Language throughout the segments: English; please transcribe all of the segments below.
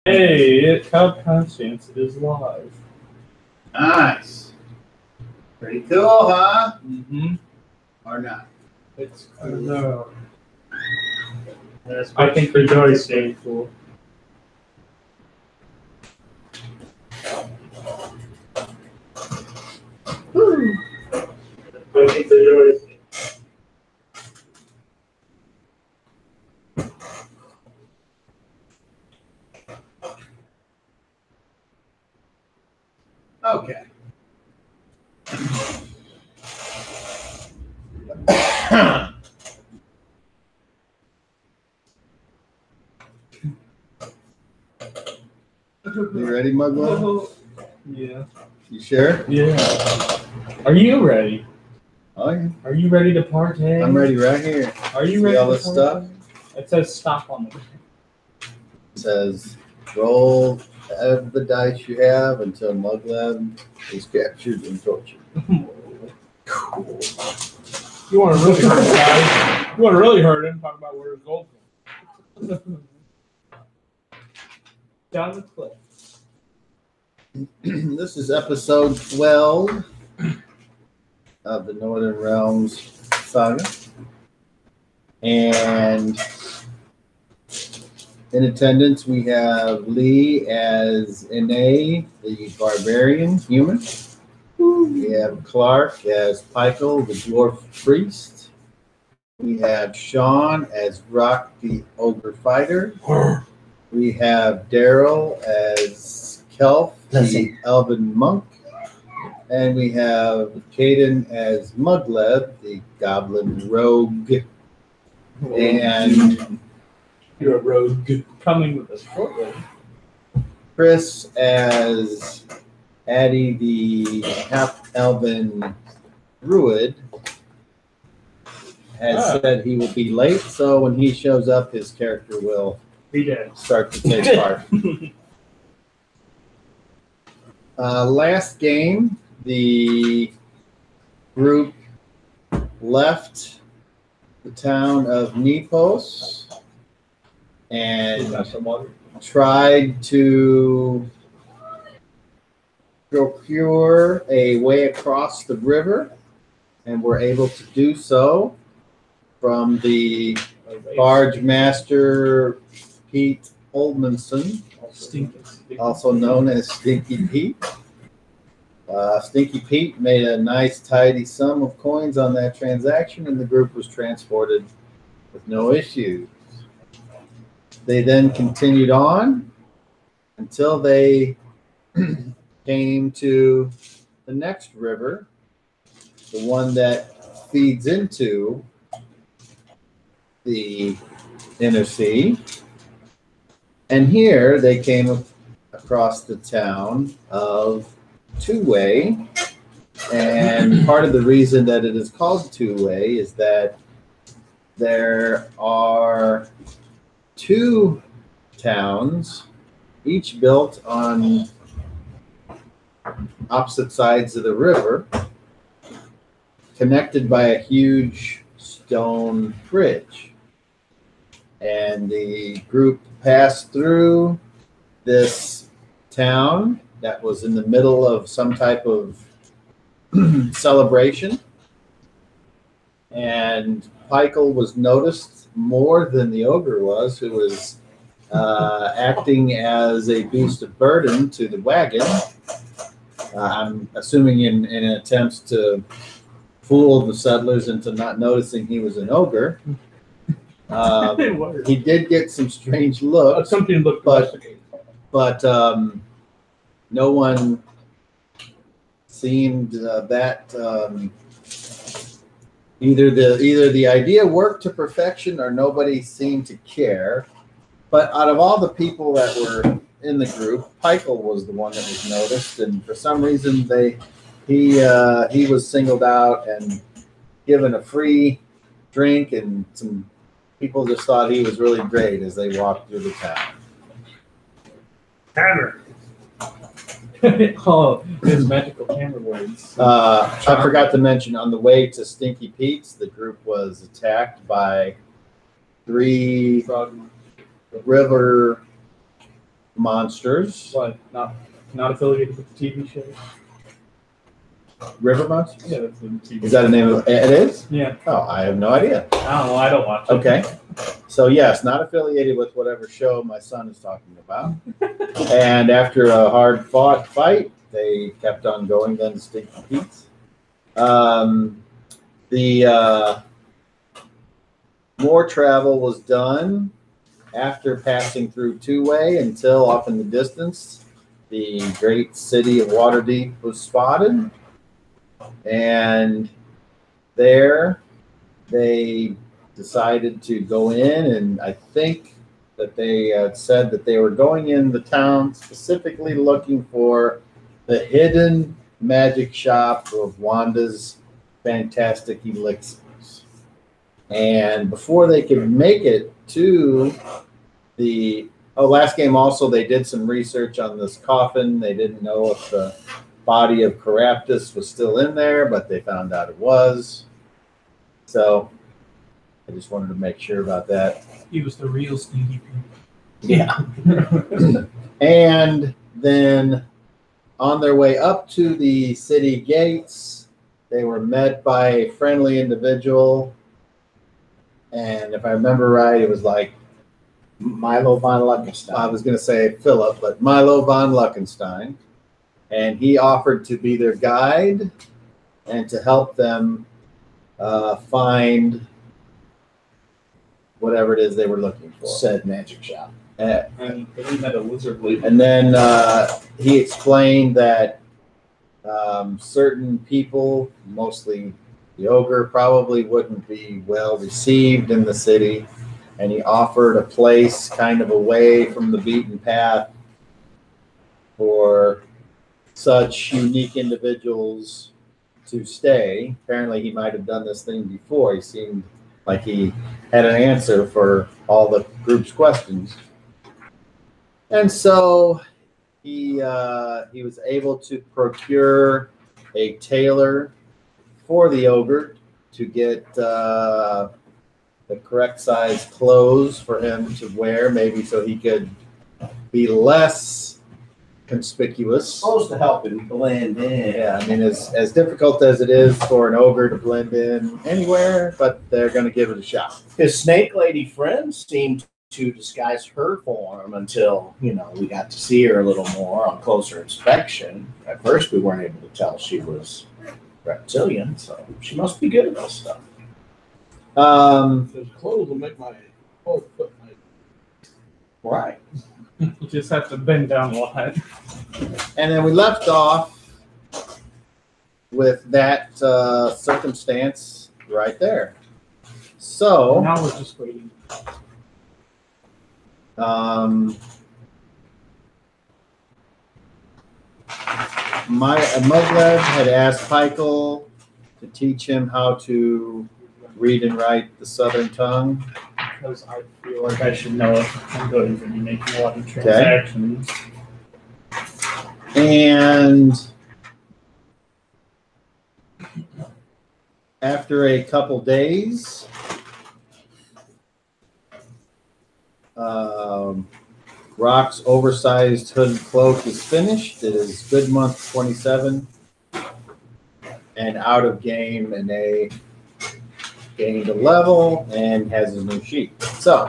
Hey, Cub Constance is live. Nice. Pretty cool, huh? Mm-hmm. Or not? It's cool. I think the joy's staying cool. I think the joy is Okay. You ready, Mugwell? Yeah. You sure? Yeah. Are you ready? Oh, yeah. Are you ready to partay? I'm ready right here. Are you See ready all to this stuff? It says stop on the It says roll the dice you have until Mugwell is captured and tortured. Cool. You want to really hurt him, guys? You want to really hurt him? Talk about where his gold from. Down the cliff. This is episode 12 of the Northern Realms Saga. And in attendance, we have Lee as Ine, the barbarian human. We have Clark as Pykel, the dwarf priest. We have Sean as Rock, the ogre fighter. We have Daryl as Kelf, the elven monk. And we have Caden as Mugleb, the goblin rogue. And You're a rogue coming with a short leg. Chris as Addie, the half-elven druid, has said he will be late, so when he shows up, his character will Be dead. start to take part. Last game, the group left the town of Nepos and tried to procure a way across the river, and were able to do so from the barge master Pete Oldmanson, also known as Stinky Pete. Stinky Pete made a nice tidy sum of coins on that transaction, and the group was transported with no issues. They then continued on until they came to the next river, the one that feeds into the inner sea. And here they came across the town of Two-Way. And part of the reason that it is called Two-Way is that there are two towns, each built on opposite sides of the river, connected by a huge stone bridge. And the group passed through this town that was in the middle of some type of celebration. And Pykel was noticed more than the ogre was, who was acting as a beast of burden to the wagon. I'm assuming in an attempt to fool the settlers into not noticing he was an ogre. He did get some strange looks. Something looked but no one seemed that either the idea worked to perfection or nobody seemed to care. But out of all the people that were in the group, Pykel was the one that was noticed, and for some reason he was singled out and given a free drink, and some people just thought he was really great as they walked through the town. Hammer. Oh, his magical hammer words. I forgot to mention, on the way to Stinky Pete's, the group was attacked by 3 river monsters. What? Not affiliated with the TV show? River monsters? Yeah, that's the TV. Is that the name of it? It is? Yeah. Oh, I have no idea. I don't know. I don't watch it. Okay. So yes, not affiliated with whatever show my son is talking about. And after a hard fought fight, they kept on going then to Stinky Pete's. More travel was done after passing through Two-Way until off in the distance, the great city of Waterdeep was spotted. And there they decided to go in, and I think that they said that they were going in the town specifically looking for the hidden magic shop of Wanda's fantastic elixirs. And before they could make it to the last game also, they did some research on this coffin. They didn't know if the body of Caraptus was still in there, but they found out it was. So I just wanted to make sure about that. He was the real Stinky Pete. Yeah. And then on their way up to the city gates, they were met by a friendly individual. And if I remember right, it was like Milo von Luckenstein. I was going to say Philip, but Milo von Luckenstein. And he offered to be their guide and to help them find whatever it is they were looking for. Said magic shop. And then he met a lizard lady. And then he explained that certain people, mostly the ogre, probably wouldn't be well received in the city. And he offered a place kind of away from the beaten path for such unique individuals to stay. Apparently he might have done this thing before. He seemed like he had an answer for all the group's questions. And so he was able to procure a tailor for the ogre to get the correct size clothes for him to wear, maybe so he could be less conspicuous. Supposed to help him blend in. Yeah, I mean, as difficult as it is for an ogre to blend in anywhere, but they're going to give it a shot. His snake lady friend seemed to disguise her form until, we got to see her a little more on closer inspection. At first, we weren't able to tell she was reptilian, so she must be good at this stuff. Those clothes will make my whole foot nice. Right. You just have to bend down a lot. And then we left off with that circumstance right there. So Now we're just waiting. Muglev had asked Pykel to teach him how to read and write the Southern tongue. Because I feel like I should know it. I'm going to be making a lot of transactions. And after a couple days, Rock's oversized hooded cloak is finished. It is good month 27 and out of game, and they gained a level and has his new sheet. So,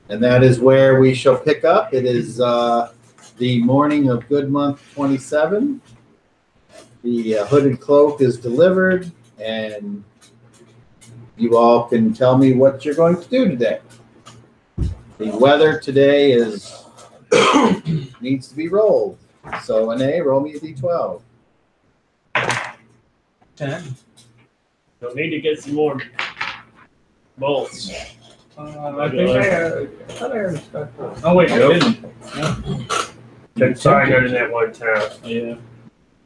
and that is where we shall pick up. It is the morning of good month 27. The hooded cloak is delivered, and you all can tell me what you're going to do today. The weather today needs to be rolled. So, Anae, roll me a d12. 10. You'll need to get some more bolts. I think I thought I already stuck that. Oh, wait, No. I didn't. Been signed in that one town. Yeah.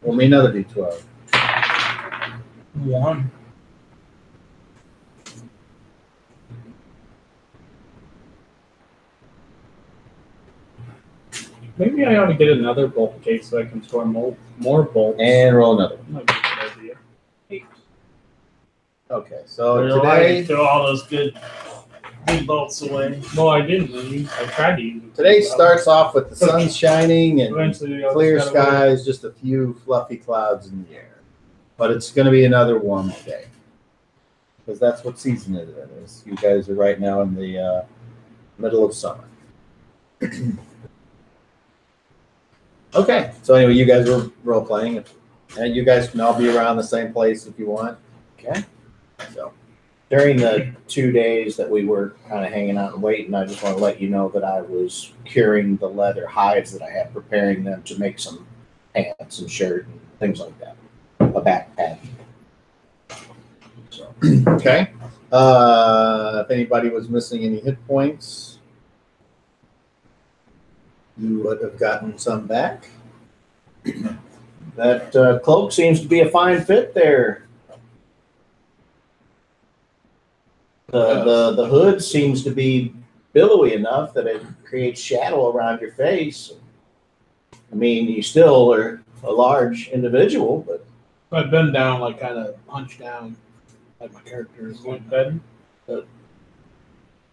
Roll me another d12. 1. Maybe I ought to get another bolt case so I can store more bolts. And roll another. Might be a good idea. 8. Okay, so Today, today, to all those good He bolts away. No, I didn't. I tried to use it. Today starts off with the sun shining and Eventually, I clear just gotta skies, just a few fluffy clouds in the air. But it's going to be another warm day. Because that's what season it is. You guys are right now in the middle of summer. Okay, so anyway, you guys were role playing, and you guys can all be around the same place if you want. Okay. So During the 2 days that we were kind of hanging out and waiting, I just want to let you know that I was curing the leather hides that I had, preparing them to make some pants and shirt and things like that. A backpack. So, okay, if anybody was missing any hit points, you would have gotten some back. that cloak seems to be a fine fit there. The hood seems to be billowy enough that it creates shadow around your face. I mean, you still are a large individual, but I've been down, like kind of hunched down, like my character is like that.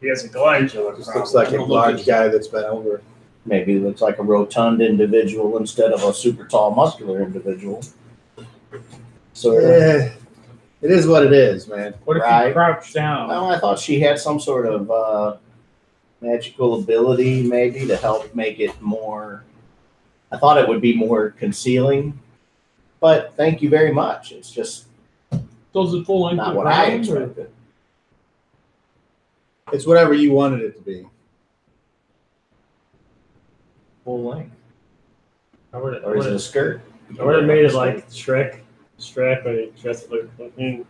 He has a glandular Just problem. looks like a large guy that's been over. maybe it looks like a rotund individual instead of a super tall, muscular individual. So, Yeah, it is what it is, man. What if Right. you crouch down? well, I thought she had some sort of magical ability, maybe, to help make it more. I thought it would be more concealing, but thank you very much. It's just So is it full length not of what I ground, or- expected. It's whatever you wanted it to be. Full length, I would or is it a skirt? have made it like Shrek. Shrek, when he dressed like fucking.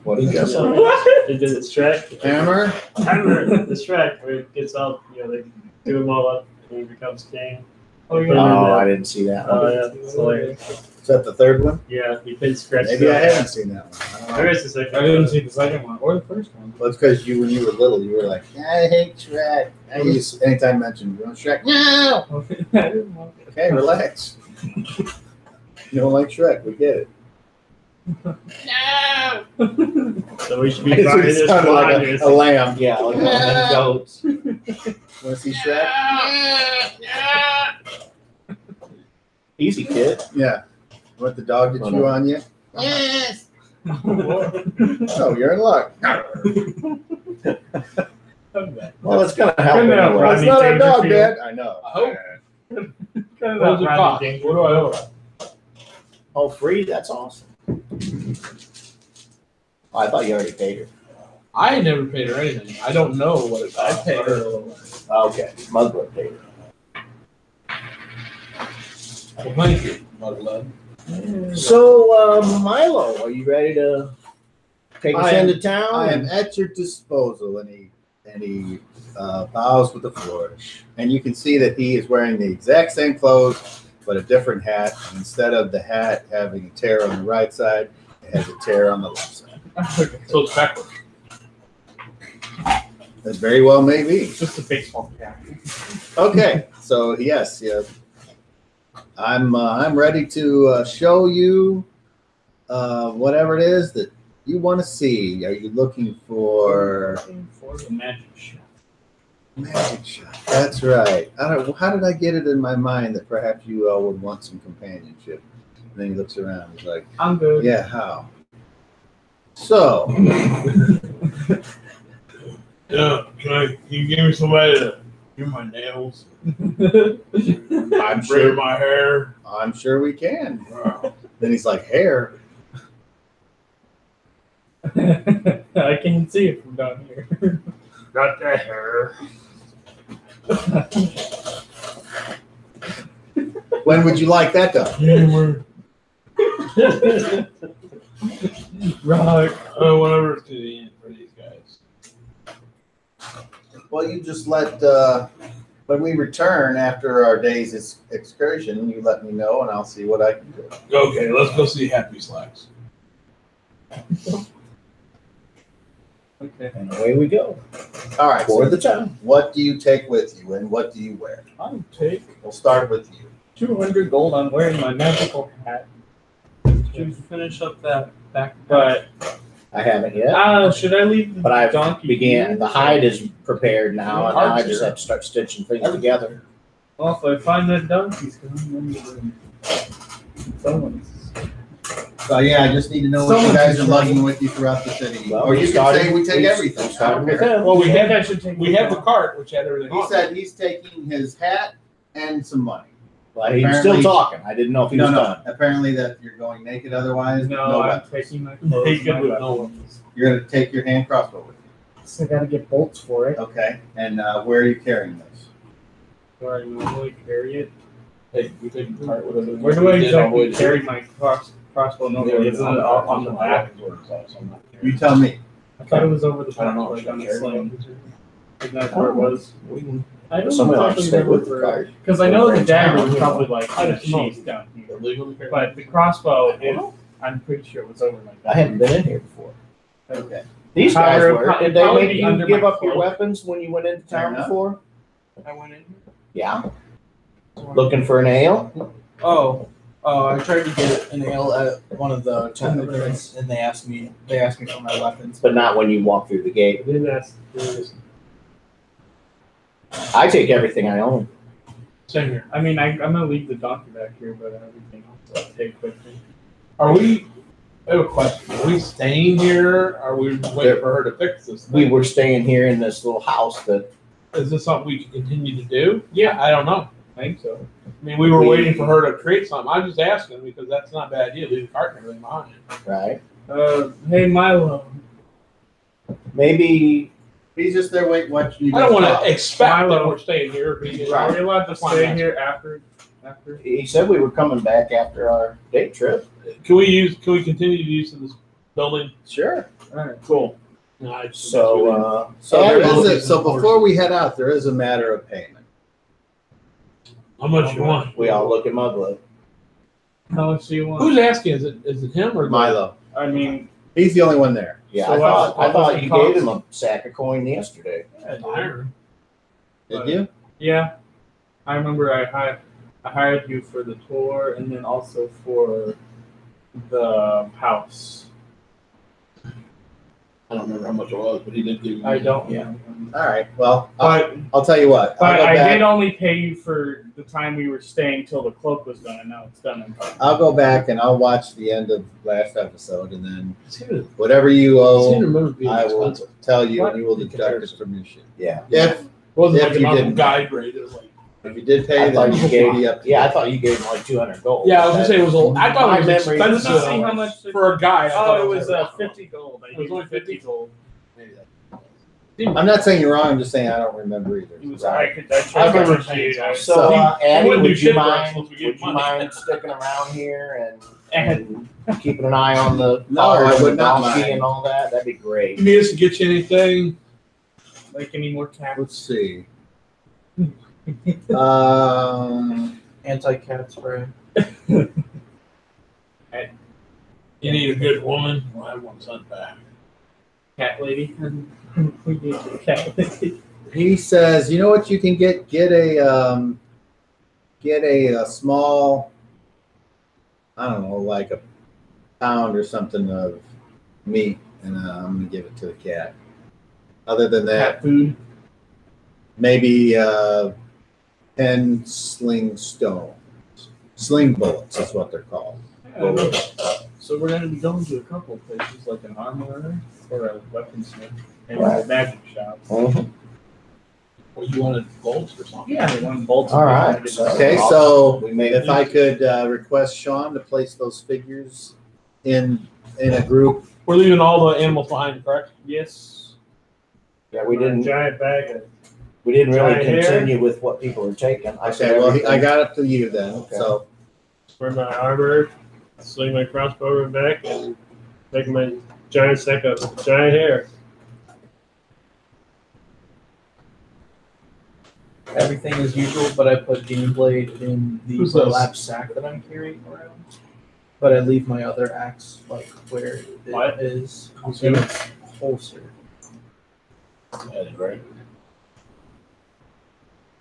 What is Yes. that? He did it Shrek. Hammer? I remember the Shrek where he gets all, they do him all up and he becomes king. Oh, yeah. Oh, I didn't see that one. Oh, yeah. It's hilarious. Is that the third one? Yeah, he did scratch. Maybe I haven't seen that one. I don't know. There is a second. I didn't see the second one or the first one. Well, it's because when you were little, you were like, I hate Shrek. Anytime I mentioned Shrek, no! I didn't want it. Okay, relax. You don't like Shrek, we get it. So we should be It buying this sounded like blinders. a lamb. Yeah, like one of them goats. Want to see Shrek? Easy, kid. Yeah. Want the dog to chew on you? Yes. Oh, you're in luck. Well, it's gonna help. Couldn't help, anyway. right? It's not a dog, Dangerfield. Dad. I know. I hope. What What does it cost? What do I owe? Oh, free? That's awesome. Oh, I thought you already paid her. I never paid her anything. I don't know what it costs. I paid her a little less. Okay, Mugler paid her. Well, thank you, Mudblood. So, Milo, are you ready to take us I am- into town? I am at your disposal. And he bows with a flourish. And you can see that he is wearing the exact same clothes, but a different hat. And instead of the hat having a tear on the right side, it has a tear on the left side. So it's backwards. That very well may be. It's just a baseball cap. Okay, so yes. I'm ready to show you whatever it is that you want to see. Are you looking for For the magic shop. magic shot? That's right. How did I get it in my mind that perhaps you all would want some companionship? And then he looks around. He's like, I'm good. yeah, how? So, Yeah, can you give me somebody to do my nails? I'm Braid sure. my hair. I'm sure we can. Then he's like, hair. I can see it from down here. Got that hair. When would you like that done? Humor. Right. Whatever to the end for these guys. Well, you just let, when we return after our day's excursion, you let me know and I'll see what I can do. Okay, let's go see Happy Slacks. Okay. And away we go. All right, For so the town. what do you take with you and what do you wear? I'll take We'll start with you. 200 gold. I'm wearing my magical hat. Did you finish up that back? But I haven't yet. Should I leave the But I donkey? began. here? The hide is prepared now, and now I just Here. have to start stitching things together. Well, if I find that donkey's coming, then someone's. So yeah, I just need to know what you Someone's guys are in trouble. lugging with you throughout the city. Well, Or you can say we take everything. Starting with him. Well, we I think have I should take. we have the cart, which had everything. He on it. said he's taking his hat and some money. Well, he's still talking. I didn't know if he was done. Apparently that you're going naked otherwise. No, I'm weapons. taking my clothes. Naked my with no weapons. You're gonna take your hand crossbow with you. So I gotta get bolts for it. Okay. And where are you carrying this? Where I normally carry it. Hey, we take the cart with us. Where do I We did all the way exactly to- carry my crossbow? Normally, Yeah, isn't it on the back? You tell me. I thought it was over the I don't back, know. like on the Carry sling. it. Isn't that where it was? I don't Somebody know likes to stay with the cart. because I know the dagger was Yeah. probably like I in a just know. sheath down here, Illegal. but the crossbow is. I'm pretty sure it was over like that. I hadn't been in here before. Okay. These guys Probably- were. Did they probably make you under give my up your cloak. weapons when you went into Fair town enough. before? I went in. Yeah. Looking for an ale? Oh, I tried to get an ale at one of the tournaments, and they asked me for my weapons. But not when you walk through the gate. Then that's. I take everything I own. Same here. I mean, I'm gonna leave the donkey back here, but everything else I'll take with me. Are we? I have a question. Are we staying here? Are we waiting for her to fix this thing? We were staying here in this little house that Is this something we can continue to do? Yeah, I don't know. I think so. I mean, we were waiting for her to create something. I'm just asking because that's not a bad idea. Leave the cart and everything behind. right? Hey Milo. Maybe He's just there waiting, watching you. I don't guys want talk. to expect that Milo. we're staying here. Because Are we allowed to That's why I'm stay asking. here after? he said we were coming back after our day trip. Can we continue to use this building? Sure. Alright. Cool. No, I just- So So there Adam, is so before we head out, there is a matter of payment. how much you want? we all look at Muglo. How much do you want? Who's asking? Is it him or the- Milo. I mean, He's the only one there. Yeah, So I what thought does it you cost? gave him a sack of coin yesterday. Iron. Did you? yeah. I remember I hired you for the tour and then also for the house. I don't remember how much it was, but he did give me. I don't. Yeah. All right. Well, But I'll tell you what. I'll but go I back. did only pay you for the time we were staying till the cloak was done, and now it's done. I'll go back and I'll watch the end of last episode, and then It whatever you seemed to owe, remember being I will expensive. tell you, What? and you will deduct it from your shit. Yeah. If It wasn't If like a you normal didn't. guide rate. It was like. if you did pay, I thought then you you gave be up. To Yeah, I thought you gave him like 200 gold. Yeah, I was gonna say it was a. I thought My it was memory- Let's expensive see how much. for a guy. I thought Oh, it was like- 50 gold. I It gave was you only 50 gold. I'm not saying you're wrong. I'm just saying I don't remember either. It was. Right. I remember tried saying to So, So, Annie, wouldn't do would you shit for us mind? once we Would gave you money. mind sticking around here and keeping an eye on the No, card I and would the not donkey mind. and all that? That'd be great. You need us to get you anything? like any more cats. let's see. Um, Anti-cat spray. You need a good woman? Well, I want son back. Cat lady. We need a cat lady. he says, you know what you can get? Get a small, I don't know, like a pound or something of meat, and I'm gonna give it to the cat. Other than that, Cat food. maybe 10 sling bullets is what they're called. So we're gonna be going to a couple of places, like an armorer or a weaponsmith and Right. a magic shop. Mhm. Well, you wanted bolts or something? Yeah, they want bolts. All right, and so- Okay, so We made if I could request Sean to place those figures in a group. We're leaving all the animals behind, correct? Yes. Yeah, we didn't Giant bag of. really Giant hair. continue with what people are taking. I said Okay, well, everything. I got it to you then. Okay. So Wear my armor, sling my crossbow over my back, and take my giant sack of giant hair. Everything as usual, but I put Game Blade in the Who's those? burlap sack that I'm carrying around. But I leave my other axe like where it What? is Who's in that? its holster. That's right.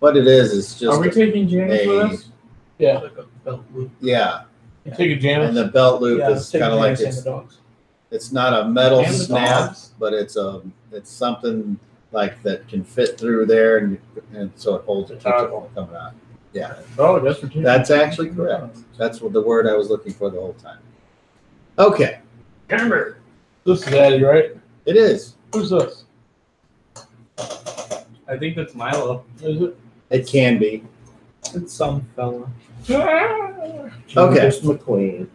what it is just Are we taking James with a, us? Yeah. Like a belt loop. yeah, Take a jam. and the belt loop Yeah, is take kind of like James and it's the dogs. It's not a metal And the snap, dogs. but it's something like that can fit through there, and so it holds it Toggle. coming out. Yeah, Oh, that's for that's actually correct. That's what the word I was looking for the whole time. Okay, Camber. This is Eddie, right? it is. Who's this? I think that's Milo. Is it? It can be. It's some fella. Okay. Judas McQueen.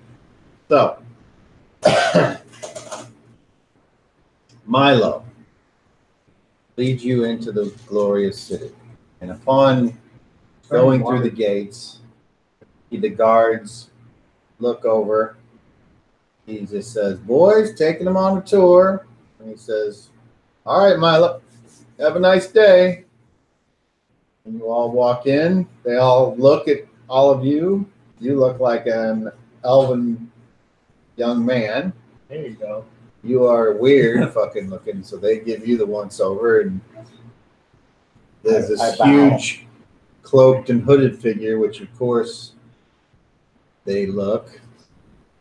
So, Milo leads you into the glorious city, and upon going through the gates, the guards look over. He just says, "Boys, taking them on a tour," and he says, "All right, Milo, have a nice day." And you all walk in. They all look at all of you. You look like an elven young man. There you go. You are weird fucking looking, so they give you the once over, and there's this I bow. huge cloaked and hooded figure, which of course they look.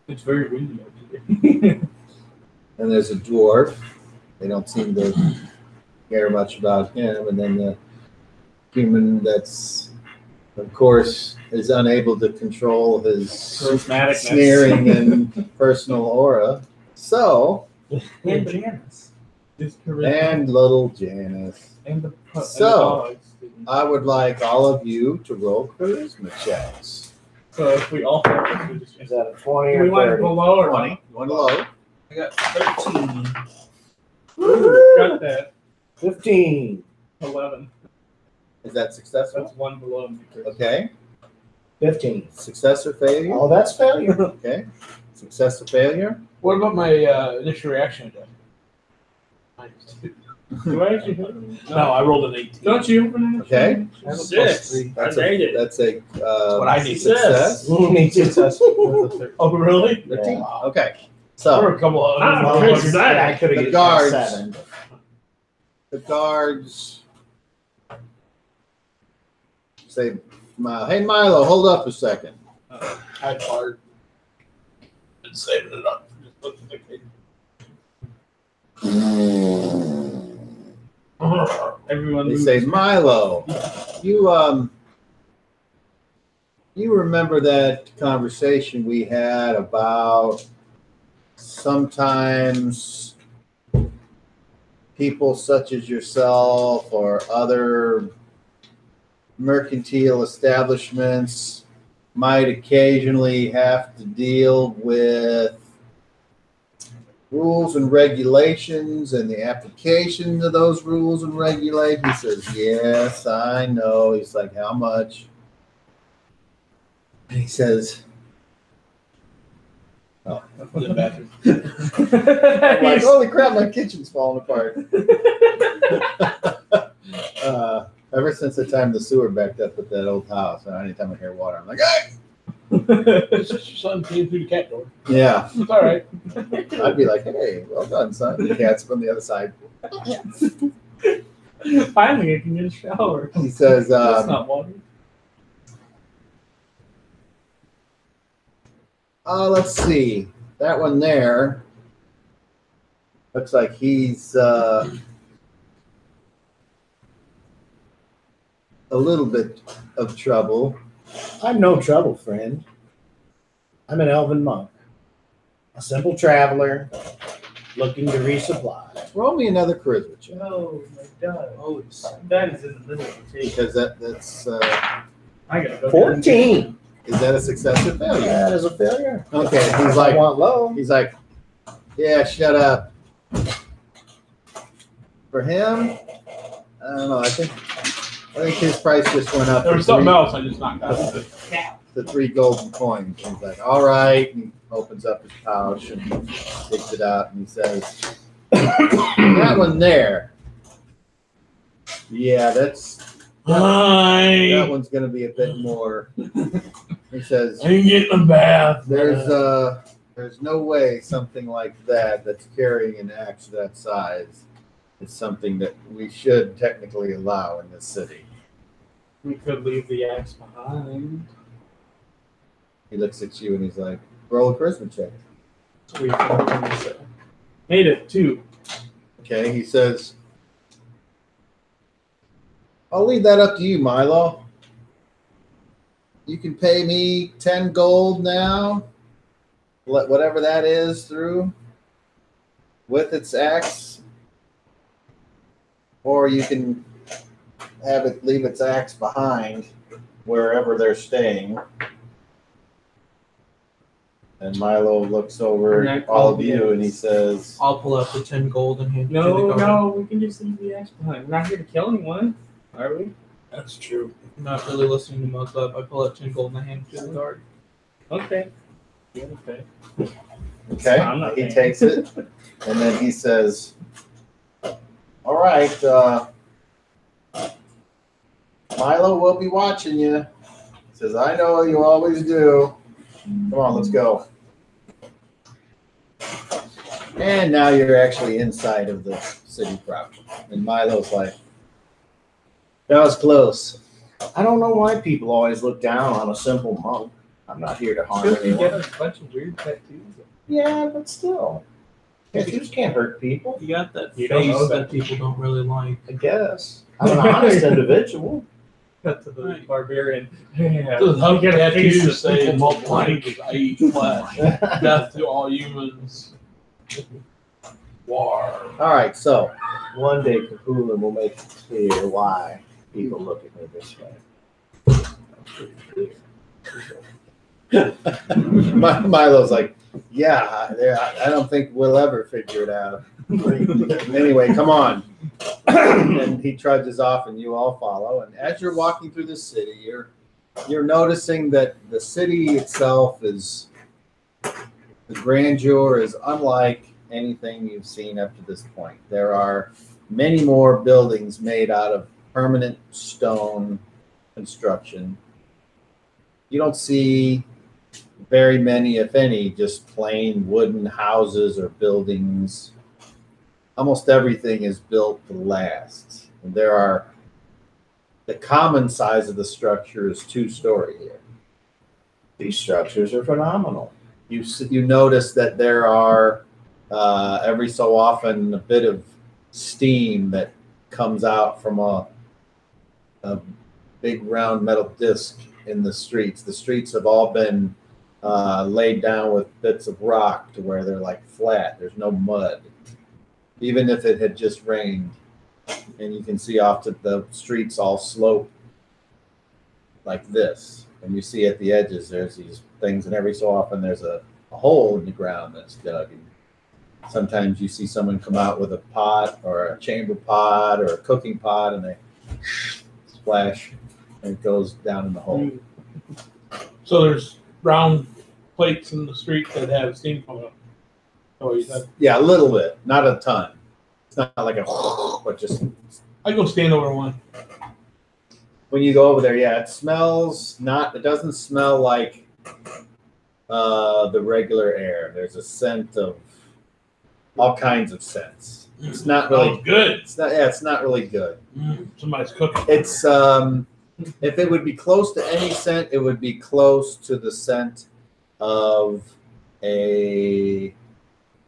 It's very windy out today. And there's a dwarf. They don't seem to care much about him. And then the human that's, of course, is unable to control his Charismaticness. sneering and personal aura. So, And Janice. It's charisma. and little Janice. And the So- and the dogs. I would like all of you to roll charisma checks. So if we all focus, we just Is that a 20 do we or want to 30? go low or 20. You want to low? I got 13. Got that. 15. 11. Is that successful? That's one below me. Okay. 15. Success or failure? Oh, that's failure. Okay. Success or failure? What about my initial reaction attack? Do I actually hit him? No, I rolled an 18. Don't you open it? Okay. I have a Six. +3. That's I made a, it. that's a what I need. success. Need to Success with a 13. Oh, really? Yeah. Okay. There So were a couple of Ah, Well, others. Chris, I could The have guards. guarded 7. the guards say, "Hey Milo, hold up a second." I fired. Been saving it up. Just look at the kid. Everyone They moves. say, "Milo, you remember that conversation we had about sometimes people such as yourself or other mercantile establishments might occasionally have to deal with rules and regulations and the application of those rules and regulations?" He says, "Yes, I know." He's like, "How much?" And he says, In the bathroom. I'm like, "Holy crap, my kitchen's falling apart." Ever since the time the sewer backed up at that old house, and anytime I hear water, I'm like, "Hey!" It's just your son came through the cat door. Yeah. It's all right. I'd be like, "Hey, well done, son." The cat's from the other side. Finally, I can get a shower. He says, That's not water. let's see. That one there looks like he's a little bit of trouble. I'm no trouble, friend. I'm an elven monk. A simple traveler looking to resupply. Roll me another charisma check, Oh my god. Holy That is in the middle of the table. because that's I gotta go. 14. is that a success or failure? That is a failure. Okay, he's I like, want low. "Yeah, shut up." For him, I don't know. I think his price just went up There to was something three, else I just knocked out. to 3 golden coins. He's like, "All right." And he opens up his pouch and takes it out, and he says, "That one there. Yeah, that Hi. one's gonna be a bit more." He says, I can get in the bath. there's no way something like that's carrying an axe that size is something that we should technically allow in this city. We could leave the axe behind. He looks at you and he's like, "Roll a charisma check." We could Made it 2. Okay, he says, I'll leave that up to you, Milo. You can pay me 10 gold now, let whatever that is through with its axe, or you can have it leave its axe behind wherever they're staying. And Milo looks over at all of you and he says, I'll pull out the 10 gold and hand it to the No, guard. no, we can just leave the axe behind. We're not here to kill anyone, are we? That's true. I'm not really listening to Muggleb. I pull out 10 gold and I hand it to the guard. Okay. Yeah, okay. okay, I'm not he paying. takes it, and then he says, all right, Milo will be watching you. He says, I know you always do. Come on, let's go. And now you're actually inside of the city proper. And Milo's like, that was close. I don't know why people always look down on a simple monk. I'm not here to harm Because you get anyone. a bunch of weird tattoos. Yeah, but still. Tattoos can't hurt people, You got that You don't face know that people don't really like. I guess. I'm an honest individual. Cut to the Right. barbarian. Yeah. Does how You get a face tattoos that say people multiplying like. I eat flesh, death to all humans, war. All right, so One day Cthulhu will make it clear why people look at me this way. Milo's like, yeah, I don't think we'll ever figure it out. Anyway, come on. And he trudges off and you all follow. And as you're walking through the city, you're noticing that the city itself is, the grandeur is unlike anything you've seen up to this point. There are many more buildings made out of permanent stone construction. You don't see very many, if any, just plain wooden houses or buildings. Almost everything is built to last. And the common size of the structure is 2-story here. These structures are phenomenal. You notice that there are every so often a bit of steam that comes out from a big round metal disc in the streets. The streets have all been laid down with bits of rock to where they're like flat. There's no mud. Even if it had just rained, and you can see off to the streets all slope like this. And you see at the edges, there's these things, and every so often there's a hole in the ground that's dug. And sometimes you see someone come out with a pot or a chamber pot or a cooking pot, and they splash, and it goes down in the hole. So there's round plates in the street that have steam coming up. Oh, you said Yeah, a little bit, not a ton. It's not like a, but just I go stand over one. when you go over there, yeah, it smells not. It doesn't smell like the regular air. There's a scent of all kinds of scents. It's not really. Oh, good. It's not. Yeah, it's not really good. Somebody's cooking. It's if it would be close to any scent, it would be close to the scent of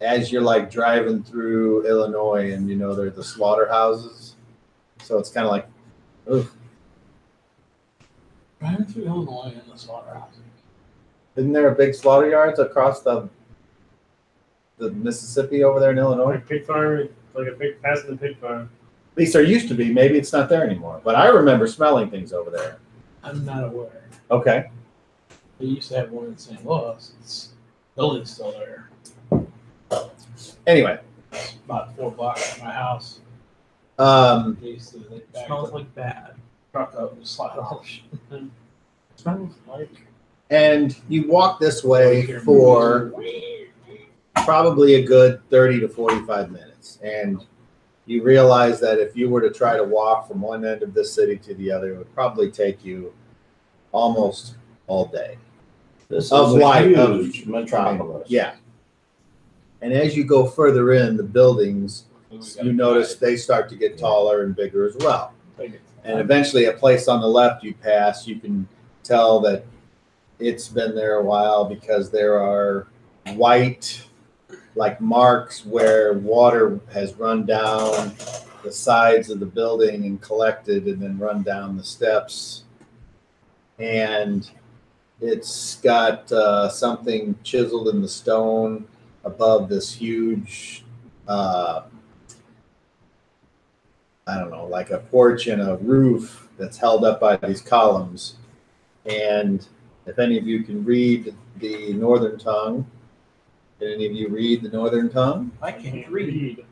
as you're like driving through Illinois and you know there's the slaughterhouses. So it's kind of like, ooh, Driving through Illinois in the slaughterhouse. isn't there a big slaughter yards across the Mississippi over there in Illinois? Like pig farm, like a pig, past the pig farm. At least there used to be. Maybe it's not there anymore. But I remember smelling things over there. I'm not aware. Okay. They used to have one in St. Louis. It's building's still there. Anyway, It's about 4 blocks from my house. They used to It back smells the like bad. truck up and slide all the shit in. Smells like. and you walk this way for probably a good 30 to 45 minutes. And you realize that if you were to try to walk from one end of the city to the other, it would probably take you almost all day. This Of is a light, of- huge metropolis. Yeah. And as you go further in, the buildings, you notice they start to get taller and bigger as well. And eventually, a place on the left you pass, you can tell that it's been there a while because there are white like marks where water has run down the sides of the building and collected and then run down the steps. And it's got something chiseled in the stone above this huge, I don't know, like a porch and a roof that's held up by these columns. And if any of you can read the Northern tongue, can any of you read the Northern tongue? I can't read.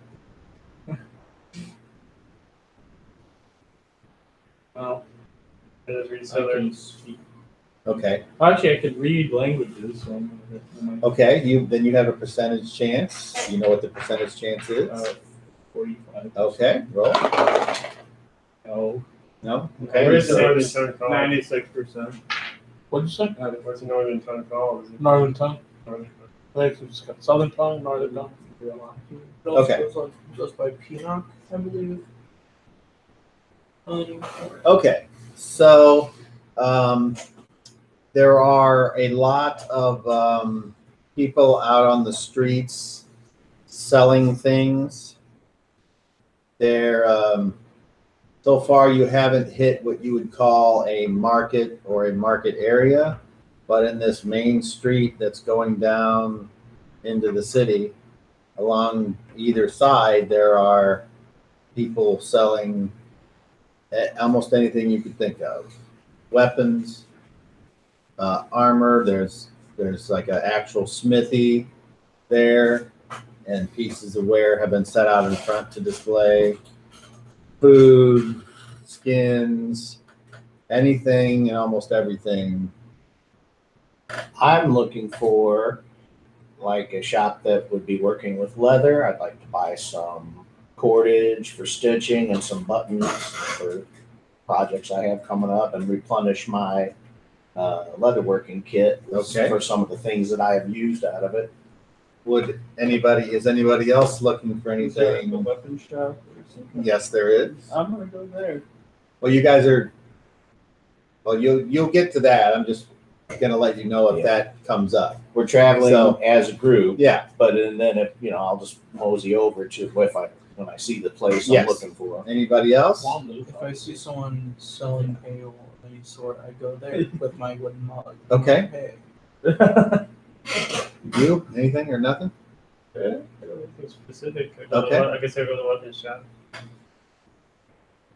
Well, I just read I Southern. can speak. Okay. Actually, I could read languages. So Okay. Then you have a percentage chance. You know what the percentage chance is? 45. Okay. Roll. No. No. Where Okay. is the So, Northern tongue called? 96%. What'd you say? What's the Northern tongue called? Is it Northern tongue. Northern? I think it's got Southern tongue, Northern tongue. Okay. Goes by Pinnock, I believe. okay. So there are a lot of people out on the streets selling things. They're so far you haven't hit what you would call a market or a market area, but in this main street that's going down into the city, along either side there are people selling almost anything you could think of. Weapons, armor, there's like an actual smithy there, and pieces of ware have been set out in front to display. Food, skins, anything and almost everything. I'm looking for like a shop that would be working with leather. I'd like to buy some cordage for stitching and some buttons for projects I have coming up, and replenish my leatherworking kit Okay. for some of the things that I have used out of it. Is anybody else looking for Is there a anything? weapon shop or something? Yes, there is. I'm gonna go there. Well, you guys are. Well, you'll get to that. I'm just gonna let you know if Yeah. that comes up. We're traveling So- as a group, Yeah. but then if I'll just mosey over to when I see the place Yes. I'm looking for. Anybody else? If I see someone selling ale of any sort, I go there with my wooden mug. Okay. Hey, You? Anything or nothing? Yeah, I don't know if it's specific. I Okay. I guess I go to the weapon shop.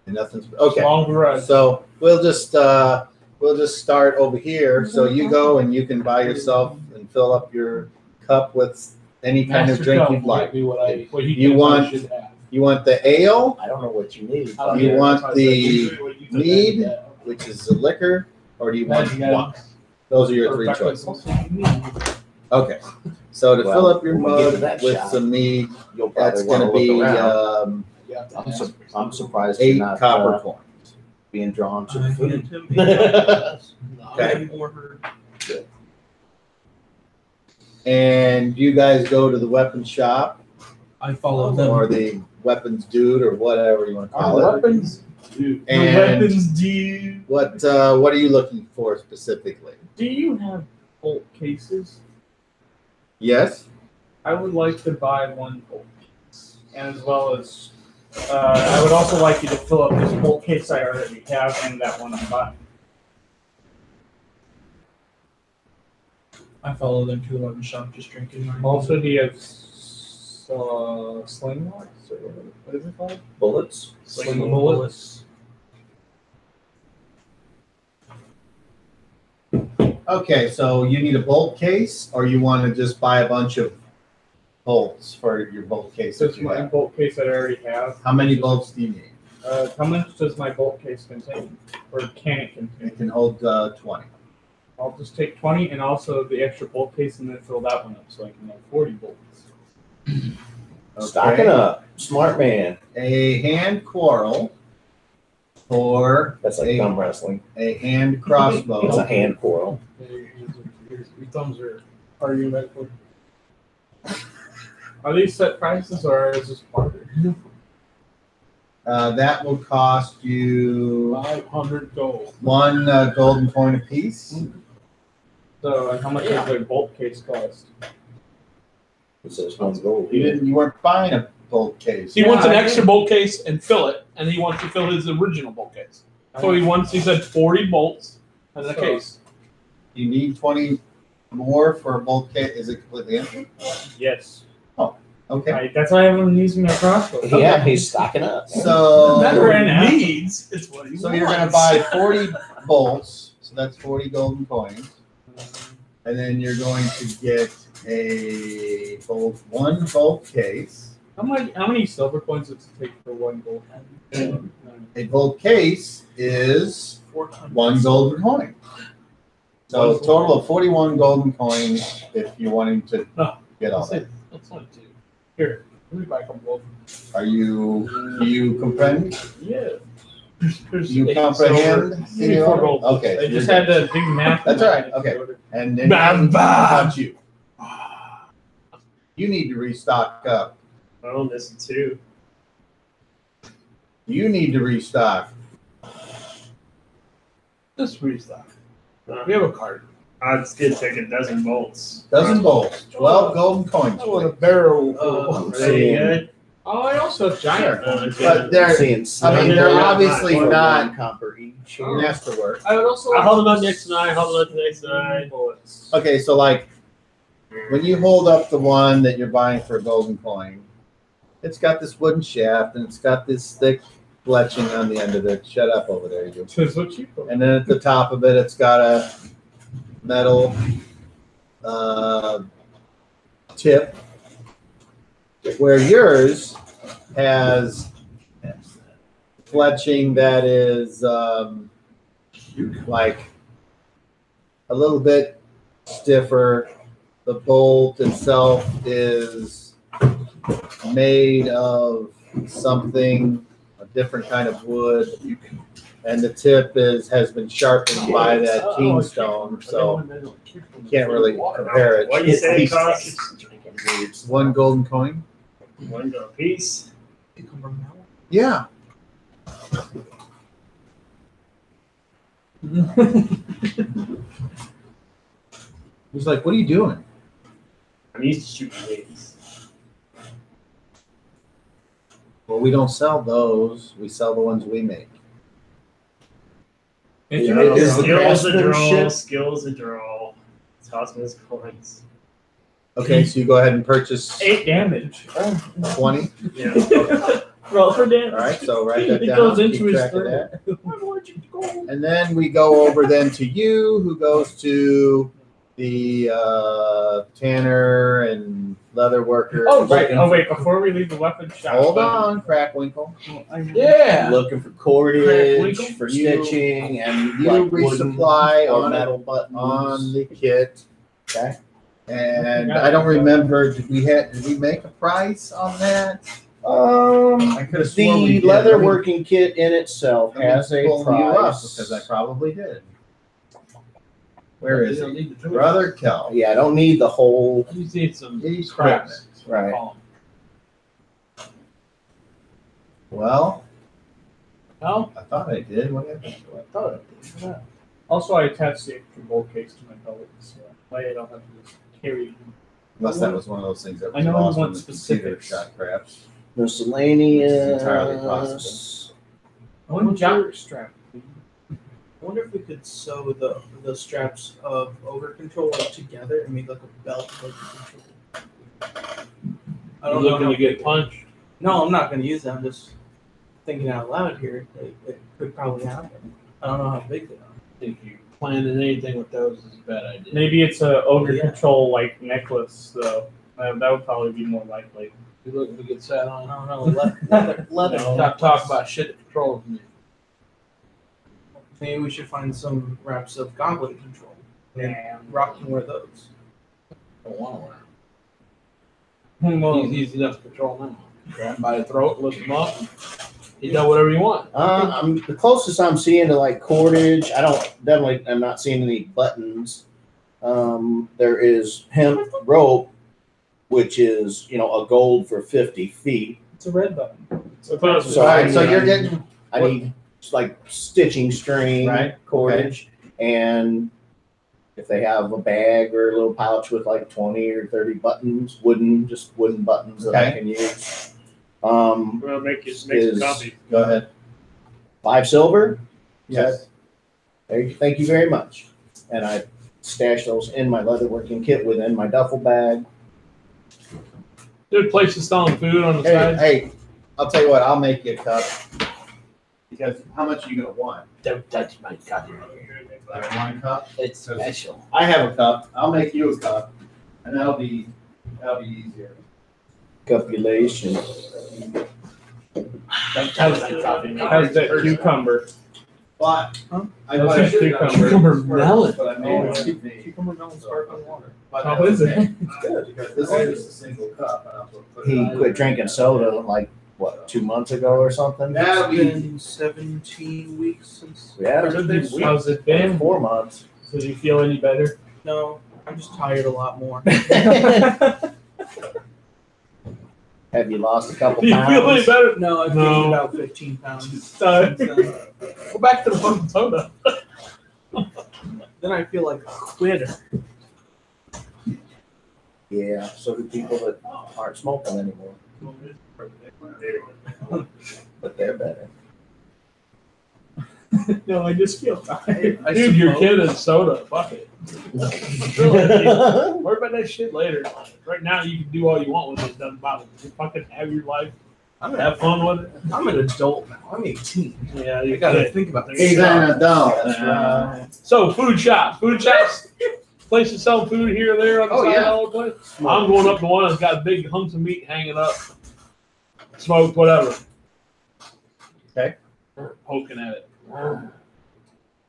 Nothing. Okay. Long variety. So we'll just start over here. So you go and you can buy yourself and fill up your cup with any kind of Master drink Cup you'd will like. get me what he You thinks want- I should have. You want the ale, I don't know what you need. I don't You care. want That's the usually what you think I mead? need. which is a liquor, or do you want Magic wine? Those are your Or three breakfast. choices. Okay. So to Well, fill up your when we get to mug that with shop, some mead, You'll that's probably going want to to look be around. Yeah. I'm surprised 8 you're not copper coins. being drawn to I the food. hand him a Okay. ordered. And you guys go to the weapon shop I follow them. or the weapons dude or whatever you want to call Our it. weapons, dude. The And- weapons, dude. What are you looking for specifically? Do you have bolt cases? Yes. I would like to buy one bolt case, as well as I would also like you to fill up this bolt case I already have and that one I'm buying. I follow them to the weapon shop, just drinking. my Also, he has sling locks or what is it called? Bullets. Sling Sling bullets. Okay, so you need a bolt case, or you want to just buy a bunch of bolts for your bolt case? So that it's you my have? bolt case that I already have. How many bolts do you need? How much does my bolt case contain? Or can it contain? It can hold 20. I'll just take 20 and also the extra bolt case and then fill that one up so I can have 40 bolts. Stocking up. Smart man. A hand quarrel or That's like thumb wrestling. a hand It's a crossbow. hand quarrel. Your thumbs are you medical? Are these set prices or is this barter? That will cost you 500 gold. 1 golden coin apiece. So how much does a bolt case cost? It says 1 gold. You weren't buying a gold case. He wants an extra bolt case and fill it, and he wants to fill his original bolt case. So he said 40 bolts and a case. You need 20 more for a bolt case. Is it completely empty? Yes. Okay. That's why everyone using my crossbow. Yeah, he's stocking up. So Never needs. It's what he So wants. you're going to buy 40 bolts. So that's 40 golden coins. And then you're going to get one gold case. How many silver coins does it take for 1 gold? A gold case is 1 golden coin. So a total of 41 golden coins if you're wanting to get all that. That's only 2. Here, let me buy a couple of them. Do you comprehend? Yeah. You comprehend? Give me 4 gold. Okay. I just had to do math. That's all right. Okay. And then Bam, bam. how about you? You need to restock up. Oh, this is 2. You need to restock. Just restock. We have a card. Odds did take a dozen bolts. Dozen bolts. 12 golden coins. I want a barrel. Good. Oh, I also have giant. But they're obviously not copper each. masterwork. I would also. I hold them up next to mine. Hold them up to the next to mine. Bullets. Okay, so like when you hold up the one that you're buying for a golden coin, it's got this wooden shaft and it's got this thick fletching on the end of it. Shut up over there, you. That's what you put. And then at the top of it, it's got a metal tip, where yours has fletching that is like a little bit stiffer. The bolt itself is made of something, a different kind of wood, and the tip has been sharpened by that keenstone, so you can't really compare it. What do you say it costs? 1 golden coin? 1 gold piece. Yeah. He's like, what are you doing? I'm used to shooting waves. Well, we don't sell those. We sell the ones we make. Skills a draw. Skills a draw. Toss me his coins. Okay, so you go ahead and purchase 8 damage. 20. Yeah. Roll for damage. All right, so write that It down. goes into Keep his track of throat. that. And then we go over then to you, who goes to the tanner and leather worker. Oh, right. Oh, wait. Before we leave the weapon shop. Hold on, Crackwinkle. Yeah. Looking for cordage, Crack, for you- stitching, and You like wooden resupply or on it, metal buttons. on the kit. Okay. And I don't remember, did we make a price on that? I could have sworn we The did. leather Let me- working kit in itself let me has a pull you up, price. because I probably did. Where is You don't he? need the Brother Kel. Yeah, I don't need the whole. You need some He's scraps. Right. Well, No? I thought I did. What happened to it? I thought it Also, I attached the extra gold case to my belt, so that way I don't have to just carry it. Unless that was one of those things that I was know you lost want when the computer specifics. shot craps. miscellaneous. It's entirely possible. One jock strap. I wonder if we could sew the straps of over control together and make like a belt of over control. I You're don't know. looking how to get big- punched. No, I'm not going to use them. I'm just thinking out loud here. It could probably happen. I don't know how big they are. I think you planning anything with those is a bad idea. Maybe it's a ogre Yeah. control like necklace, though. That would probably be more likely. You looking to get sat I on? don't know. Leather. No. Stop talking about shit that controls me. Maybe we should find some wraps of goblet control. Yeah. Rock can wear those. Don't want to wear Well, them. He's easy enough to control now. Grab him by the throat, lift him up. He does whatever you want. I'm the closest I'm seeing to like cordage. I'm not seeing any buttons. There is hemp rope, which is a gold for 50 feet. it's a red button. So All right, so you're getting, I need like stitching string, Right, cordage, and if they have a bag or a little pouch with like 20 or 30 buttons, wooden buttons that I Okay. can use. We'll make some coffee. Go ahead. 5 silver. Yes. Thank you very much. And I stash those in my leatherworking kit within my duffel bag. Good place to selling food on the side. Hey, I'll tell you what. I'll make you a cup. Because how much are you gonna want? Don't touch my cup. Like 1 cup. It's special. I have a cup. I'll make you a cup, and that'll be easier. Copulation. How's that cucumber? But I That's thought I a should have done cucumber first, melon. but I made it Oh, me. Cucumber melon sparkling water. But How is it? It's good because this is just a single cup, and I'll put it He on. quit drinking soda like what 2 months ago or something. That'll It's be been 17 weeks since. Yeah, How's it been? 4 months. Does he feel any better? No, I'm just tired a lot more. Have you lost a couple Do you feel any pounds? better? No, I've No. gained about 15 pounds. Uh, since then. Go back to the fucking soda. Then I feel like a quitter. Yeah, so do people that aren't smoking anymore, but they're better. No, I just feel tired. I Dude, your suppose. kid is soda. Fuck it. Really, worry about that shit later. Right now, you can do all you want with it. It doesn't bother you. Fucking have your life. Have fun with it. I'm an adult now. I'm 18. Yeah, I you gotta got think about He's this. an adult. That's right. So, food shops. Food shops. Places sell food here or there on the Oh, side yeah. all the place. I'm going up to one that's got big hunks of meat hanging up. Smoked, whatever. Okay. Poking at it.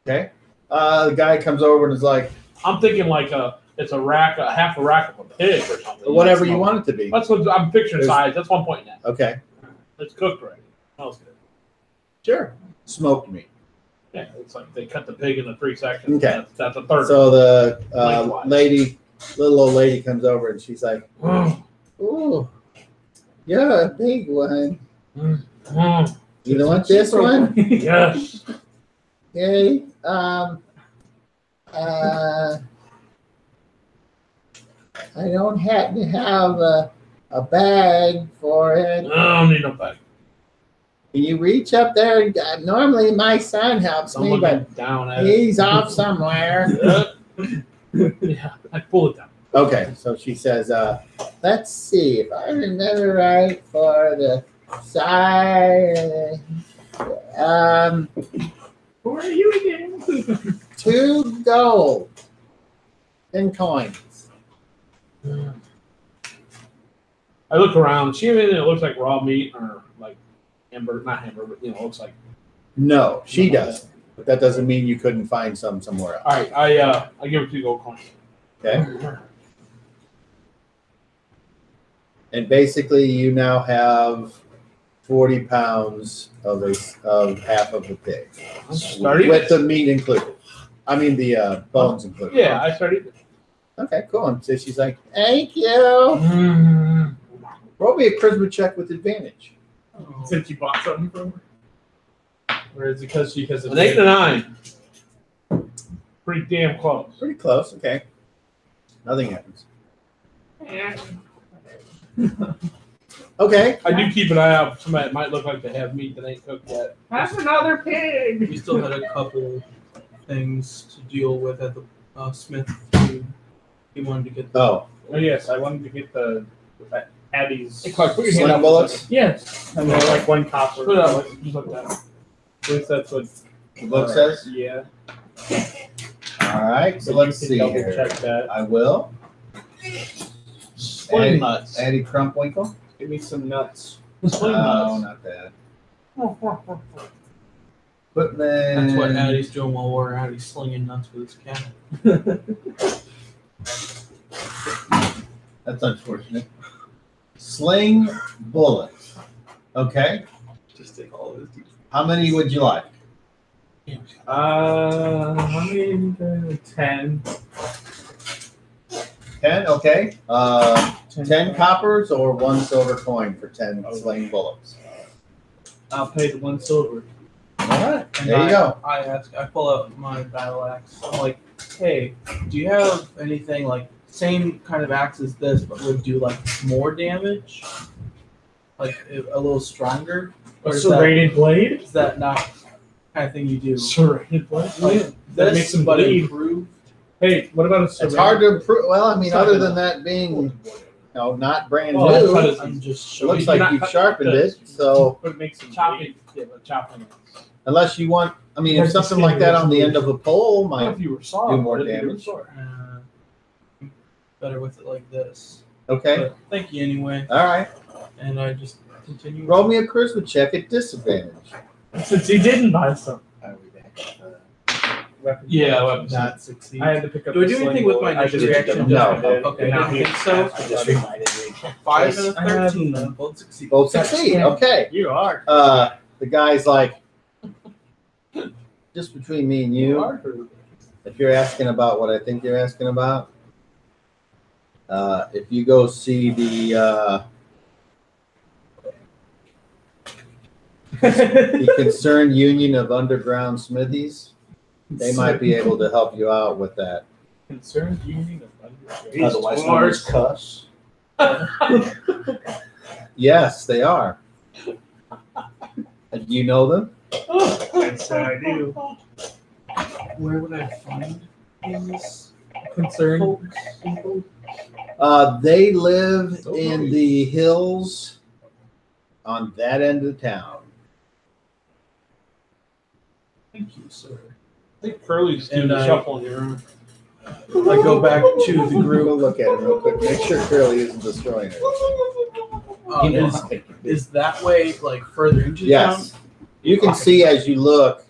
Okay. The guy comes over and is like, I'm thinking like it's a rack, half a rack of a pig or something. whatever you want it to be. That's what I'm picturing size. That's what I'm pointing at. Okay. It's cooked already. Smells good. Sure. Smoked meat. Yeah, it's like they cut the pig into 3 sections. Okay. That's a third. So the Lengthwise. little old lady comes over and she's like, "Ooh, you're a big one. You don't want this one? Yes. Okay. I don't happen to have a bag for it. I don't need no bag. Can you reach up there? And, normally my son helps me, Someone but went down at it. he's off somewhere." Yeah, I pull it down. Okay, so she says, let's see if I remember right for the side. Who are you again? 2 gold in coins. I look around. See anything that looks like raw meat or like hamburger? Not hamburger, but looks like. No, she doesn't. But that doesn't mean you couldn't find some somewhere else. All right, I give her 2 gold coins. Okay. And basically, you now have 40 pounds of half of the pig, Starting. with the meat included. I mean the bones included. Yeah, I started. Okay, cool. And so she's like, "Thank you." Roll me a charisma check with advantage. Since you bought something from her, or is it because it's an 8 and a 9? Pretty damn close. Pretty close. Okay. Nothing happens. Okay. I do keep an eye out for somebody that might look like they have meat that ain't cooked yet. That's another pig. We still had a couple things to deal with at the Smith. He wanted to get the Oh, Oh yes, I wanted to get the Abby's. Hey, Clark, put your hand sling up. bullets. Yes. And they're like 1 copper. Put it up, just like that. At least that's what. The book says. Yeah. All right. So But let's you see can double here. check that. I will. Sling Eddie- nuts. Eddie Crumpwinkle. Give me some nuts. Sling No, nuts. not that. Equipment. That's what Addie's doing while we're out. He's slinging nuts with his cat. That's unfortunate. Sling bullets. Okay. Just take all of his teeth. How many would you like? I mean, 10. 10. Okay. 10 coppers or 1 silver coin for 10 sling bullets. I'll pay the 1 silver. right. And There you go. I pull out my battle axe. I'm like, hey, do you have anything like same kind of axe as this, but would do like more damage, like a little stronger? A Or serrated blade? is that not kind of thing you do? Serrated blade? Like That this, makes them but bleed. improved. Hey, what about a serrated? It's hard to improve. Well, I mean, other than that being, not brand Well, new, cut it. I'm just it showing. looks like you've sharpened it. So But it makes them Chopping. bleed. Yeah, but chopping it. unless you want, I mean, if Like the something like that on the end of a pole What if might, you were soft? do more What if you were damage. soft? Better with it like this. okay. But thank you anyway, All right. and I just continue. Roll me a charisma check at disadvantage. Since he didn't buy some Are we back at the weapons. Yeah, weapons. Not succeed. I had to pick up Do I the do sling anything with bolt. my I just initial picked reaction? up No. the- Okay, now I didn't he- think so. I just reminded me. 5 and a Yes. 13. Both succeed. Both succeed. Okay. You are. The guy's like, just between me and you, are. if you're asking about what I think you're asking about, if you go see the Concerned Union of Underground Smithies, they might be able to help you out with that. Concerned union of underground. Otherwise known as cuss. Yes, they are. Do you know them? Yes, I do. Where would I find these Concerned. folks? They live in the hills on that end of town. Thank you, sir. I think Curly's doing And the I- shuffle in your room. I go back to the Go group. look at it real quick. Make sure Curly isn't destroying it. You know, Is that way like further into Yes. town? You can see as you look,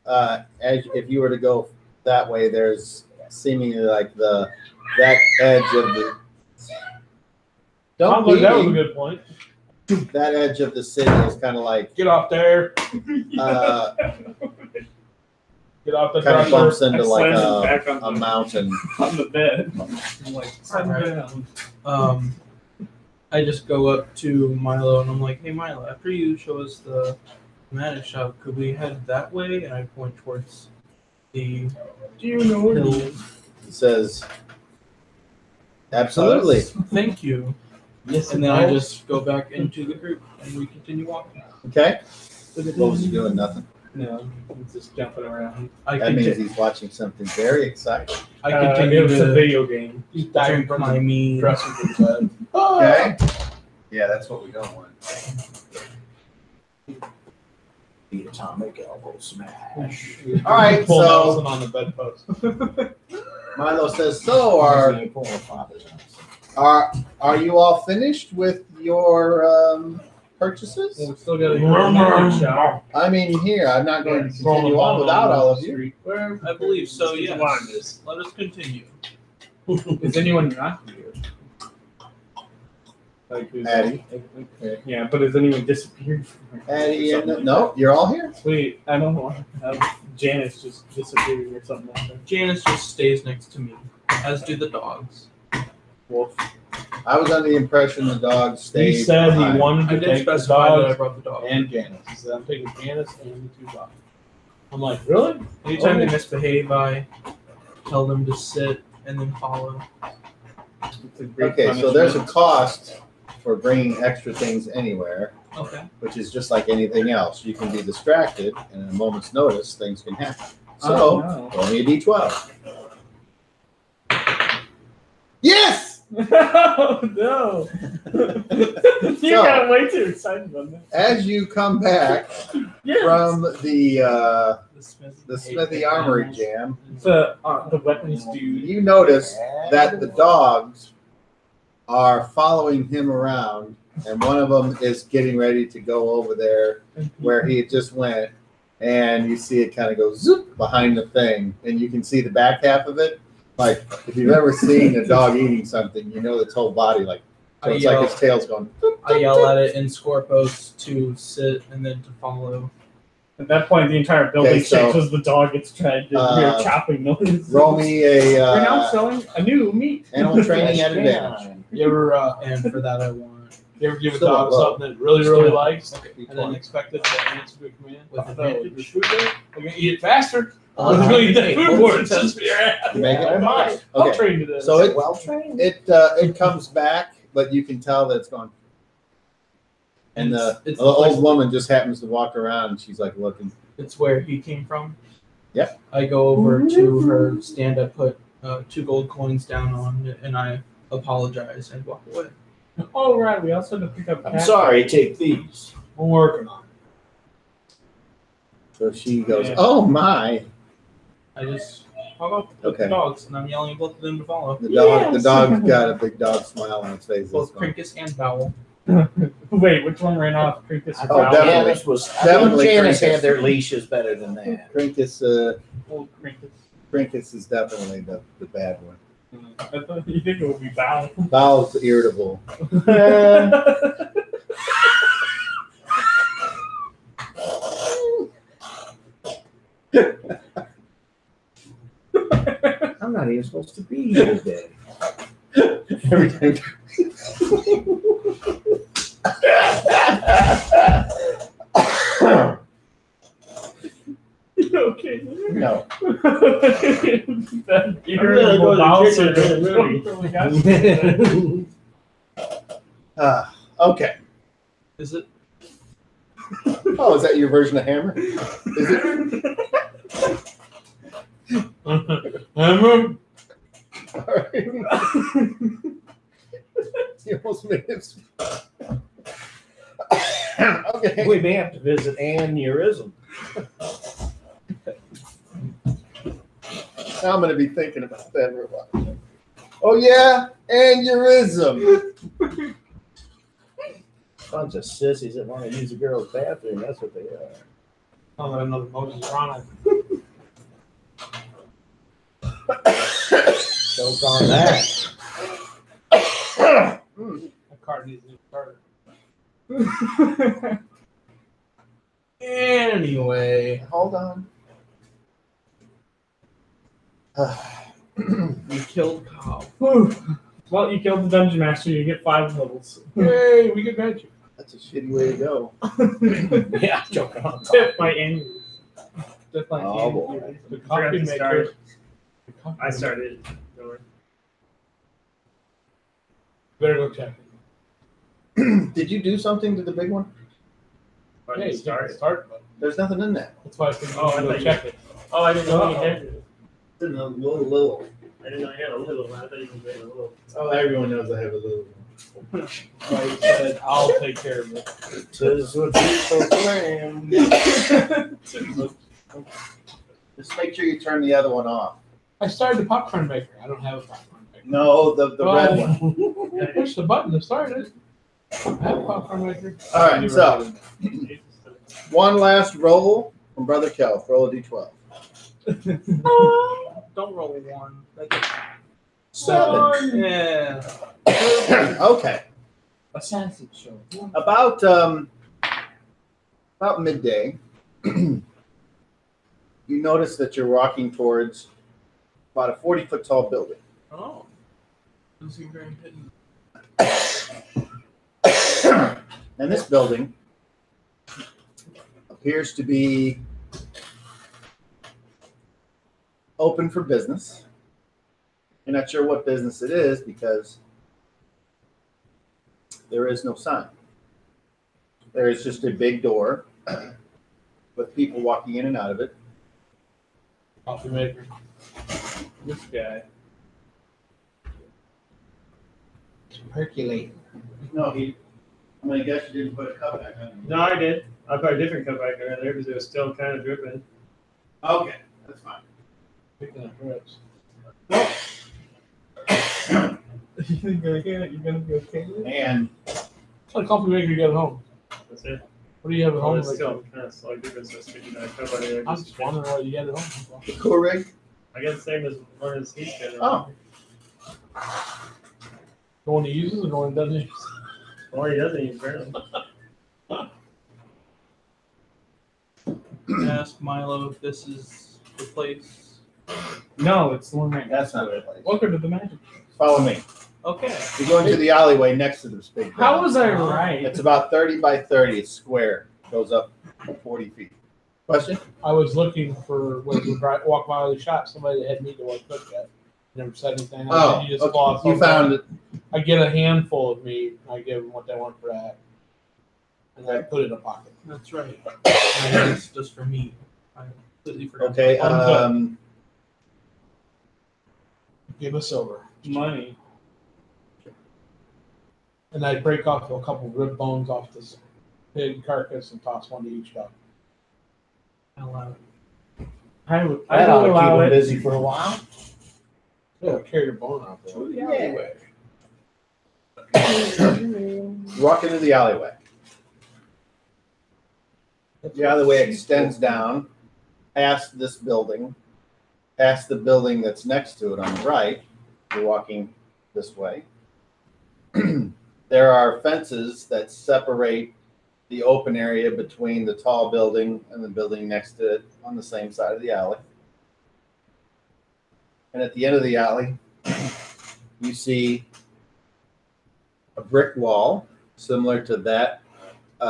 as if you were to go that way, there's seemingly like that edge of the. Don't Sounds like beat that was a me. good point. That edge of the city is kind of like Get off there. uh, Get off the kind of dresser. bumps into I like slammed it back a on the- mountain. on the bed. I'm like, Alright. sit down. I just go up to Milo and I'm like, hey Milo, after you show us the magic shop, could we head that way? And I point towards the Do you know where he hill. is? He says, "Absolutely." Thank you. Yes, And then I just go back into the group and we continue walking. Okay. What was he doing? Nothing. No, he's just jumping around. I That means continue, he's watching something very exciting. I continue it was a to video game. He's diving drink from my the mead. dresser to the bed. Okay. Yeah, that's what we don't want. The atomic elbow smash. All right, Pull so Nelson on the bedpost. Milo says, "So are you all finished with your purchases?" Well, we still got a magic shop. I mean, here I'm not going to continue on without all of you. Where I believe so, Just yes. wind this. Let us continue. Is anyone not here? Like who's Addie. Okay. Yeah, but has anyone disappeared from here? Addie and no, you're all here. Sweet. I don't know. Janice just disappeared or something like that. Janice just stays next to me, as do the dogs. Wolf. I was under the impression the dog stayed. He said he behind. wanted I to did take the specify that I dogs brought the dog. and Janice. He said, I'm taking Janice and the 2 dogs. I'm like, really? Anytime they Oh. misbehave, I tell them to sit and then follow. It's a great Okay, so there's a punishment. cost for bringing extra things anywhere, Okay. which is just like anything else. You can be distracted, and at a moment's notice, things can happen. Oh, So, no. roll me a d12. Yes! Oh, no. You So- got way too excited on this. As you come back Yes. from the The Smithy Armory Jam, The weapons dude. you notice that the dogs are following him around, and one of them is getting ready to go over there where he just went, and you see it kind of go zoop behind the thing, and you can see the back half of it. Like, if you've ever seen a dog eating something, you know its whole body, like, so it's like its tail's going. I yell at it in Scorpos to sit and then to follow. At that point, the entire building Okay, so, shakes as the dog gets tried to hear chopping noise. Roll me We're now a selling a new meat. animal training at advantage. You ever, and for that I want You ever give a Still dog low. something that it really likes? And then expect it to answer Good command. with Oh, advantage. your food there? I'm gonna eat it faster. Oh, I'm gonna eat that hey, food hold more. it. It's just your ass. Make it? I might. I'll Okay. train you this. So it Well trained. it comes back, but you can tell that it's gone. And the It's old woman just happens to walk around, and she's like looking. It's where he came from. Yep. I go over to her stand. I put 2 gold coins down on it, and I apologize and walk away. Oh, right. We also had to pick up. I'm sorry, take these. I'm working on it. So she goes, Yeah. "Oh my!" I just hug up Okay. the dogs, and I'm yelling at both of them to follow. The dog's Yes. got a big dog smile on its face. Both This one. Crinkus and Bowel. Wait, which one ran off? Crinkus or Oh, Fowl? definitely. Janice was. I Definitely think Janice Crinkus. had their leashes better than that. Crinkus, Old Crinkus. Crinkus is definitely the bad one. I thought you think it would be Fowl. Bowel's irritable. I'm not even supposed to be here today. Every time. Okay. No. That go irritable to the bowel kitchen syndrome. and Okay. Is it? Oh, is that your version of Hammer? Is it? Hammer. All right. You almost made him. Okay. We may have to visit aneurysm. I'm going to be thinking about that for a while. Oh, yeah, aneurysm. Bunch of sissies that want to use a girl's bathroom. That's what they are. Sounds like another Moses Rana. Choke on that. That card needs a new starter. Anyway, Hold on. we killed Cow. Well, you killed the dungeon master. You get 5 levels. Yay, we get magic. That's a shitty way to go. Yeah, choking on Tip my annual. Just like Oh, you. boy. The Forgot coffee to maker. start. The coffee I maker. started. Don't worry. Better go check it. Did you do something to the big one? But Yeah, you you started. start button. There's nothing in that. That's why I think Oh, I you thought go you- check it. Oh, I didn't know you Oh. did. It's a little. I didn't know you had a little one. I thought you made a little. Oh, everyone knows I have a little. Like I said, I'll take care of it. Tis what you proclaim. Just make sure you turn the other one off. I started the popcorn maker. I don't have a popcorn maker. No, the red one. one. I pushed the button to start it. I have a popcorn maker. All right, so one last roll from Brother Kelf. Roll a d12. Don't roll 1. That's 7. Yeah. Okay. Assassin show. About midday, you notice that you're walking towards about a 40-foot tall building. Oh. Doesn't seem very hidden. And this building appears to be open for business. You're not sure what business it is because there is no sign. There is just a big door with people walking in and out of it. Coffee maker. This guy. Percolate. No, I'm gonna guess you didn't put a cup back on. No, I did. I put a different cup back there because it was still kind of dripping. Okay, that's fine. Picking up ribs. You think you're gonna be okay with it? And What kind of coffee maker you got at home? That's it. What do you have at Oh, home? it's Like, still kind of slightly different. So sticking that cup out there. I'm just wondering what you got at home. the Keurig. I guess the same as Vernon Steve's got. Oh. The one he uses or the one he doesn't use? Or he doesn't use Vernon. Ask Milo if this is the place. No, it's the one right That's next not to the it. place. Welcome to the magic. Follow me. Okay. You go into the alleyway next to this big How building. was I right? It's about 30 by 30. It's square. Goes up 40 feet. Question? I was looking for when we walked by the shop, somebody that had meat that wasn't cooked yet. Never said anything. Oh, You just okay. glossed You over found it. it. I get a handful of meat. I give them what they want for that, and I put it in a pocket. That's right. It's just for me. I completely forgot. Okay. Give us silver, Money. and I break off a couple rib bones off this pig carcass and toss one to each dog. I'll allow it. I That will ought to keep allow him it. busy for a while. Yeah, carry your bone out there. Walk into the alleyway. The alleyway extends down past this building, past the building that's next to it on the right. You're walking this way. There are fences that separate the open area between the tall building and the building next to it on the same side of the alley. And at the end of the alley, you see a brick wall similar to that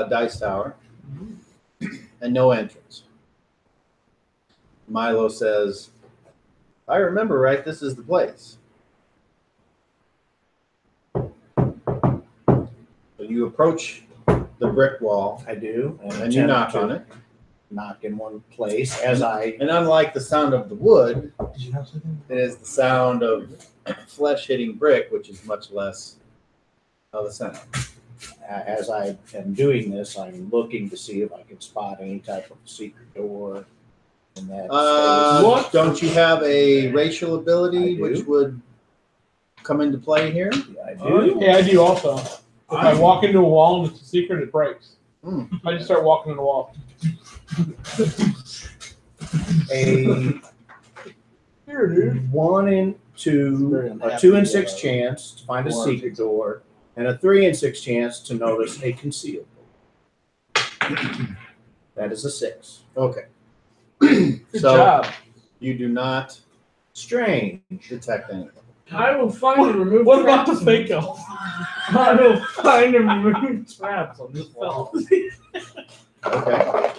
dice tower and no entrance. Milo says, I remember right, this is the place. So you approach the brick wall I do. and you knock on it. Knock in one place as I. And unlike the sound of the wood, Did you have something? it is the sound of flesh hitting brick, which is much less of a sound. As I am doing this, I'm looking to see if I can spot any type of secret door in that space. What? Don't you have a racial I ability do. which would come into play here? I do. Yeah, I do also. If I walk into a wall and it's a secret, it breaks. I just start walking in the wall. A Here, dude. 1 in 2, a 2 in 6 chance to find a secret door, and a 3 in 6 chance to notice a concealed door. That is a 6. Okay. Good So job. you do not Strange. detect anything. I will find and remove. What about the traps. fake elf? I will find and remove traps on this wall. Okay.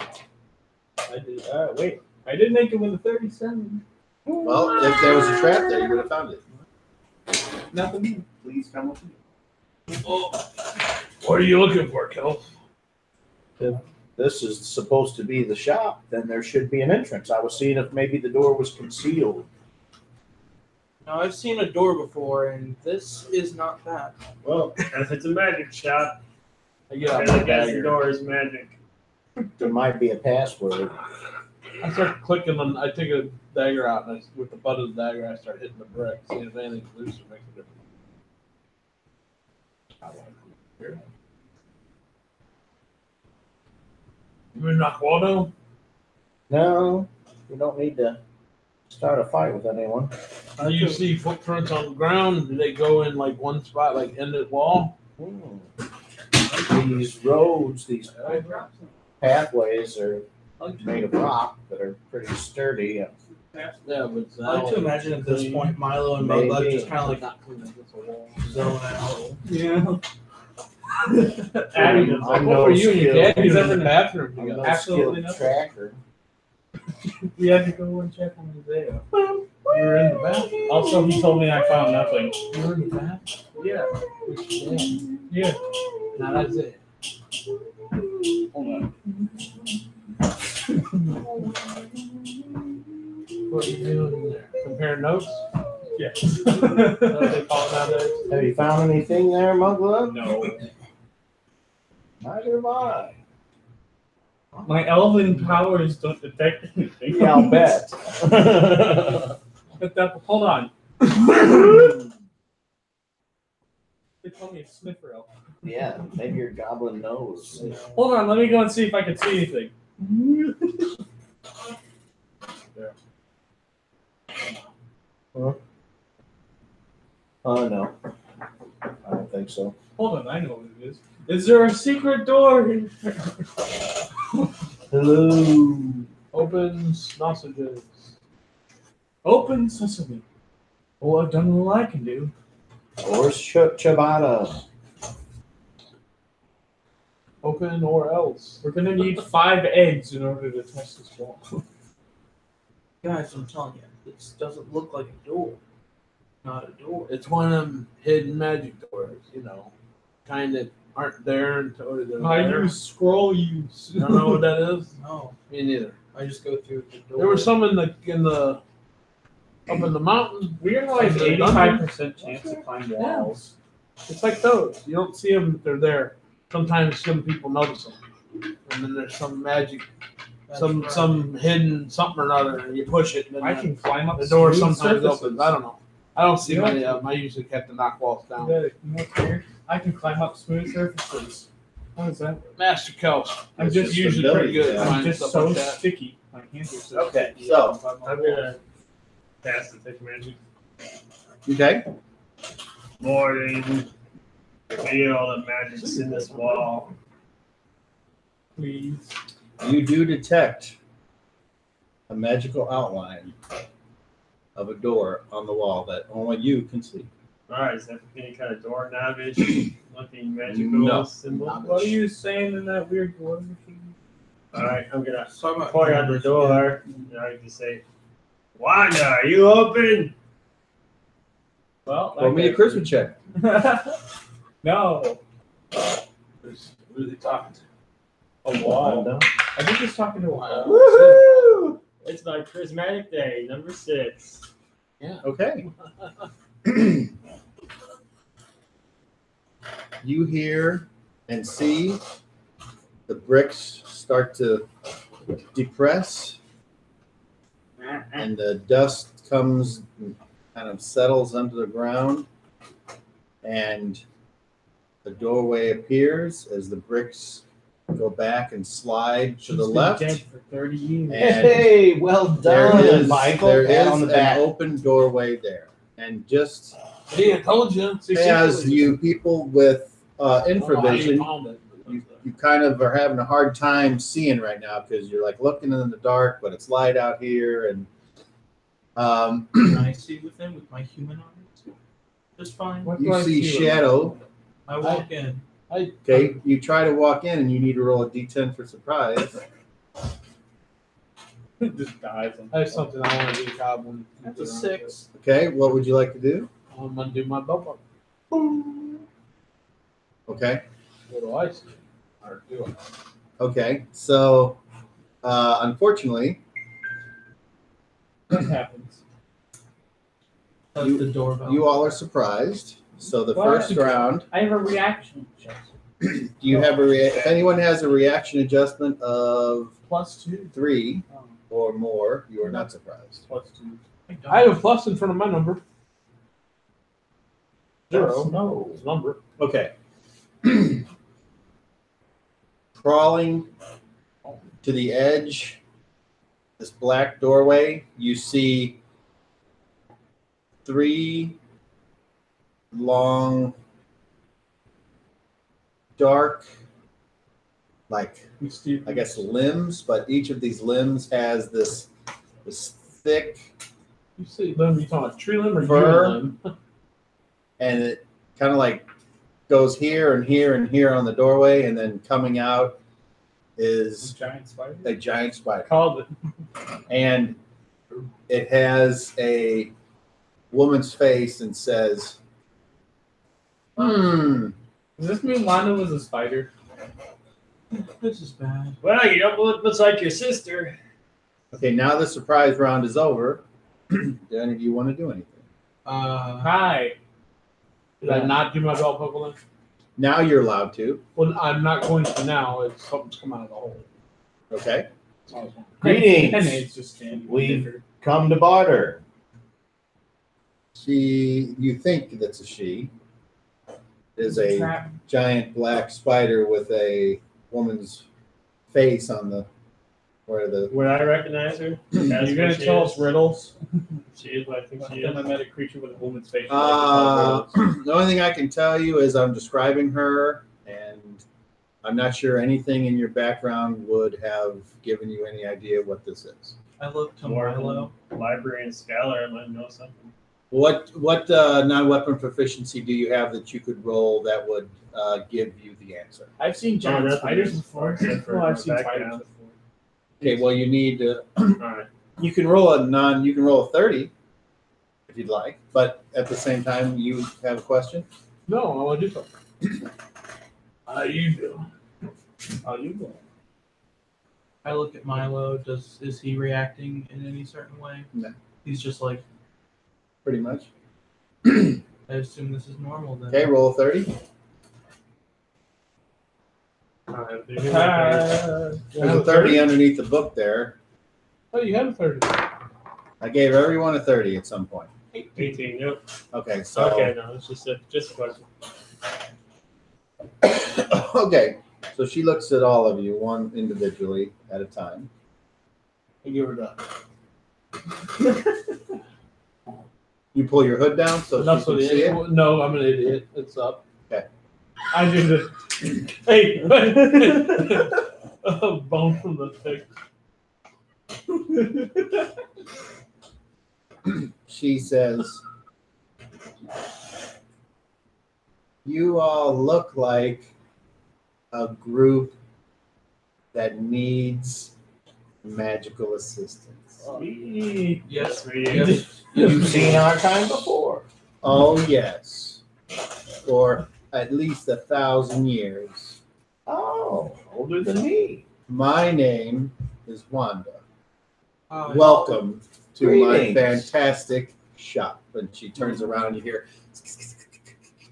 I did. Wait. I did make it with a 37. Well, if there was a trap there, you would have found it. Nothing. Please come with me. What are you looking for, Kel? If this is supposed to be the shop, then there should be an entrance. I was seeing if maybe the door was concealed. Now I've seen a door before, and this is not that. Well, if it's a magic shop, I get I out guess my the dagger. door is magic. There might be a password. I start clicking on. I take a dagger out, and with the butt of the dagger, I start hitting the brick, seeing if anything's loose or makes a difference. Here. You gonna knock the wall down? No, you don't need to start a fight with anyone. Do you see footprints on the ground? Do they go in like one spot, like end of the wall? These roads, these pathways are made of rock that are pretty sturdy. Yeah, but it's I like to imagine at this point Milo and Mugluck Maybe. just kind of like not clean against the wall. zone out. Yeah. Adding I'm What no were you and your skill. dad doing in the bathroom I'm together? no Absolutely skilled nothing. tracker. We had to go and check on Isaiah. You were in the bathroom. Also, he told me I found nothing. You were in the bathroom. Yeah. Which day? Yeah. Not Isaiah. Hold on. What are you doing in there? Compare notes? Yes. Is that what they call it nowadays? Have you found anything there, Mugluck? No. Neither have I. My elven powers don't detect anything. Yeah, I'll bet. But hold on. They call me a sniffer elf. Yeah, maybe your goblin knows. Hold on, let me go and see if I can see anything. Oh, no. I don't think so. Hold on, I know what it is. Is there a secret door? Hello. Open sausages. Open sesame. Well, I've done all I can do. Or ciabatta. Open or else. We're gonna need 5 eggs in order to test this wall. Guys, I'm telling you, this doesn't look like a door. Not a door. It's one of them hidden magic doors, kind that aren't there until they're I there. use scroll use. You don't know what that is? No, Me neither. I just go through the door. There was some up in the mountain. We are like The 85% chance to climb walls. It's like those. You don't see them if they're there. Sometimes some people notice them, and then there's some magic, That's some right. some hidden something or other, and you push it, and then I can climb up the door smooth sometimes surfaces. opens. I don't know. I don't see You know many what? of them. I usually have to knock walls down. You know what's weird? I can climb up smooth surfaces. How is that? Master Kelch. I'm It's just just usually pretty good at ability, I'm finding just stuff so like that. sticky. My hands are so Okay, sticky. so- I'm gonna pass the thick magic. Okay. Morning. Feel the magic's in this wall. Please. You do detect a magical outline of a door on the wall that only you can see. Alright, is that any kind of door knobbish looking magical No, symbol? knobbish. What are you saying in that weird word machine? Alright, I'm gonna Talk about point out the door. And I can say, Wanda, are you open? Well, Roll me a charisma check. No. Who's he talking to? A wall. I think he's talking to a wall. Woohoo! It's my charismatic day, number 6. Okay. You hear and see the bricks start to depress, and the dust comes and kind of settles under the ground, and the doorway appears as the bricks go back and slide to the She's been left. dead for 30 years. And Hey, well there done, is, Michael. there Pat is on the an back. open doorway there. And just See, I told you. See, as you people with I don't know how you infravision, found it, but you kind of are having a hard time seeing right now because you're like looking in the dark, but it's light out here. And Can I see within with my human eyes? Just fine. What do you I see see? shadow. I walk in. Okay, you try to walk in and you need to roll a d10 for surprise. Just dies. I have something I want to do, Goblin. That's a 6. Okay, what would you like to do? I'm gonna do my bump up. Okay, What do I see? Or do I? okay. So, unfortunately, What happens? That's the doorbell. you all are surprised. So the What? first round, I have a reaction. do you have if anyone has a reaction adjustment of +2. 3 Oh, or more, you are not surprised. +2. I have a plus in front of my number. 0. No. It's a number. Okay. Crawling to the edge, this black doorway, you see 3 long, dark, like I guess limbs, but each of these limbs has this thick, You see limb? You talking about tree limb or Fur. deer limb? and it kind of like goes here and here and here on the doorway, and then coming out is Giant spider. a giant spider. Called it. And it has a woman's face and says, Does this mean Wanda was a spider? This is bad. Well, you don't look much like your sister. okay, now the surprise round is over. Do any of you want to do anything? Hi. Did I not do my belt buckle then? Now you're allowed to. Well, I'm not going to now. It's something's come out of the hole. Okay. That's all I was wondering. Greetings. And it's just standing. We've come to barter. You think that's a she. It is a Trap. giant black spider with a woman's face on the where the Would I recognize her? You're gonna tell us riddles? She is what I think Last she time I is. met a creature with a woman's face. the only thing I can tell you is I'm describing her, and I'm not sure anything in your background would have given you any idea what this is. I look to More Milo. librarian scholar, I might know something. What non-weapon proficiency do you have that you could roll that would give you the answer? I've seen giant that's spiders amazing. before. Except for Well, I've my seen back spiders down. before. Okay, well you need to. Alright. You can roll a 30 if you'd like, but at the same time you have a question. No, I want to do something. How you doing? How you doing? I look at Milo. Is he reacting in any certain way? No. He's just like, Pretty much. I assume this is normal then. Okay, roll a 30. Alright, You There's have a 30 underneath the book there. Oh, you have a 30. I gave everyone a 30 at some point. 18, yep. Okay, so Okay, no, it's just a question. okay, so she looks at all of you, one individually at a time. I give her that. You pull your hood down so Enough she so can the see it. idiot. No, I'm an idiot. It's up. Okay. I do the. Hey! A bone from the pig. She says, "You all look like a group that needs magical assistance." Sweet. Yes. Sweet. Yes. You've seen our kind before. Oh yes, for at least 1,000 years. Oh, older than me. My name is Wanda. Oh, Welcome to my Greetings. fantastic shop. And she turns around and you hear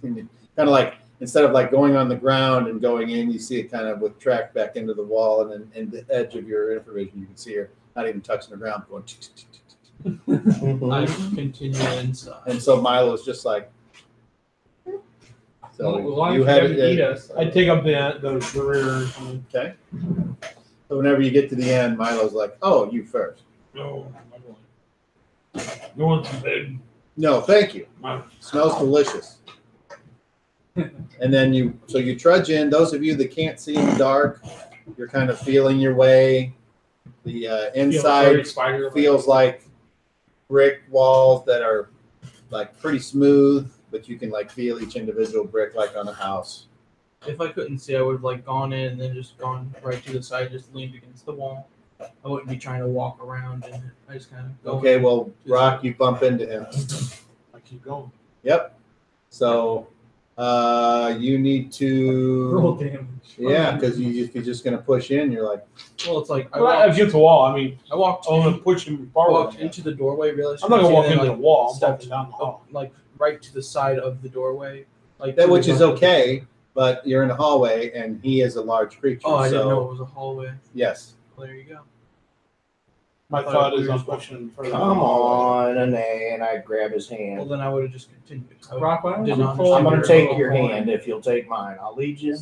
kind of like, instead of like going on the ground and going in, you see it kind of with track back into the wall, and then in the edge of your infravision you can see her not even touching the ground, going I continue inside. and so Milo's just like, so Well, why you don't had have to eat it. us? I take up the rear. Okay. So whenever you get to the end, Milo's like, "Oh, you first." No, I'm going. You want some big? No, thank you. My, Smells delicious. And then you trudge in. Those of you that can't see in the dark, you're kind of feeling your way. The inside spider. feels like brick walls that are like pretty smooth, but you can like feel each individual brick like on a house. If I couldn't see, I would have like gone in and then just gone right to the side, just leaned against the wall. I wouldn't be trying to walk around in it. I just kind of go. Okay, well, Rock, you bump into him. I keep going. Yep. So you need Roll to, damage. yeah, because if you're just gonna push in, you're like, Well, it's like I Well, walked, against the wall. I mean, I walked, I'm gonna push him I forward. walked into the doorway. Realized I'm not gonna walk and into then, the wall. I'm stepped walking down the hall. like right to the side of the doorway, like that, to which the is left. okay, but you're in a hallway and he is a large creature. Oh, I so didn't know it was a hallway. yes. Well, there you go. My thought thought we is were I'm just pushing him further. Come on, and I grab his Well, hand. then I would have just continued. I would- Rock, why don't Did you not pull I'm gonna your take little your coin? hand if you'll take mine. I'll lead you.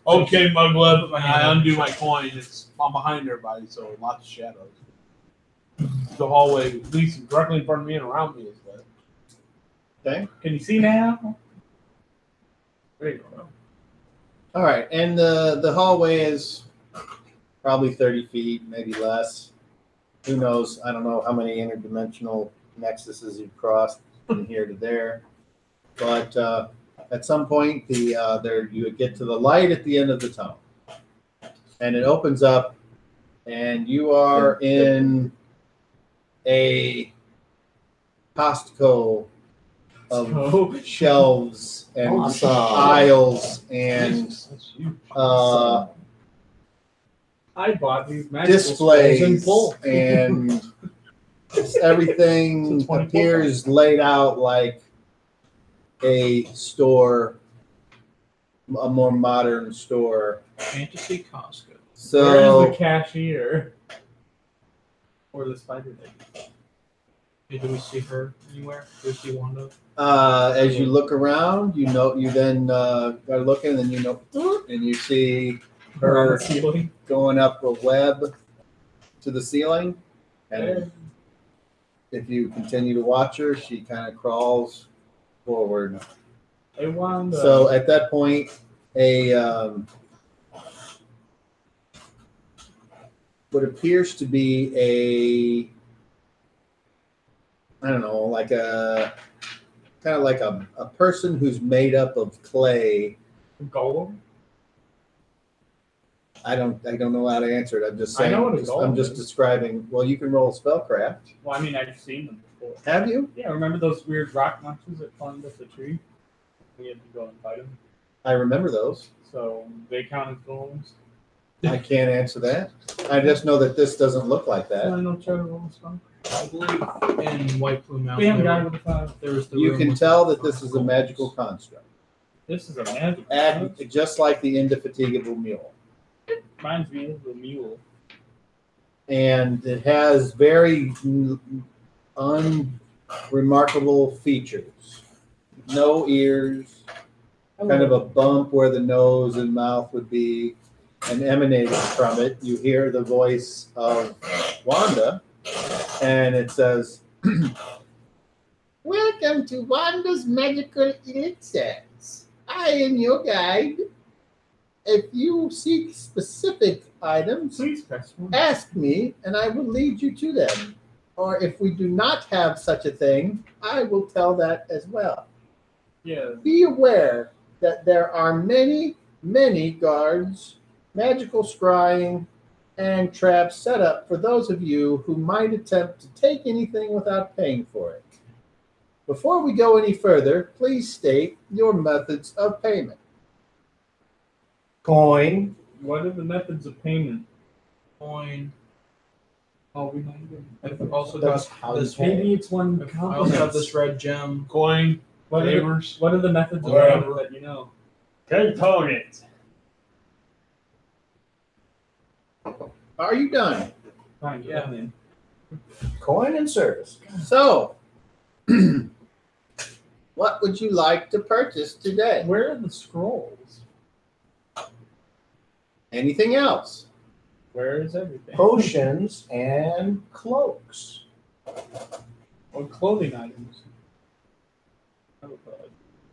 Okay, Mugweb. Put my And hand I on undo your my coin. I'm behind everybody, so lots of shadows. The hallway, at least directly in front of me and around me, is lit. Okay. Can you see now? There you go. All right, and the hallway is probably 30 feet, maybe less. Who knows? I don't know how many interdimensional nexuses you've crossed from here to there. But at some point, there you get to the light at the end of the tunnel, and it opens up, and you are in a Costco of shelves and Awesome. aisles and Jesus, that's huge. I bought these magical spells in displays full. and just everything It's a 24 appears laid out like a store, a more modern store. Fantasy Costco. Where's So the cashier? Or the spider lady? Hey, do we see her anywhere? Do we see Wanda? as you look around, you then are looking, and then and you see Or on her the ceiling? going up a web to the ceiling, and if you continue to watch her, she kind of crawls forward. Hey, Wanda. So at that point, what appears to be I don't know, like a kind of like a person who's made up of clay. Golem? I don't know how to answer it. I'm just I saying. know what a golem I'm just is. describing. Well, you can roll spellcraft. Well, I mean, I've seen them before. Have you? Yeah, remember those weird rock monsters that climbed up the tree? We had to go and fight them. I remember those. So they count as golems. I can't answer that. I just know that this doesn't look like that. I know Trevor roll spell. I believe in White Plume Mountain. We haven't got it with the 5. There was the You room can with tell the that this is a magical construct. This is a magic. Just like the indefatigable mule. Reminds me of the mule. And it has very unremarkable features. No ears, kind of a bump where the nose and mouth would be, and emanating from it, you hear the voice of Wanda, and it says, "Welcome to Wanda's Magical Elixirs. I am your guide. If you seek specific items, Please press 1. ask me, and I will lead you to them. Or if we do not have such a thing, I will tell that as well. Yeah. Be aware that there are many, many guards, magical scrying, and traps set up for those of you who might attempt to take anything without paying for it. Before we go any further, please state your methods of payment." Coin. What are the methods of payment? coin. Oh, we might do. I've also That's got how you this. pay. Maybe it's one. I also have this red gem. Coin, What are, the, favors. what are the methods of Whatever. payment that you know? Component. Are you done? Fine, Yeah. man. Coin and service. So, what would you like to purchase today? Where are the scrolls? Anything else? Where is everything? Potions and cloaks. Or clothing items?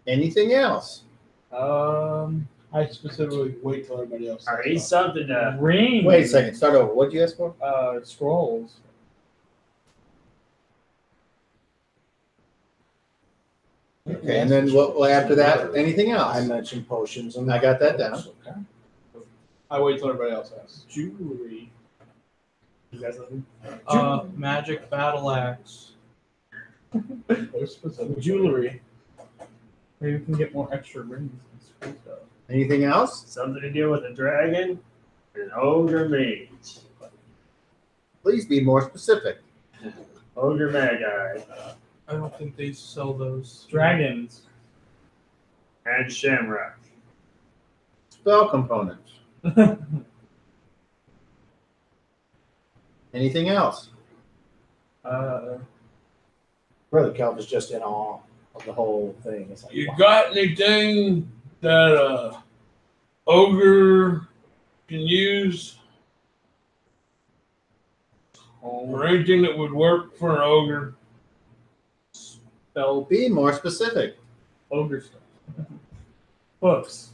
Anything else? I specifically wait till everybody else. Are these something to Rings. Wait a second. Start over. What did you ask for? Scrolls. Okay, and then what? Well, after that, anything I else? mentioned potions and I got that down. Okay. I wait till everybody else asks. Jewelry. You guys know? Magic battle axe. They're specific. Jewelry. Maybe we can get more extra rings and screw stuff. Anything else? something to do with a dragon and an ogre mage? Please be more specific. Ogre magi I don't think they sell those. Dragons. and shamrock. Spell components. Anything else? Brother Kelv is just in awe of the whole thing. It's like, You wow. got anything that ogre can use? Or anything that would work for an ogre? Spell Be more specific. ogre stuff. Books.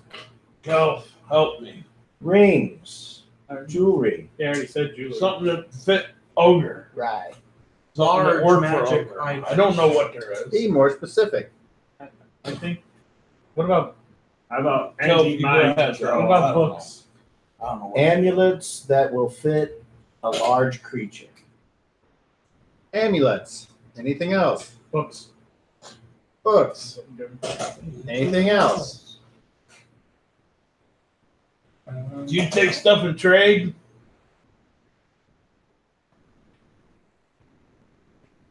Kelf, help me. Rings, jewelry. Yeah, I already said jewelry. Something that fit ogre. Right. Something that Large worked magic for ogre. items. I don't know what there is. Be more specific. I think. What about How about Kelp, antique you go mind ahead, control? what I about don't know. books? I don't know. What Amulets that will fit a large creature. Amulets. Anything else? Books. Books. Anything else? Do you take stuff in trade?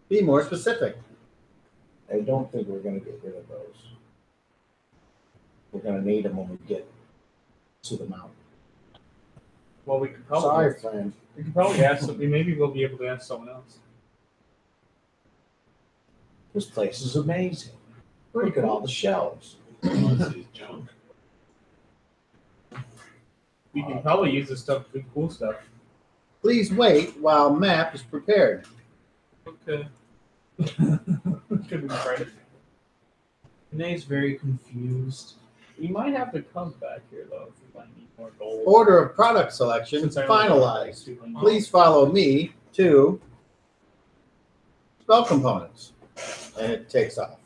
Be more specific. I don't think we're going to get rid of those. We're going to need them when we get to the mountain. Well, we could probably. Sorry, friend. We could probably ask. Maybe we'll be able to ask someone else. This place is amazing. Look at all the shelves. Junk. We can probably use this stuff to do cool stuff. Please wait while map is prepared. Okay. Could be right. Renee's very confused. We might have to come back here though if we might need more gold. Order of product selection Since I only have, like, finalized. 200. Please follow me to spell components. And it takes off.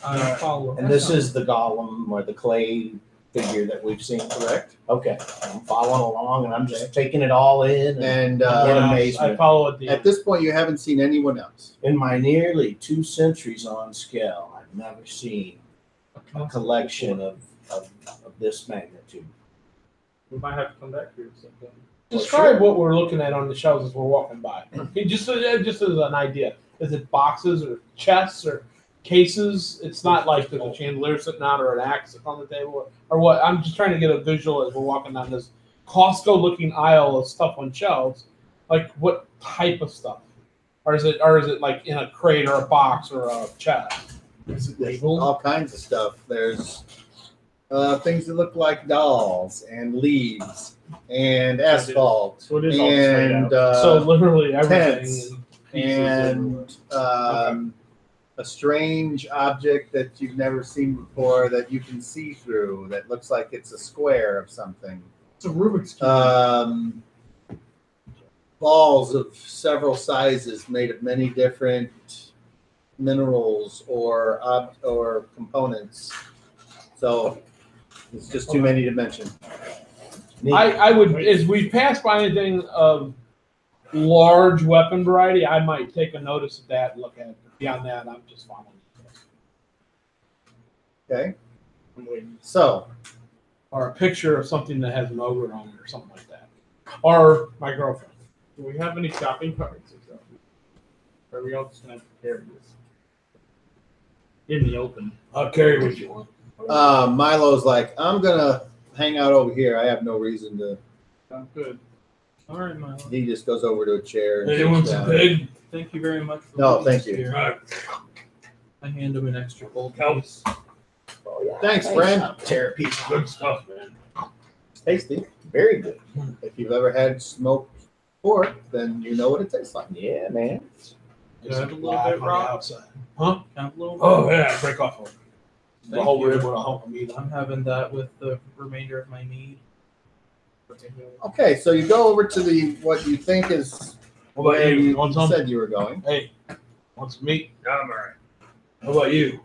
I follow. And this is the golem or the clay figure that we've seen, correct? Okay, I'm following along and I'm just taking it all in. And in I amazement. follow at the at this point, you haven't seen anyone else. In my nearly 2 centuries on Skell, I've never seen a collection of this magnitude. We might have to come back here or something. Describe what we're looking at on the shelves as we're walking by. Okay, just as an idea. Is it boxes or chests or cases? It's not like there's a chandelier sitting out or an axe on the table or what. I'm just trying to get a visual as we're walking down this Costco-looking aisle of stuff on shelves. Like what type of stuff? Or is it like in a crate or a box or a chest? Is it There's labeled? all kinds of stuff. There's things that look like dolls and leaves and asphalt So it is all just laid and So literally everything. tents. and- and a strange object that you've never seen before that you can see through that looks like it's a square of something. It's a Rubik's Cube. Balls of several sizes made of many different minerals or components. So it's just too many to mention. I would, as we pass by anything of large weapon variety, I might take a notice of that and look at it. Beyond that, I'm just following. Okay, I'm waiting. so Or a picture of something that has an ogre on it or something like that. Or my girlfriend. Do we have any shopping carts or something? Or are we all just gonna have to carry this in the open? I'll carry what you want. Milo's like, I'm gonna hang out over here. I have no reason to. Sounds good. All right, Milo. He just goes over to a chair. And Hey, sits wants a down. pig? Thank you very much. For No, being thank you. here. Right. I hand him an extra gold Helps. piece. Oh, yeah. Thanks, friend. I'll tear a piece. Good stuff, man. Tasty. Very good. If you've ever had smoked pork, then you know what it tastes like. Yeah, man. It's have a little black bit, on the Rob? outside. Huh? Count a little bit. Oh, yeah. Break off the Thank whole you. rib will help me. I'm having that with the remainder of my meat. Okay, so you go over to the what you think is What about where you? you Want some? said you were going. Hey, want some meat? I'm alright. How about you?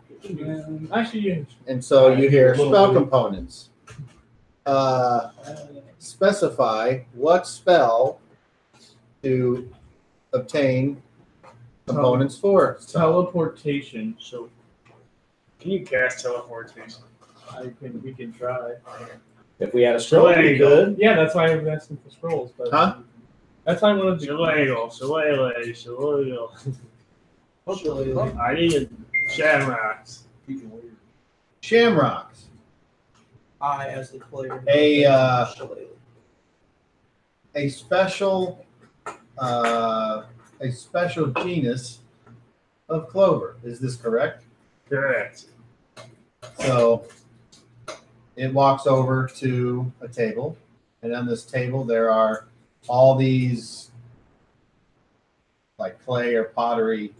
Actually, yeah. And so you hear A little spell bit. components. Specify what spell to obtain components for. Teleportation. So, can you cast teleportation? We can try. If we had a scroll, There we you go. could. Yeah, that's why I was asking for scrolls. But Huh? That's why I wanted to. I need shamrocks. Shamrocks. I, as the player, A special genus of clover. Is this correct? Correct. So it walks over to a table, and on this table there are all these like clay or pottery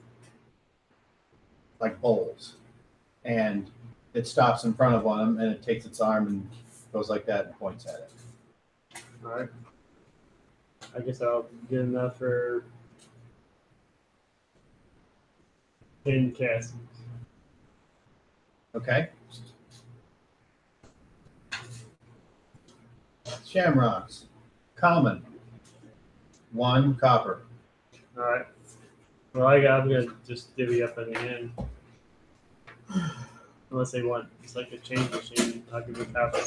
like bowls, and it stops in front of one of them, and it takes its arm and goes like that and points at it. Alright. I guess I'll get enough for 10 castings. Okay. Shamrocks, common, 1 copper. Alright. Well, I'm gonna just divvy up at the end. Unless they want, it's like a change machine. I'll give you copper.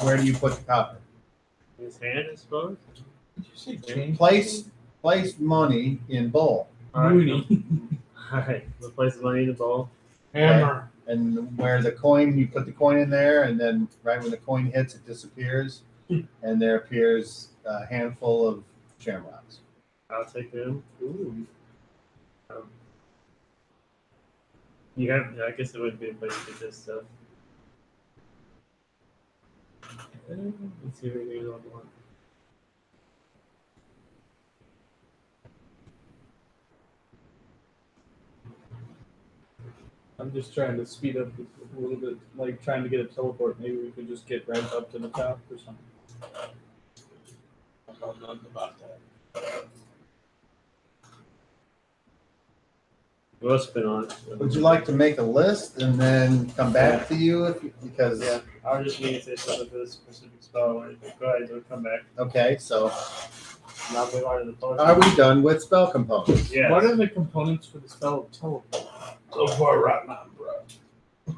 Where do you put the copper? In his hand, I suppose. Did you say change? Place money in bowl, Alright. Alright. We'll place the money in the bowl. Hammer. and where the coin, you put the coin in there, and then right when the coin hits, it disappears, and there appears a handful of shamrocks. I'll take them. Ooh. You have, I guess it would be a place to get this stuff. Let's see if we can get on one. I'm just trying to speed up this a little bit, like trying to get a teleport. Maybe we could just get right up to the top or something. I don't know nothing about that. Wisp on it. Would you like to make a list and then come back to you because Yeah, I just need to say something for this specific spell. Go ahead, don't come back. okay, so Now move on to the potion. are we done with spell components? Yes. What are the components for the spell of teleport? So far, right now, bro.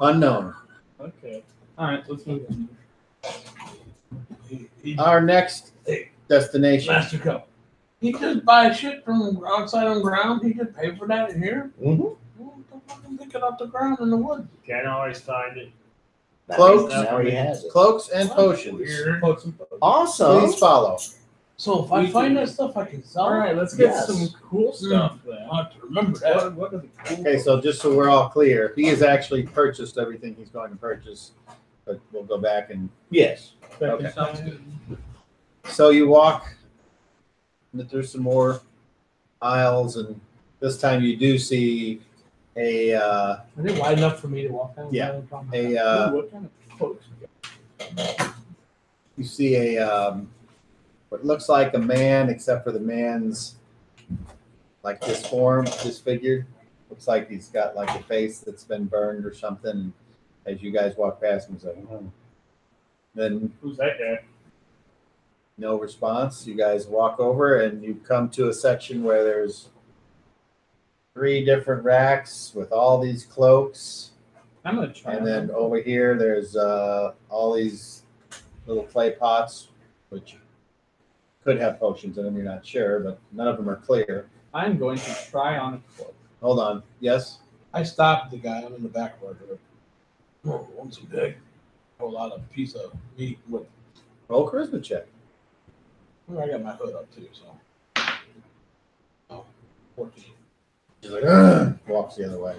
Unknown. Okay. Alright, let's move on. Our next destination. Master Cup. He just buy shit from outside on ground. He just pay for that in here. Mm-hmm. Fucking pick it off the ground in the woods. Can't always find it. Cloaks. Now he has it. Cloaks and potions. Weird. Awesome. Please follow. So if I find that stuff, I can sell. Alright, let's get Yes. some cool stuff then. I have to remember that. What are the cool Okay, so just so we're all clear, he has actually purchased everything he's going to purchase, but we'll go back and. Yes. Okay. sounds good. So you walk, and there's some more aisles, and this time you do see a Are they wide enough for me to walk down? Yeah. Ooh, What kind of cloaks? you see a what looks like a man, except for the man's like disfigured. Looks like he's got like a face that's been burned or something. As you guys walk past him, he's like, then Who's that guy? no response. You guys walk over and you come to a section where there's 3 different racks with all these cloaks. I'm gonna try. And then over here, there's all these little clay pots, which could have potions in them. You're not sure, but none of them are clear. I'm going to try on a cloak. Hold on. Yes? I stopped the guy. I'm in the back of our door. Oh, once he big. Pull out a piece of meat with. Roll charisma check. I got my hood up too, so. Oh, 14. He's like, "Ugh," walks the other way.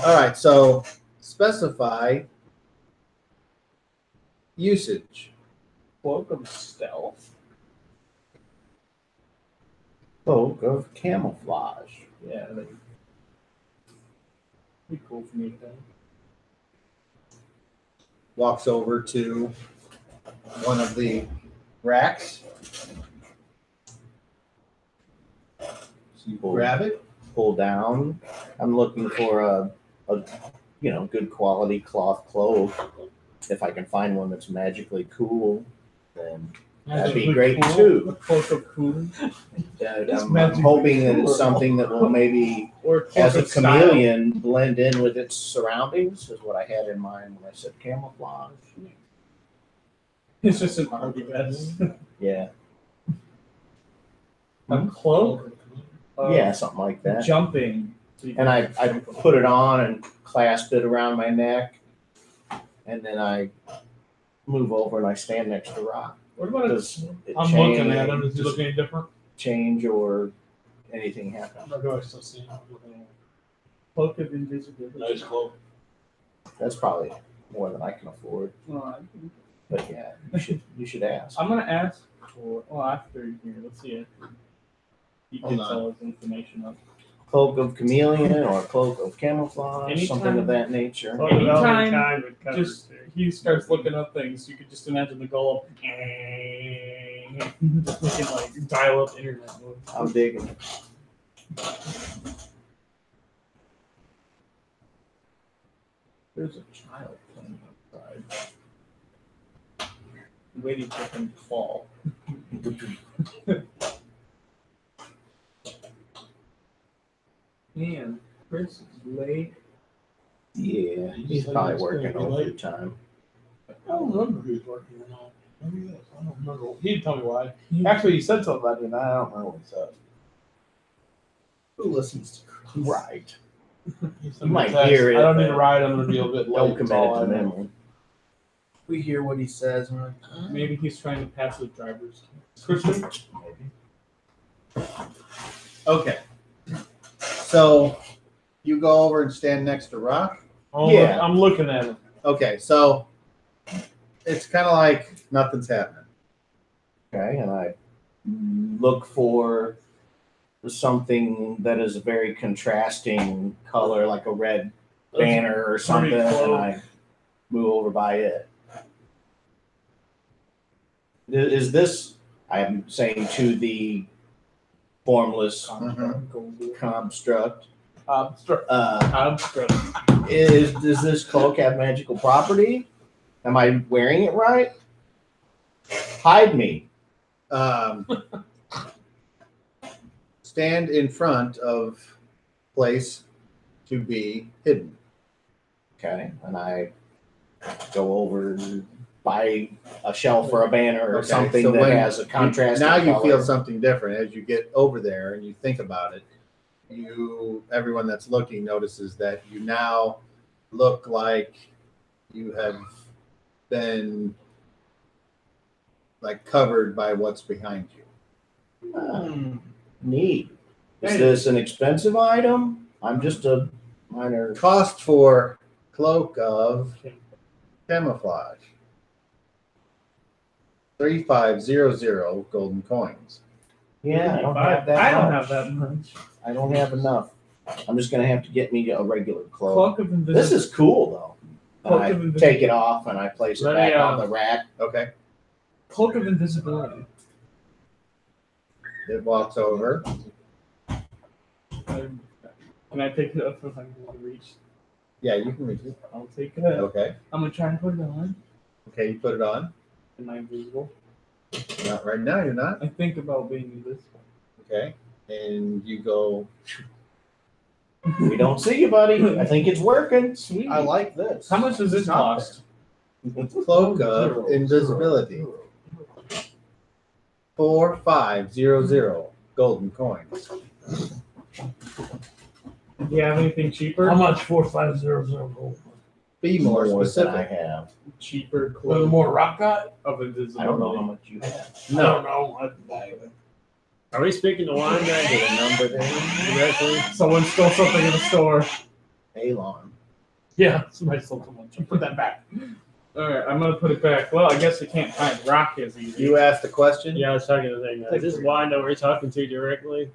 All right, so specify usage. Cloak of stealth. Cloak of camouflage. Yeah, that'd be cool for me to do. Walks over to one of the racks. So you grab it. Pull down. I'm looking for a good quality cloth cloak. If I can find one that's magically cool, then that'd be great cool. too. A cloak of cool. I'm magically hoping that cool. it's something that will maybe, Or cloak as a of style. chameleon, blend in with its surroundings. Is what I had in mind when I said camouflage. It's just an army vest. Yeah, A cloak. of yeah, something like that. Jumping. So you And I can- put it on and clasp it around my neck, and then I move over and I stand next to Rock. What about a Does it I'm change, looking at him. Does he look any different? change or anything happen? Or do I still see him? I'm looking at cloak of invisibility? him. Nice cloak. That's probably more than I can afford. Well, But yeah, you should ask. I'm gonna ask for. Well, after here, let's see if he Hold gets on. all his information up. Cloak of chameleon or cloak of camouflage, Anytime- something of that nature. Cloak Anytime, of Valentine with covers Just too. he starts looking up things. You could just imagine the goal. Just looking like dial up internet mode. I'm digging it. There's a child playing outside, waiting for him to fall. Man, Chris is late. Yeah, he's probably working overtime. I don't remember who was working or not. Maybe he is. I don't remember. He'd tell me why. Actually, he said something about it, and I don't remember what he said. Who listens to Chris? Right. He sent You me a might text. hear it, I don't need to but ride. I'm going to be a bit late. Don't That's commit all it I to know. memory. We hear what he says. And we're like, maybe he's trying to pass the driver's test. Christian? Okay. So you go over and stand next to Rock. Oh, Yeah. I'm looking at him. Okay, so it's kind of like nothing's happening. Okay, and I look for something that is a very contrasting color, like a red banner or something, and close. I move over by it. Is this, I'm saying, to the formless Mhm. construct. Abstract. Does this cloak have magical property? Am I wearing it right? Hide me. Stand in front of place to be hidden. Okay, and I go over and buy a shelf or a banner or Okay, something so that when has a contrast. Now you color. feel something different as you get over there and you think about it. Everyone that's looking notices that you now look like you have been like covered by what's behind you. Neat. Is this an expensive item? I'm just a minor. Cost for cloak of camouflage. 3500 golden coins. Yeah, I don't have that. I don't much. have that much. I don't have enough. I'm just gonna have to get me a regular cloak. Cloak of invisibility. This is cool though. Cloak I of invisibility. take it off and I place it Let back me, on the rack. Okay. Cloak of invisibility. It walks over. Can I pick it up if I want to reach? Yeah, you can reach it. I'll take it. Okay. I'm gonna try and put it on. Okay, you put it on. Am I invisible? Not right now, you're not. I think about being invisible. Okay. And you go. We don't see you, buddy. I think it's working. Sweet. I like this. How much does this cost? Cloak of invisibility. 4500 golden coins. Do you have anything cheaper? How much? 4500 gold. Be more Than I specific. have. Cheaper A little cloak more rock cut? of invisibility. I don't know how much you have. I don't know. I didn't buy it. Are we speaking to Wanda Get a number there. directly? Someone stole something in the store. Alon. Yeah, somebody stole someone. Put that back. Alright, I'm gonna put it back. Well, I guess I can't find rock as easy. You asked a question? Yeah, I was talking to the thing. Is this Wanda we're talking to directly?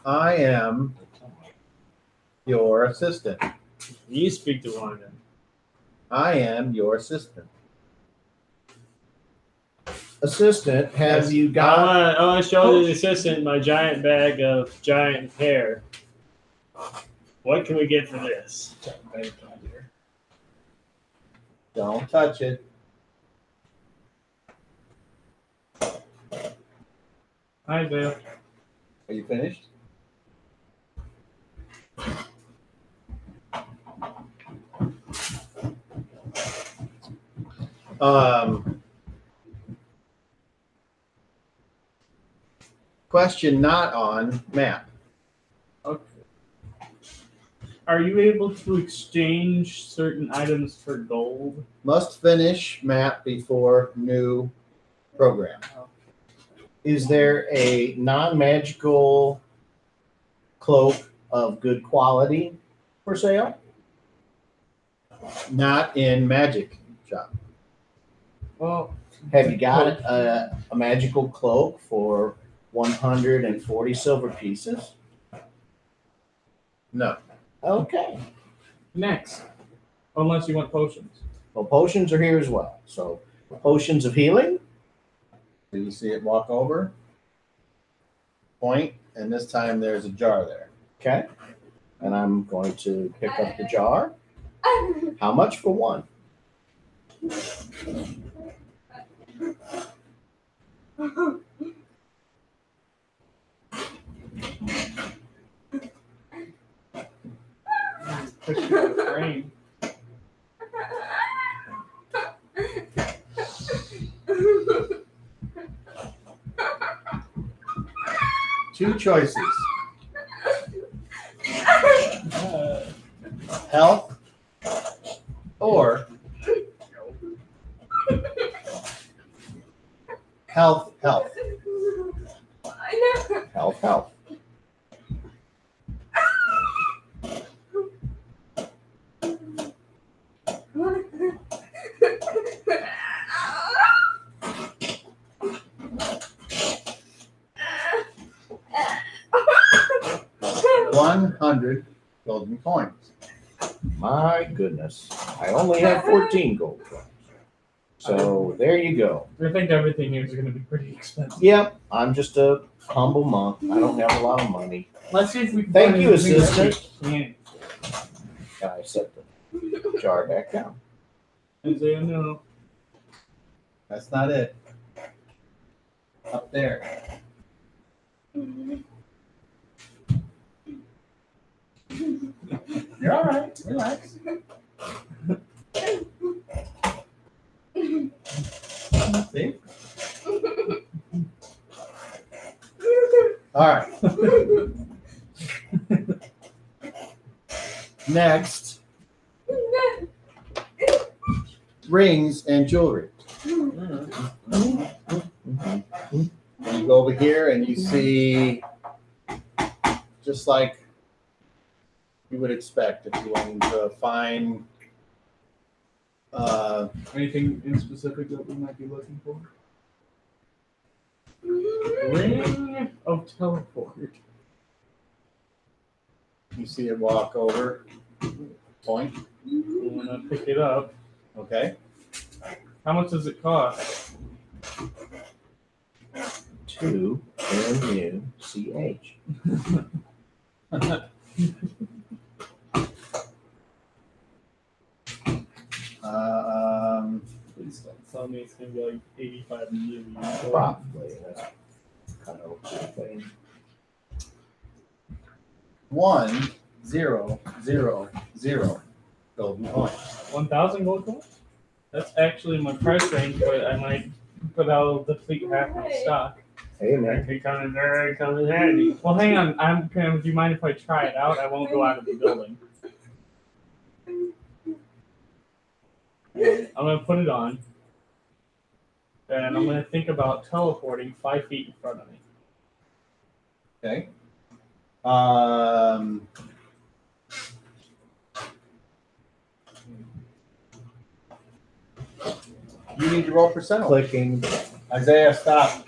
I am your assistant. You speak to Wanda. I am your assistant. Assistant, have Yes. you got? I want to show the assistant my giant bag of giant hair. What can we get for this? Don't touch it. Hi, Dale. Are you finished? Question not on map. Okay. Are you able to exchange certain items for gold? Must finish map before new program. Is there a non-magical cloak of good quality for sale? Not in magic shop. Well, Have you got a magical cloak for 140 silver pieces? No. Okay. next. Unless you want potions. Well, potions are here as well. So, potions of healing. Do you see it walk over? Point, and this time there's a jar there. Okay. And I'm going to pick up the jar. How much for one? Push you in the frame. Two choices. Health or health. Health. $100 golden coins. My goodness. I only have 14 gold coins. So there you go. I think everything here is going to be pretty expensive. Yep, I'm just a humble monk. I don't have a lot of money. Let's see if we can Thank find you, anything that assistant. we can. And I set the jar back down. Isaiah, no. That's not it. Up there. You're all right. Relax. See? All right. Next, rings and jewelry. You go over here and you see, just like you would expect if you wanted to find Anything in specific that we might be looking for? Ring of teleport. you see it walk over, point. I'm gonna pick it up. Okay. How much does it cost? 2 MUCH. Please don't tell me it's gonna be like 85 million. Probably. That's kind of a cool thing. 1, 0, 0, 0 golden coin. 1,000 gold coins? That's actually my price range, but I might, but I'll deplete half my stock. Hey, That man. could come in very come in handy. Well, hang on. Do you mind if I try it out? I won't go out of the building. I'm gonna put it on, and I'm gonna think about teleporting 5 feet in front of me. Okay. You need to roll percentile. Clicking. Isaiah, stop.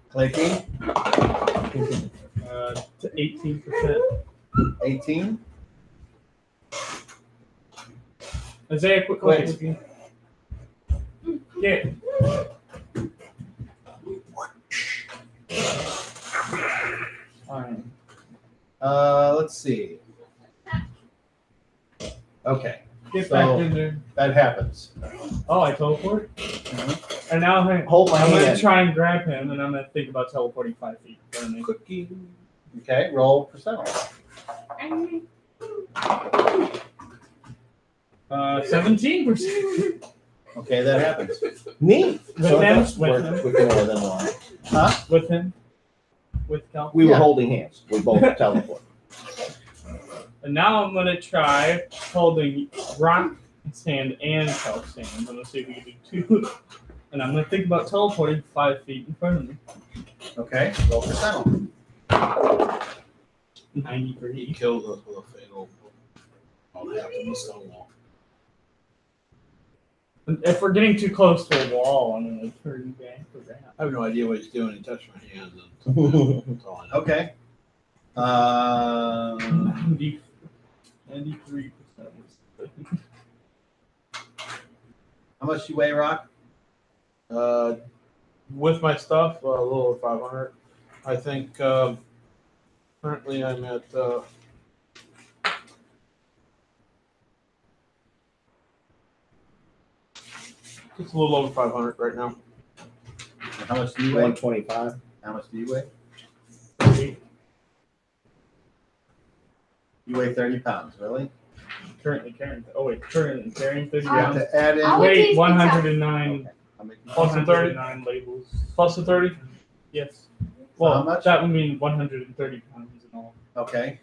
Clicking. To 18%. 18. Isaiah, quit clicking. Yeah. Alright. Let's see. Okay, Get So- back in there. that happens. Oh, I teleport? And now Hold my I'm going to hand. try and grab him, and I'm going to think about teleporting 5 feet in front of me. Cookie. Okay, roll percentile. 17%. Okay, that happens. Neat. With So it him? does With work him? with more than one. Huh? With him? With Cal? We were Yeah. holding hands. We both teleport. And now I'm going to try holding Rock's hand and Cal's hand. I'm going to see if we can do two. And I'm going to think about teleporting 5 feet in front of me. Okay, roll percentile. 93. He killed us with a fatal. All that happened in the stone wall. If we're getting too close to a wall, I'm going to turn back around. I have no idea what he's doing. He touched my hand. And that's all I know. Okay. 93%. How much do you weigh, Rock? With my stuff, a little over 500. I think currently I'm at just a little over 500 right now. And how much do you weigh? 125. How much do you weigh? 30. You weigh 30 pounds, really? Currently carrying 30 You have pounds. to add in. I'll Wait, take pizza. 109. Okay, I'll make you- Plus the 30? 109 labels. Plus the 30? Yes. So Well, how much? that would mean 130 pounds in all. Okay.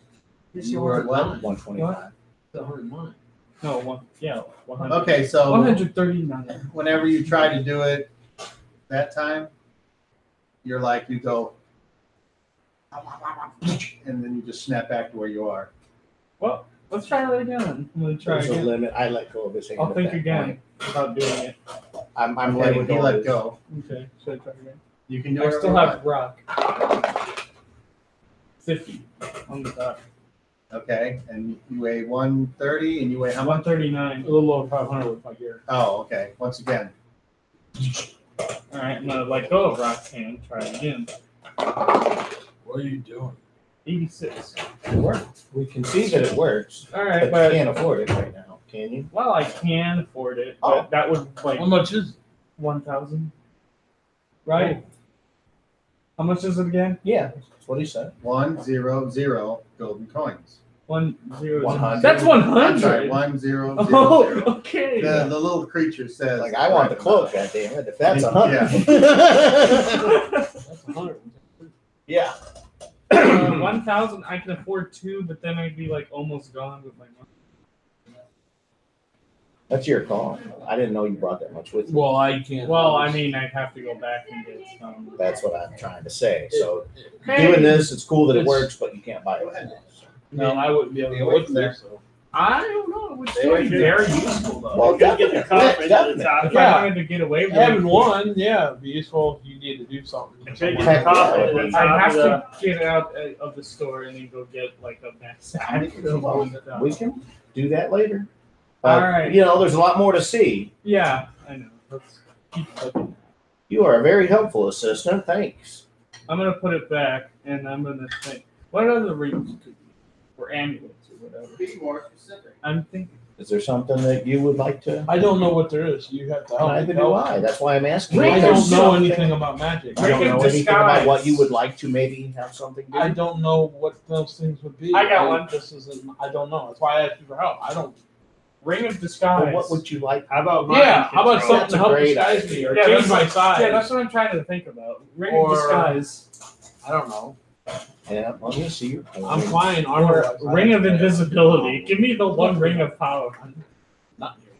You were at what? 125. The 109. No, 100. Okay, so 139. whenever you try to do it that time, you're like, you go, and then you just snap back to where you are. Well, let's try it again. I'm gonna try There's a again. limit. I let go of his hand. I'll at think that again point. about doing it. I'm Okay, letting when go. he of let his- go, Okay, should I try again? you can do I it. still have rock. 50 on the dot. Okay, and you weigh 130, and you weigh how much? 139. A little over 500 with my gear. Oh, okay. Once again, All right, I'm gonna let go of Rock's hand. Try it again. What are you doing? 86. It worked. We can see that it works, All but right, you but can't afford it right now, can you? well, I can afford it. Oh. But that would like How much is 1,000. Right? How much is it again? Yeah, that's what he said. 100 golden coins. 100. 100. That's 100. I'm sorry, 1000. Oh, okay. The little creature says. Like, I want the cloak, goddammit. If that's Yeah. 100. That's 100. Yeah. 1,000. I can afford 2, but then I'd be like almost gone with my money. That's your call. I didn't know you brought that much with you. Well, I can't. Well, I mean, I'd have to go back and get some. That's what I'm trying to say. So Hey, doing this, it's cool that it It's- works, but you can't buy it. No, I wouldn't be able Stay to away lift from there. there. So. I don't know. It would Stay still away be from very useful though. Well, You could get the definitely. coffin to the top. If Yeah. I wanted to get away with Having it, one, yeah, it'd be useful if you need to do something. Take your Heck, coffin yeah, to the I'd top I'd have of the. to get out of the store and then go get like a knapsack. Well, we can do that later. All right. You know, there's a lot more to see. Yeah, I know. Let's keep looking. You are a very helpful assistant. Thanks. I'm gonna put it back, and I'm gonna think. What other rings could be? Or amulets or whatever. Be more specific. I'm thinking. Is there something that you would like to? I don't know what there is. You have to help me. Neither do I. That's why I'm asking. Ring I If don't there's know something- anything about magic. You don't Ring of know anything about disguise. what you would like to maybe have something do? I don't know what those things would be. I got one. This isn't. I don't know. That's why I asked you for help. I don't. Ring of disguise. Well, what would you like? How about mind Yeah. How about control? something to help That's a great disguise me idea. or Yeah, change that's my what- size? Yeah, that's what I'm trying to think about. Ring Or- of disguise. I don't know. Yeah, let me see your I'm flying armor. Or ring of invisibility. Give me the one ring of power. Not here.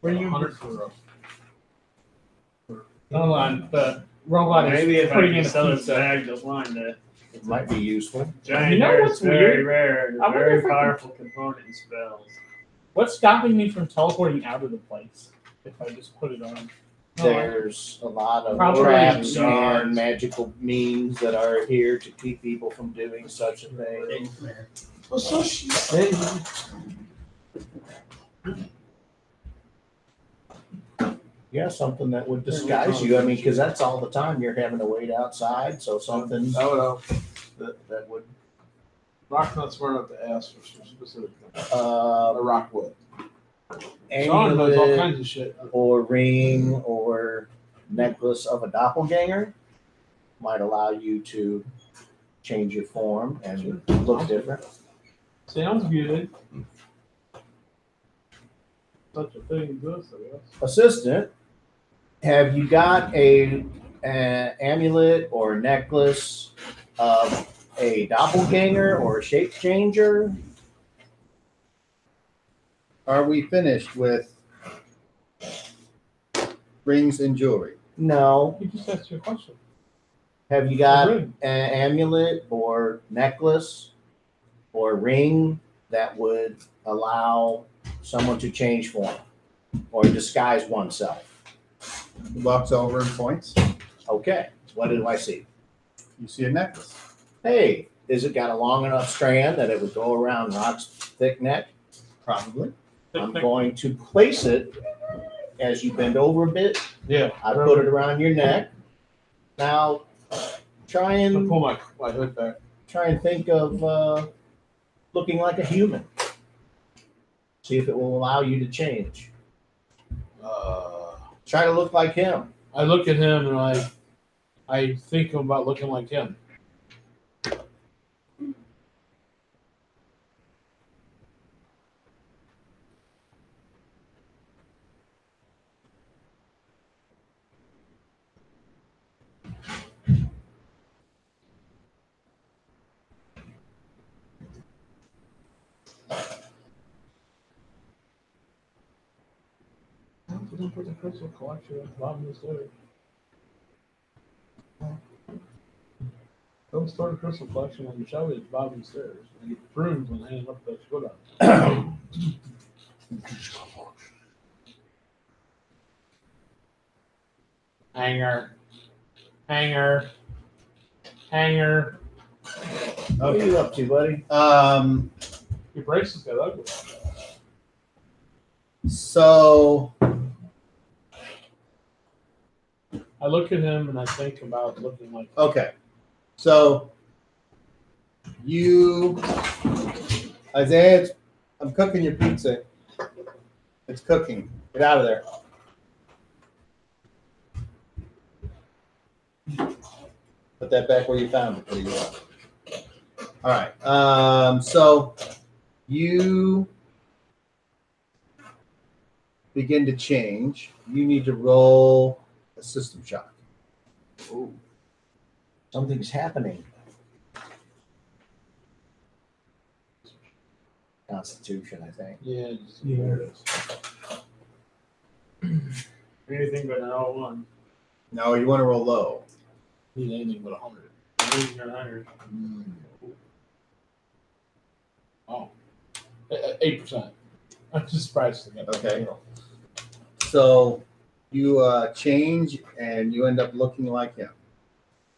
Where you- 100 for Hold on. The robot Maybe is if I putting in can a sell it pizza. bag, just line that. It might be useful. Giant You know hair what's is very weird? rare. and I wonder very if I can- powerful component in spells. What's stopping me from teleporting out of the place if I just put it on? There's a lot of Probably traps guards. and magical means that are here to keep people from doing such a thing. Well, so she said. Yeah, something that would disguise you. I mean, because that's all the time you're having to wait outside. So something I don't know. that would Rock's not smart enough to ask for some specific things. uh, A rock would. Sean knows all amulet kinds of shit. or ring or necklace of a doppelganger might allow you to change your form and look different. Sounds good. Such a thing exists, I guess. Assistant, have you got a amulet or necklace of a doppelganger or a shape changer? Are we finished with rings and jewelry? No. You just asked your question. Have you got Ring. an amulet or necklace or ring that would allow someone to change form or disguise oneself? The box over and points. Okay, what do I see? You see a necklace. Hey, is it got a long enough strand that it would go around Rock's thick neck? Probably. I'm going to place it as you bend over a bit. Yeah. I put it around your neck. Now, try I'll and pull my hood back. think of looking like a human. See if it will allow you to change. Try to look like him. I look at him and I think about looking like him. Don't put the crystal collection at the bottom of the stairs. Don't start a crystal collection on the Shoppe at the bottom of the stairs. And get the brooms and hand it up that go down. Hanger. Hanger. Hanger. What are you up to, buddy? Your braces got ugly. So I look at him and I think about looking like. okay, so you, Isaiah, I'm cooking your pizza. It's cooking. Get out of there. Put that back where you found it. There you go. All right. So you begin to change. You need to roll a system shock. Ooh. Something's happening. Constitution, I think. Yeah. Yeah. Anything but an all-1. No, you want to roll low. Need anything but 100. Losing 100. Oh. 8%. I'm just surprised. Okay. So you change and you end up looking like him.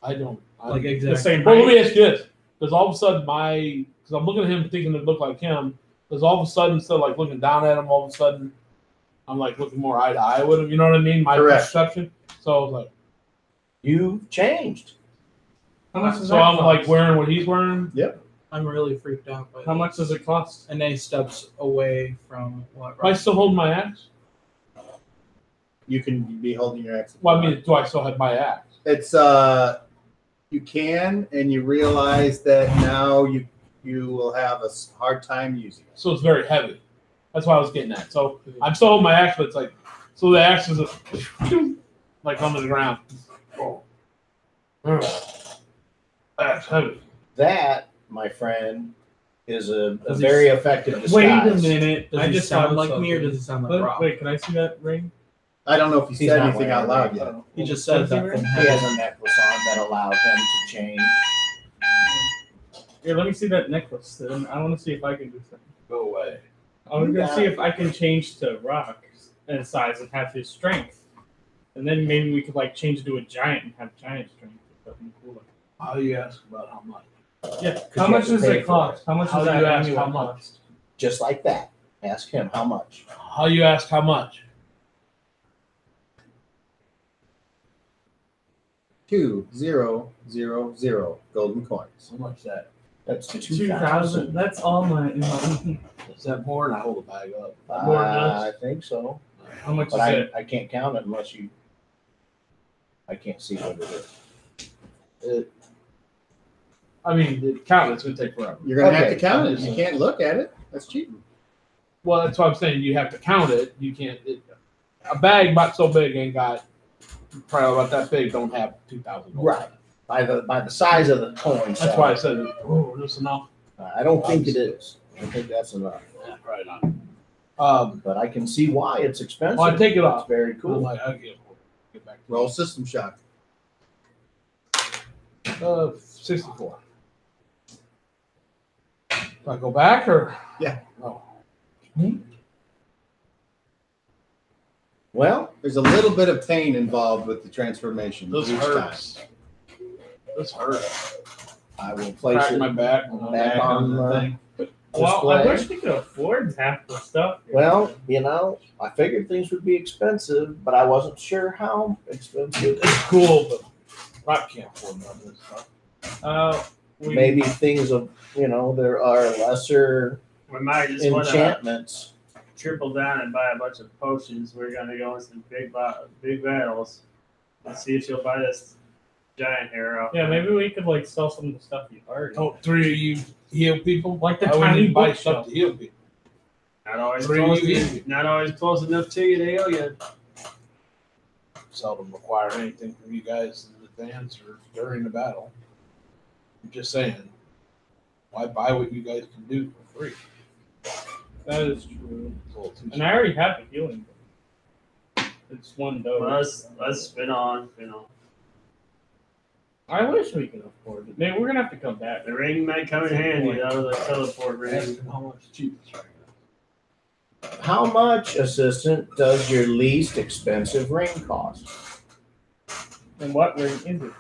I don't. Like The exactly. same Well, let height. me ask you this: because all of a sudden because I'm looking at him thinking it looked like him. Because all of a sudden, instead of like looking down at him, all of a sudden, I'm like looking more eye to eye with him. You know what I mean? My Correct. perception. So I was like, You've changed. How much does so that I'm cost? like wearing what he's wearing. I'm really freaked out by How this. much does it cost? And then he steps away from what? Am I still holding my axe? You can be holding your axe. Well, I mean, do I still have my axe? It's you can, and you realize that now you will have a hard time using it. So it's very heavy. That's what I was getting at. So I'm still holding my axe, but it's like, so the axe is like under the ground. Oh. That's heavy. That, my friend, is a Does he- very effective disguise. Wait a minute. Does I he just sound thought like me or does he sound like Rob? Wait, can I see that ring? I don't know if he He's said not anything out wearing loud it. yet. He just said that from He heaven. has a necklace on that allows him to change. Here, let me see that necklace. Then I want to see if I can do something. Go away. I'm gonna see if I can change to rock in size and have his strength, and then maybe we could like change to a giant and have giant strength. Or something cooler. How do you ask about how much? Yeah. you How have much to does pay it for cost? How much How does do that you ask annual how much? cost? Just like that. Ask him how much. How you ask how much? 2,000 golden coins. How much is that? That's 2,000. That's all my. Is that more? And I hold the bag up. More than I us. think so. How much But is it? I can't count it unless you. I can't see what it is. I mean, the count it's gonna take forever. You're gonna have Okay. to count it. You can't look at it. That's cheating. Well, that's what I'm saying. You have to count it. You can't. A bag about so big ain't got probably about that big. Don't have 2,000. Right. By the size of the coin. That's why I said, oh, this enough. I don't think it is. I think that's enough. Yeah, right on. But I can see why it's expensive. Well, I take it It's off. very I'm cool. like, I'll get back to Roll system shock. 64. Do I go back or? Yeah. Oh. Well, There's a little bit of pain involved with the transformation This each hurts. This hurts. I will place Crack it my back. back on the thing. Well, I display. wish we could afford half the stuff. Well, I figured things would be expensive, but I wasn't sure how expensive. It's cool, but I can't afford none of this stuff. Maybe things of, there are lesser We might just want to enchantments. triple down and buy a bunch of potions. We're gonna go in some big battles. Let's see if she'll buy this giant hero. Yeah, maybe we could like sell some of the stuff you already. Oh, 3 of you heal people? Like the I wouldn't tiny even buy bookshelf. stuff to heal people. Not always Three close. easy. Not always close enough to you to heal you. Seldom require anything from you guys in advance or during the battle. I'm just saying, why buy what you guys can do for free? That is true. It's a little too And I already have the healing. It's one dose. Let's spin on. I wish we could afford it. Maybe we're gonna have to come back. The ring might come in handy. The teleport ring. Ask them how much cheapest right now. How much, assistant, does your least expensive ring cost? And what ring is it?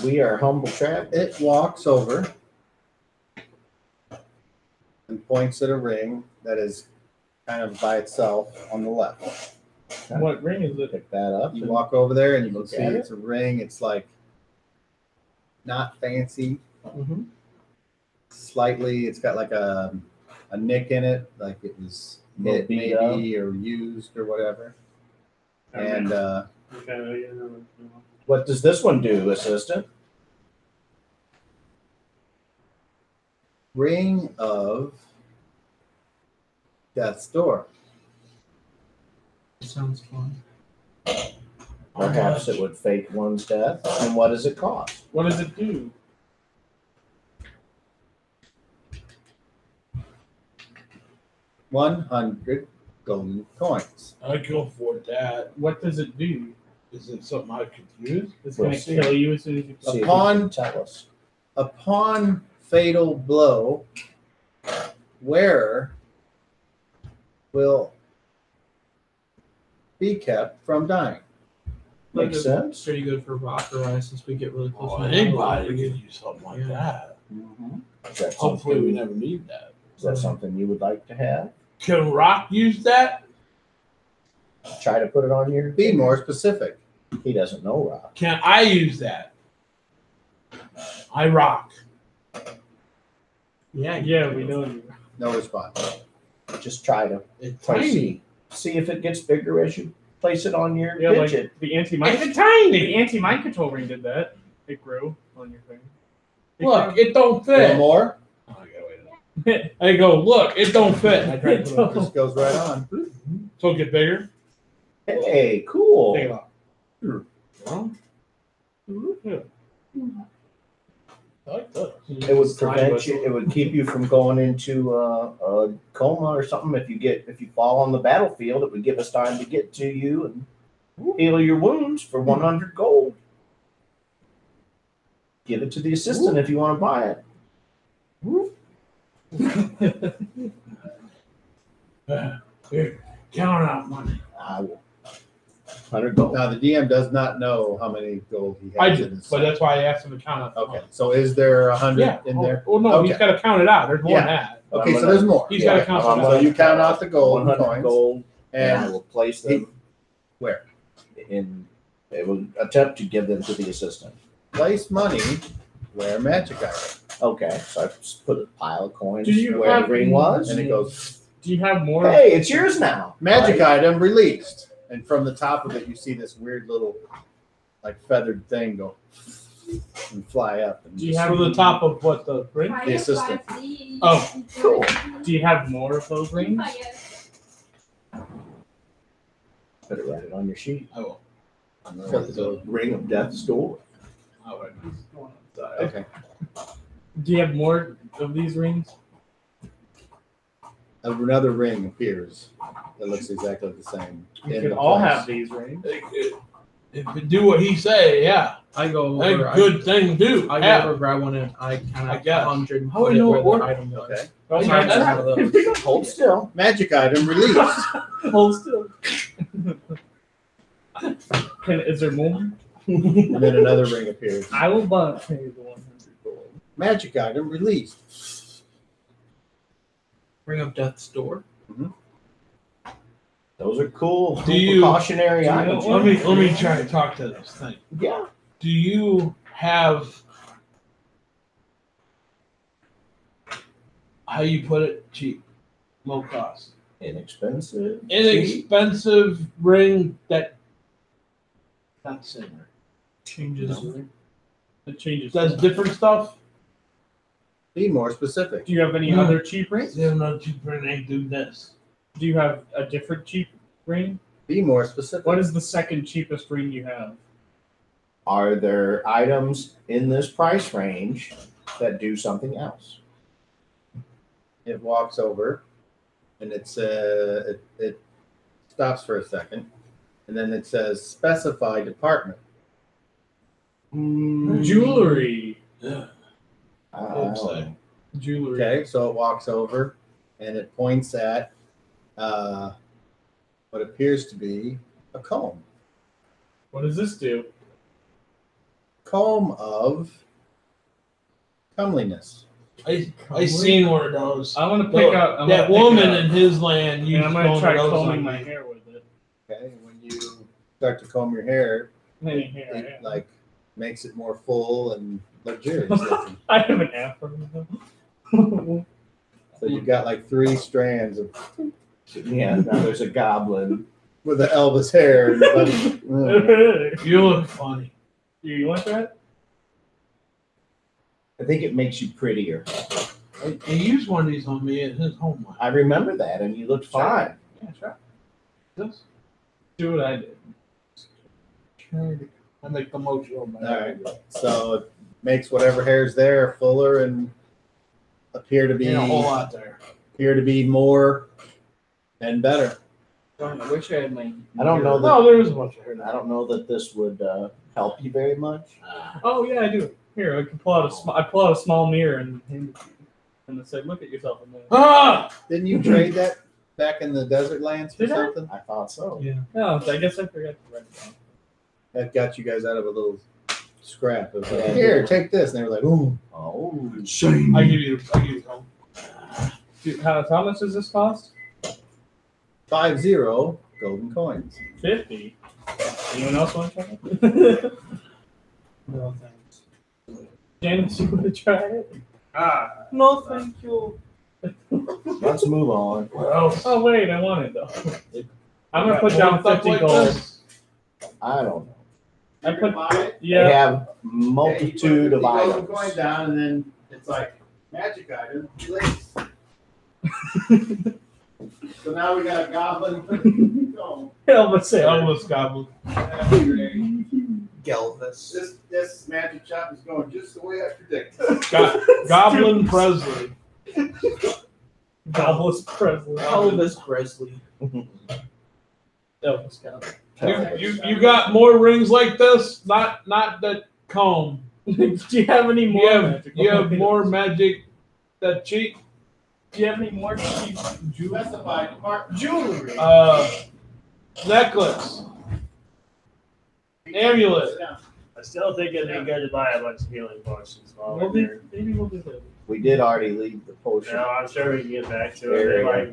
We are humble travelers. It walks over and points at a ring that is kind of by itself on the left. What ring is it? Pick that up. You walk over there and you can Look see at it's a ring. It's like not fancy. Mhm. Slightly, it's got like a nick in it, like it was Little hit beat maybe or used or whatever. And Okay, yeah, no. What does this one do, assistant? Ring of Death's Door. Sounds fun. Perhaps it would fake one's death. And what does it cost? What does it do? $100 golden coins. I can afford that. What does it do? Is it something I could use? It's We'll going to see. kill you as soon as you See if you Upon- can tell us. Upon fatal blow, wearer will be kept from dying. Makes sense. Pretty good for rock or ice since we get really close. Oh, to the anybody water. could use something like Yeah. that. Is that Hopefully, we something, never need that. is that something you would like to have? Can Rock use that? Try to put it on your. Be more specific. He doesn't know Rock. Can I use that? I rock. Yeah, Yeah, we know you. No response. Just try to It's place tiny. it. See if it gets bigger as you place it on your Yeah, like digit. the anti-mind. It's The tiny. anti-mind control ring did that. It grew on your thing. Look, it don't A little fit. more. Oh, I gotta wait a minute. I go, look, it don't fit. I try to put it on. Just goes right on. So it get bigger. Hey, cool. Take it off. Well, yeah. I like this. It would prevent you. It would keep you from going into a coma or something. If you fall on the battlefield, it would give us time to get to you and heal your wounds for 100 gold. Give it to the assistant if you want to buy it. Here, count out money. I will. 100 gold. Now the DM does not know how many gold he has. I in do, his but that's why I asked him to count out. the Okay, money. so is there 100 Yeah. in there? Oh no, he's Okay. got to count it out. There's more Yeah. than that. Okay, I'm so gonna- there's more. He's got to count I'm it So out. you count out the gold 100 coins, gold, and I and will place them where? in. It will attempt to give them to the assistant. Place money where magic item, Okay, so I just put a pile of coins Do you where have- the ring was. and it goes Do you have more? Hey, it's yours now. magic Right? item released, and from the top of it you see this weird little like feathered thing go and fly up. And Do you have From the top of what the ring? The assistant. Oh, cool. Do you have more of those rings? Better write it on your sheet. I will. The ring of death's door. I'll write it. Okay, Do you have more of these rings? another ring appears that looks exactly the same. We in could the all place. have these rings. If you do what he say, yeah, I go that's over. a good thing to do. I Yeah. go over, grab one, and I kind I of guess. 100 and How put do it you know where what the order? item was. Okay, Oh, Try yeah, to have those. Hold still. magic item released. Hold still. Is there more? And then another ring appears. I will pay the 100 gold. Magic item released. Ring of Death's Door. Those are cool. Do you- precautionary do you items? know- Let me try to talk to this thing. Yeah. Do you have how you put it? Cheap, low cost, Inexpensive. cheap. inexpensive ring that not similar. Changes. It changes. Does different stuff. Be more specific. Do you have any No. other cheap rings? There's no cheap ring. They do this. Do you have a different cheap ring? Be more specific. What is the second cheapest ring you have? Are there items in this price range that do something else? It walks over, and it stops for a second, and then it says specify department. Jewelry. Yeah. Oops. Jewelry. Okay, so it walks over, and it points at what appears to be a comb. What does this do? comb of comeliness. I seen one of those. I want to pick out that woman in his land. Yeah, I'm gonna used try one of those combing on my me. hair with it. Okay, when you start to comb your hair, Any hair, it yeah. like makes it more full and luxurious looking. I have an afro now. So you've got like 3 strands of Yeah, now there's a goblin. with the Elvis hair. And like, You look funny. You want that? I think it makes you prettier. He used one of these on me at his home. I remember that, and you looked fine. Yeah, try this. Do what I did. I make the motion on my all right. So it makes whatever hair's there fuller and appear to be Ain't a whole lot there. more and better. Darn, I wish I had my. I don't know that. No, there is a bunch of hair. I don't know that this would help you very much. Oh yeah, I do. Here, I can pull out I pull out a small mirror and hand it to you. And say, look at yourself in there. Ah! Didn't you trade that back in the desert lands for Did I? something? I thought so. Yeah. No, I guess I forgot to write it down. That got you guys out of a little scrap. Of Yeah. here, take this. And they were like, ooh. Oh, I give you home. Dude, how much does this cost? 50 golden coins. 50. Anyone else want to try it? No thanks. Janice, you want to try it? No, thank you. let's move on. What else? Oh wait, I want it though. I'm gonna put down 50 gold. I don't know. I put They yeah. have multitude of items. coin down, and then it's like magic item. Release. So now we got a goblin. Elvis say Elvis Goblin. Gelvis. This magic shop is going just the way I predicted. Goblin Presley. Elvis Presley. Elvis Presley. Elvis Presley. You got more rings like this? Not that comb. Do you have any more? You have more magic that cheap Do you have any more cheap Specified Jewelry. necklace, amulet. I still think it'd be good to buy a bunch of healing potions while We'll we're do, here. maybe we'll do that. We did already leave the potion. No, I'm sure we can get back to There it. They you go. like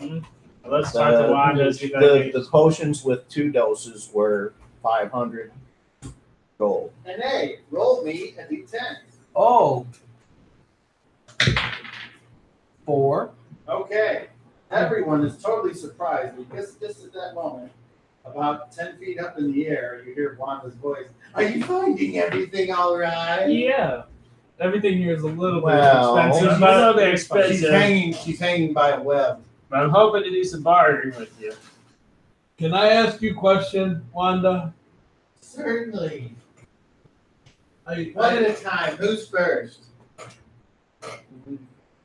money. Let's talk to Wanda. See if I The can- potions with 2 doses were 500 gold. And hey, roll me a d10. Oh. 4. Okay. Everyone is totally surprised because just at that moment, about 10 feet up in the air, you hear Wanda's voice. Are you finding everything all right? Yeah. Everything here is a little Well, bit expensive. It's but about the She's expensive. she's hanging by a web. But I'm hoping to do some bartering with you. Can I ask you a question, Wanda? Certainly. I One at a time. Who's first?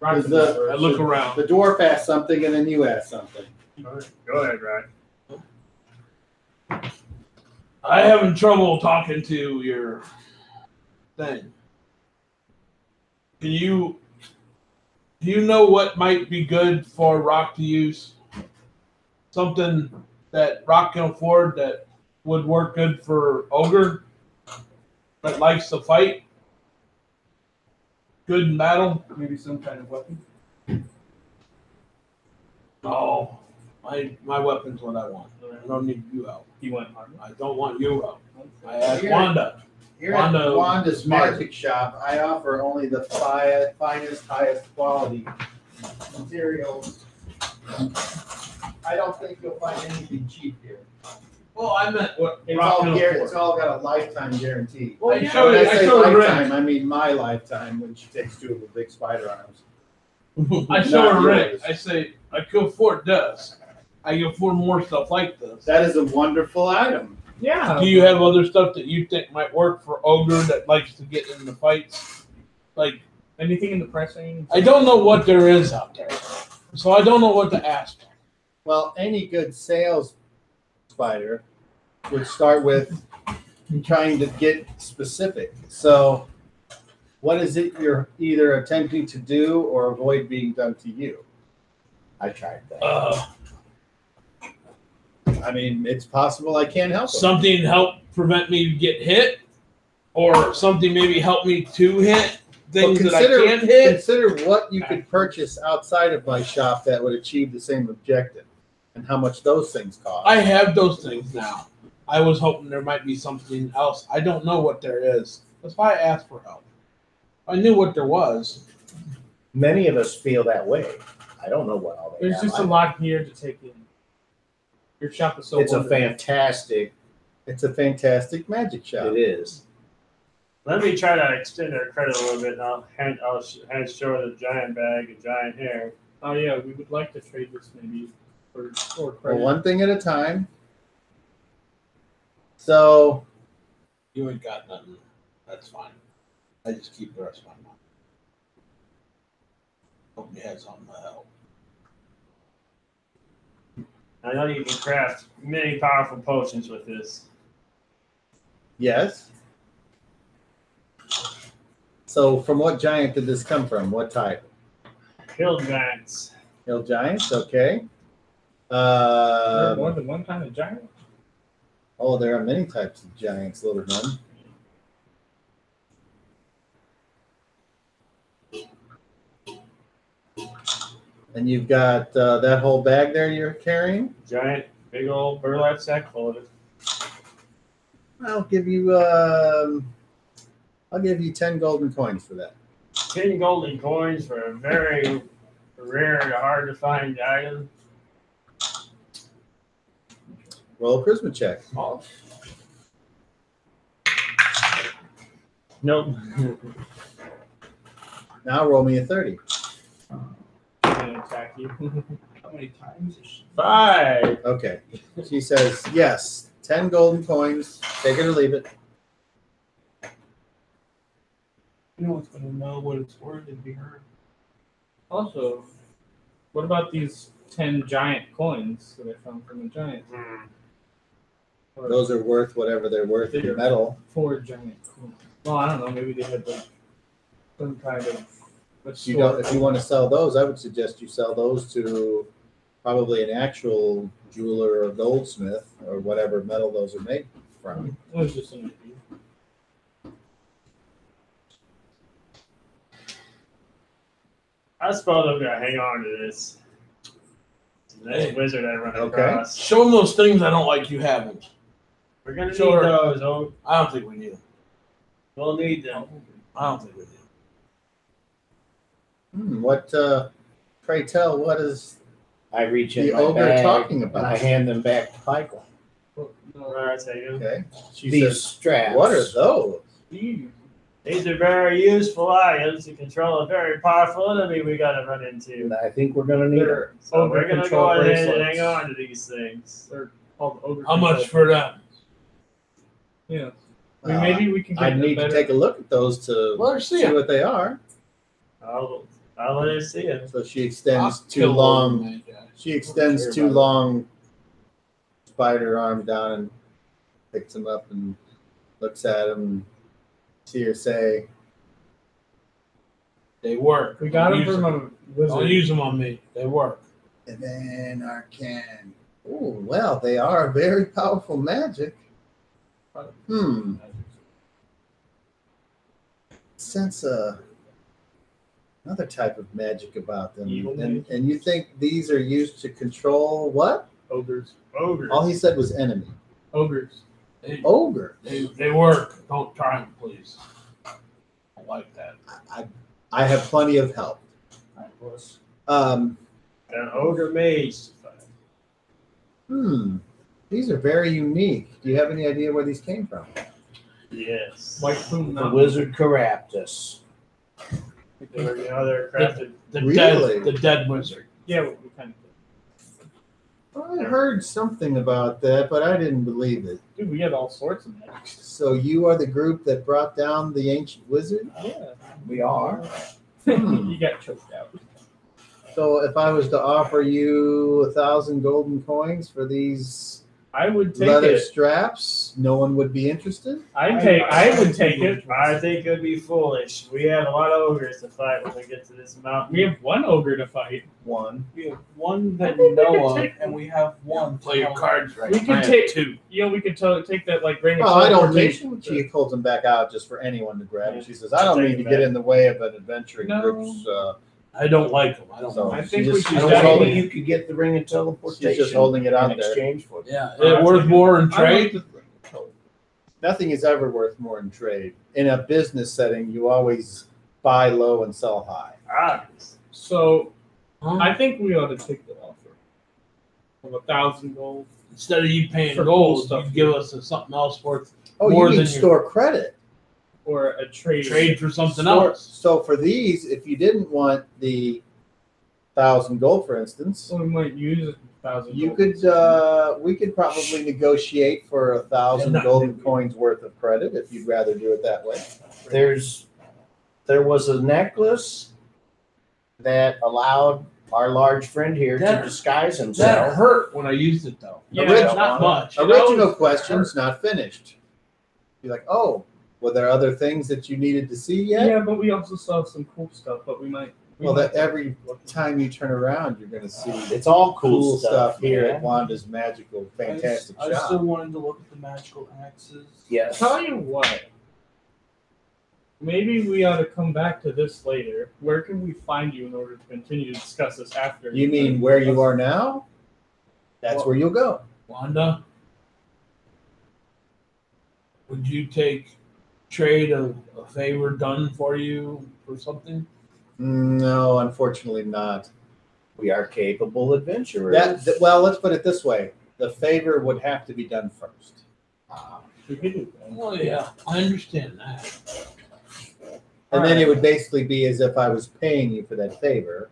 I The- look around. The dwarf asked something and then you asked something. Go ahead, Ryan. I having trouble talking to your thing. Do you know what might be good for Rock to use? Something that Rock can afford that would work good for Ogre that likes to fight? Good in battle? Maybe some kind of weapon. No. My weapon's what I want. I don't need you out. You want armor? I don't want you out. I asked Here- Wanda. Here Wanda- at Wanda's Magic Shop, I offer only the finest, highest quality materials. I don't think you'll find anything cheap here. Well, I meant what It's Rock all, can it's afford. all got a lifetime guarantee. Well, When I showed I say her lifetime, Rick. I mean my lifetime when she takes 2 of the big spider arms. I show her Not Rick. yours. I say, I can afford this. I can afford more stuff like this. That is a wonderful item. Yeah. Do you have other stuff that you think might work for Ogre that likes to get in the fights? Like, Anything in the price range? I don't know what there is out there. So I don't know what to ask. Well, any good sales spider would start with trying to get specific. So, what is it you're either attempting to do or avoid being done to you? I tried that. I mean, it's possible I can't help it. Something help prevent me to get hit. or something maybe help me to hit things Well, that I can't hit. Consider what you could purchase outside of my shop that would achieve the same objective, and how much those things cost. I have those things now. I was hoping there might be something else. I don't know what there is. That's why I asked for help. I knew what there was. Many of us feel that way. I don't know what all they There's have. just a lot here to take in. Your shop is so It's a wonderful. fantastic. It's a fantastic magic shop. It is. Let me try to extend our credit a little bit. And I'll hand show her the giant bag and giant hair. Oh yeah, we would like to trade this maybe for Well, credit. one thing at a time. So, You ain't got nothing. That's fine. I just keep the rest of my money. Hope you had something to help. I know you can craft many powerful potions with this. yes. So, from what giant did this come from? What type? Hill giants. Hill giants. Okay. There are more than one kind of giant. Oh, there are many types of giants, little one. And you've got that whole bag there you're carrying. Giant, big old burlap sack full of it. I'll give you 10 golden coins for that. 10 golden coins for a very rare and hard to find item. Roll a charisma check. Oh. Nope. Now roll me a 30. And attack you. How many times is she? 5. Okay. She says, yes, 10 golden coins. Take it or leave it. You know what's going to know what it's worth? It'd be her. Also, what about these 10 giant coins that I found from a giant? Or Those are worth whatever they're worth in metal. 4 giant coins. Well, I don't know. Maybe they had like some kind of. If you want to sell those, I would suggest you sell those to probably an actual jeweler or goldsmith or whatever metal those are made from. It was just an idea. I suppose I'm gonna hang on to this. This wizard I run Okay. across. Show them those things I don't like you having. We're gonna Sure. need those. Oh, I don't think we need them. we'll need them. I don't think we need them. What, pray tell, what is I reach in the my ogre bag talking and I about? hand them back to Michael. Alright, take them. Okay. She These says, straps. what are those? These are very useful items to control a very powerful enemy we gotta run into. And I think we're gonna need them. They're So ogre we're gonna control go ahead and bracelets. hang on to these things. They're called ogre. How much control for them? Yeah. I mean, maybe we can get I need a better. to take a look at those to Let her see see them. what they are. I'll let her see it. So she extends two long. She extends two long spider arm down and picks them up and looks at them. And see her say, They work. We got Don't them use from a Don't wizard. use them on me. They work. and then Arcan. Oh, well, they are very powerful magic. Sense another type of magic about them. Evil And, magic. and you think these are used to control what? Ogres. Ogres. All he said was enemy. Ogres. Ogre. They work. Don't try them, please. I like that. I have plenty of help. An ogre mage. These are very unique. Do you have any idea where these came from? Yes. White Plume The Mountain. wizard Caraptus. They're crafted. The Really? dead wizard. Yeah, we kind of did. I heard something about that, but I didn't believe it. Dude, we had all sorts of magic. So you are the group that brought down the ancient wizard? Yeah. We are. You got choked out. So if I was to offer you 1,000 golden coins for these I would take Leather it. straps, no one would be interested. I would take it. I think it'd be foolish. We have a lot of ogres to fight when we get to this mountain. We have one ogre to fight. One. We have one I that think we we know could of, take- and we have one. Play your cards right. We could I have take- two. We could take that like ring of Well, I don't think teleportation. she holds them back out just for anyone to grab. Yeah. She says, "I don't Take need to them get back. in the way of an adventuring No. group's." I don't like them. I don't. So like I 'em. think she we just- should she's definitely- holding- Maybe you could get the ring of teleportation. She's just holding it out in there. exchange for it. Yeah, I it worth think- more in I trade. want Nothing is ever worth more in trade. In a business setting, you always buy low and sell high. Obvious. So Huh? I think we ought to take the offer of 1,000 gold. Instead of you paying For cool gold, stuff. you give us something else worth Oh, More you than need your- store credit. Or a trade. trade for something Store- else. So for these, if you didn't want the 1,000 gold, for instance, So we might use 1,000 you gold. could we could probably negotiate for 1,000 Yeah, golden coins worth of credit if you'd rather do it that way. There was a necklace that allowed our large friend here That- to disguise That himself. hurt when I used it though. Yeah, Not much. It Original always questions not finished. You're like, oh, were there other things that you needed to see yet? Yeah, but we also saw some cool stuff. But we might. Well, that every time you turn around, you're going to see It's all cool stuff here man. at Wanda's magical, fantastic I shop. still wanted to look at the magical axes. Yes. Tell you what. Maybe we ought to come back to this later. Where can we find you in order to continue to discuss this after? You mean where you are now? That's where you'll go. Wanda, would you take trade of a favor done for you or something? No, unfortunately not. We are capable adventurers. Well, let's put it this way: the favor would have to be done first. We could do that. Oh yeah, I understand that. And then it would basically be as if I was paying you for that favor,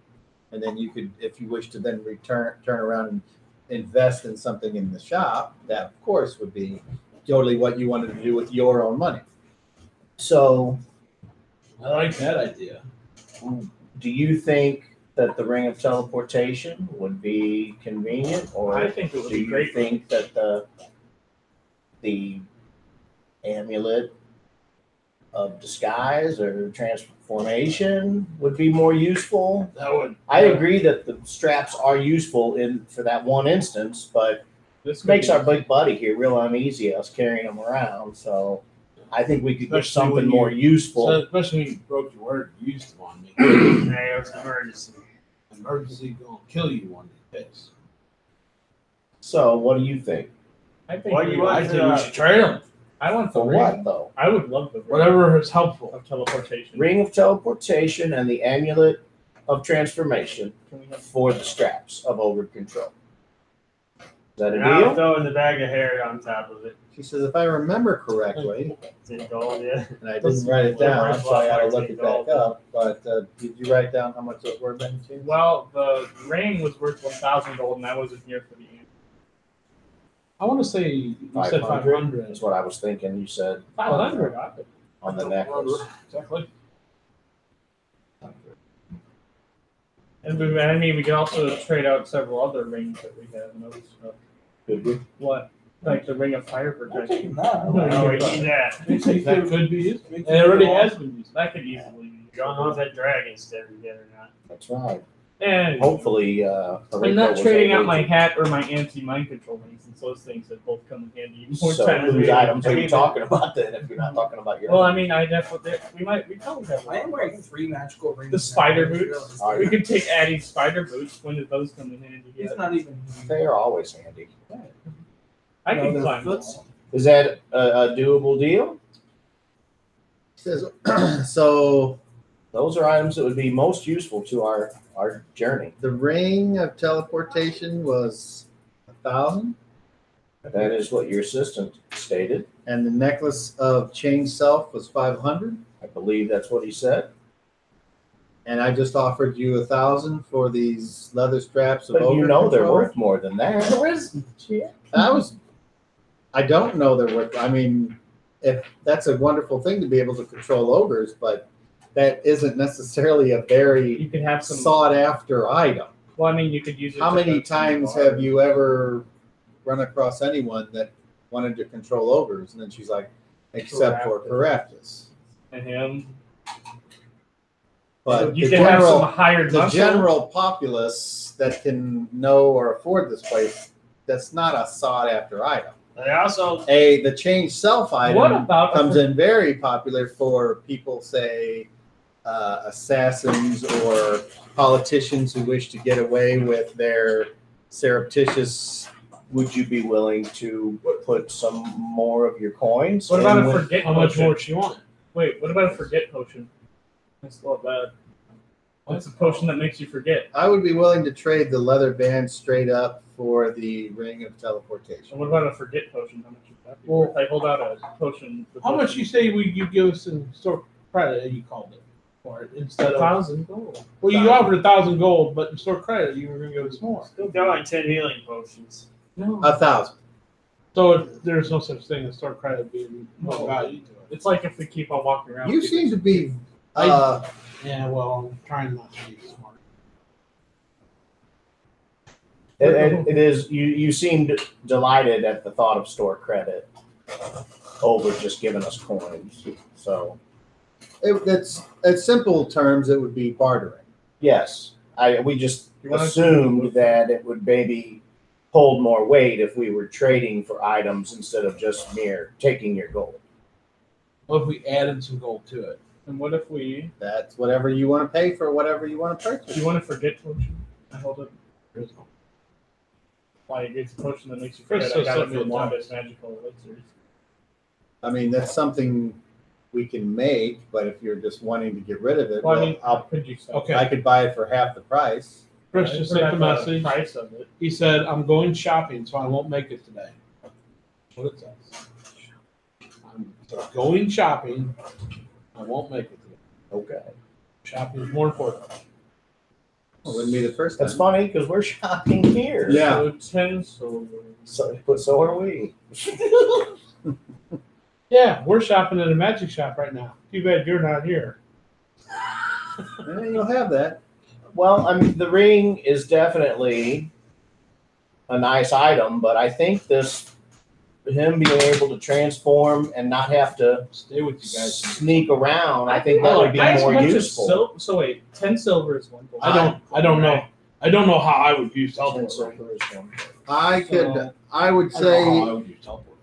and then you could, if you wish to then turn around and invest in something in the shop, that of course would be totally what you wanted to do with your own money. So, I like that idea. do you think that the ring of teleportation would be convenient, or I think it would do be you great. think that the amulet of disguise or transformation would be more useful? That would. I agree that the straps are useful for that one instance, but This makes could our big buddy here real uneasy, us carrying him around. So I think we could get Especially something when more So useful. especially when you broke your word, you used to on me. Hey, it was an emergency. Emergency gonna kill you one of these days. So what do you think? I think What do you want? I think we should trade them. I want the For ring. what though? I would love the ring Whatever is helpful. of teleportation. Ring of teleportation and the amulet of transformation Can we have for the straps of ogre control. Is that a And I'll deal? throw in the bag of hair on top of it. She says, if I remember correctly, It's in gold, yeah. and I didn't write it down, so I gotta look it back Gold. up, but did you write down how much those were, Ben? Well, the ring was worth 1,000 gold, and I wasn't here for the end. I want to say you said 500. That's what I was thinking. You said 500. on the necklace. Exactly. And I mean, we could also trade out several other rings that we have and other stuff. Could we? What? Like the ring of fire I'm protection. taking that. Oh, we need that. That could be it. Make And it already it has been used. That could easily be. Don't know if that dragon's dead yet or not. That's right. And Hopefully, I'm not trading out my hat or my anti-mind control rings, since those things have both come in handy more So times than whose we- items are I you mean, talking about then? If you're not talking about your Well, own? I mean, I definitely we probably have I am wearing 3 magical rings. the now. spider I just boots. realized Are We you? could take Addie's spider boots. When did those come in handy? He's Yet? not even. They are always handy. I No, can their climb. foot's- walls. Is that a doable deal? Says, so Those are items that would be most useful to our journey. the ring of teleportation was 1,000, That is what your assistant stated. and the necklace of change self was 500, I believe that's what he said. and I just offered you 1,000 for these leather straps of But you ogre know they're control. worth more than that. I don't know they're worth. I mean, if that's a wonderful thing to be able to control ogres, but that isn't necessarily a very You could have some. sought after item. Well, I mean, you could use it. How to many have some times bar. have you ever run across anyone that wanted to control ogres. And then she's like, except for Caraftus. And him. But You the can have some general, hired the muscle. general populace that can know or afford this place, that's not a sought after item. They also The change self What item about comes in very popular for people, say, assassins or politicians who wish to get away with their surreptitious. Would you be willing to put some more of your coins? What about in a with- forget How much potion? more she want? Wait, what about a forget potion? That's not bad. It's a potion that makes you forget. I would be willing to trade the leather band straight up for the ring of teleportation. And what about a forget potion? How much would that be? Well- I hold out a potion. How much you say you give us in store credit? You called it for it instead of 1,000 gold. well, you offered 1,000 gold, but in store credit you were going to give us more. still got like 10 healing potions. No, 1,000. So there's no such thing as store credit being no value to it. it's like if we keep on walking around. You seem to be. Yeah, well, I'm trying not to be smart. It is. You seemed delighted at the thought of store credit over just giving us coins. So It's in simple terms, it would be bartering. yes, we just You wanna- assumed that it would maybe hold more weight if we were trading for items instead of just mere taking your gold. What if we added some gold to it? And what if we? That's whatever you want to pay for whatever you want to Do purchase. you want a forget potion? I hold it. There's no- Like it's a potion that makes you Chris forget. I says got it something from one of about- his magical elixirs. I mean, that's something we can make, but if you're just wanting to get rid of it, Well, I well, mean, how could you sell? Okay. I could buy it for half the price. Chris I just forgot sent the message. price of it. He said, "I'm going shopping, so I won't make it today." That's what it says. I'm going shopping. I won't make it today. Okay, Shopping is more important. It wouldn't be the first time. that's funny because we're shopping here. Yeah. So 10 silver. So are we. Yeah, we're shopping at a magic shop right now. Too bad you're not here. Yeah, you'll have that. Well, I mean, the ring is definitely a nice item, but I think him being able to transform and not have to Stay with you guys. sneak around, I think that would be As more much as useful. So wait, 10 silver is one gold. I don't know. I don't know how I would use 10 teleport. silver is one. I could. So- I would I don't know how I say would use teleport.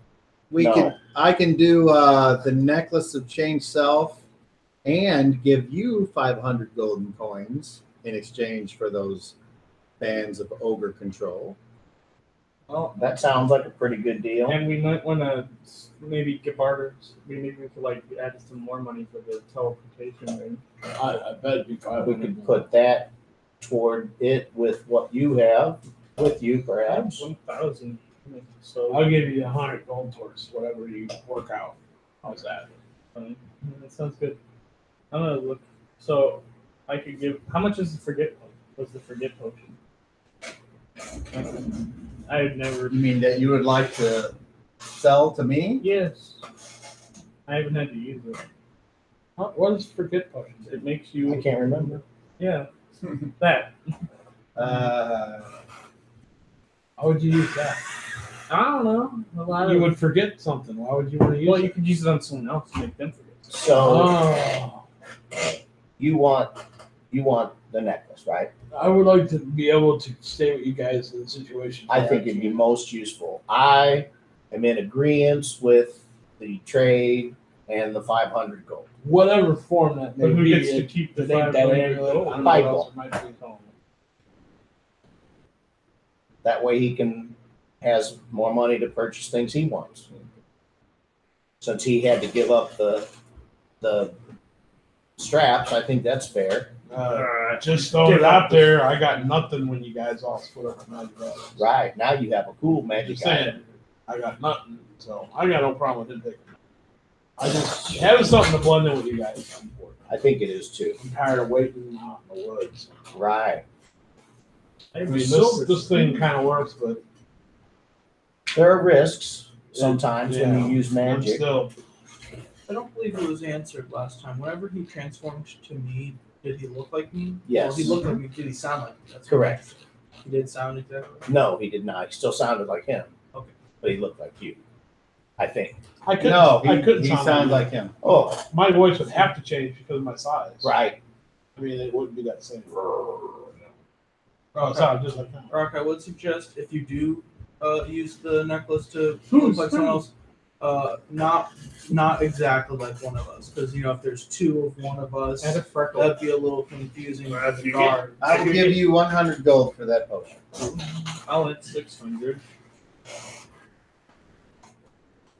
we No. can. I can do the necklace of change self, and give you 500 golden coins in exchange for those bands of ogre control. Well, that sounds like a pretty good deal. And we might want to maybe get barters. Maybe we could like add some more money for the teleportation ring. I bet it'd be 500. We could put that toward it with what you have with you, perhaps. 1,000. So I'll give you 100 gold towards whatever you work out. How's that? that sounds good. I'm gonna look. So I could give. How much is the forget? Was the forget potion? I've never. You mean that you would like to sell to me? Yes. I haven't had to use it. What is forget potion? It makes you. I can't remember. Yeah. That. Uh, How would you use that? I don't know. A lot You of. would forget something. Why would you want to use Well, it? you could use it on someone else to make them forget. So Oh, you want the necklace, right? I would like to be able to stay with you guys in the situation. I think it'd be most useful. I am in agreement with the trade and the 500 gold. whatever form that may But who be. gets to keep the it ain't that 500 amulet. I gold? don't know what Michael. else it might be. That way he has more money to purchase things he wants. Since he had to give up the straps, I think that's fair. Just throw it out there. I got nothing when you guys all split up with magic items. Right. Now you have a cool magic Just item. saying, I got nothing, so I got no problem with him taking it. I just having something to blend in with you guys is important. I think it is too. I'm tired of waiting out in the woods. Right. I mean, this thing kind of works, but There are risks sometimes when Yeah. you use I'm magic. still. I don't believe it was answered last time. Whenever he transformed to me, did he look like me? Yes. Well, he looked like me. Did he sound like me? That's Correct. He did sound exactly. No, he did not. He still sounded like him. but he looked like you. I think. I couldn't. No, I couldn't he sound sounds like like him. Oh, my voice would have to change because of my size. right. I mean, it wouldn't be that same. Oh, sorry, just like that. Rock, I would suggest if you do use the necklace to look like someone else, not exactly like one of us, because if there's two of one of us, And a freckle. that'd be a little confusing Well, for if the you guard. I will give you 100 gold for that potion. I'll hit 600.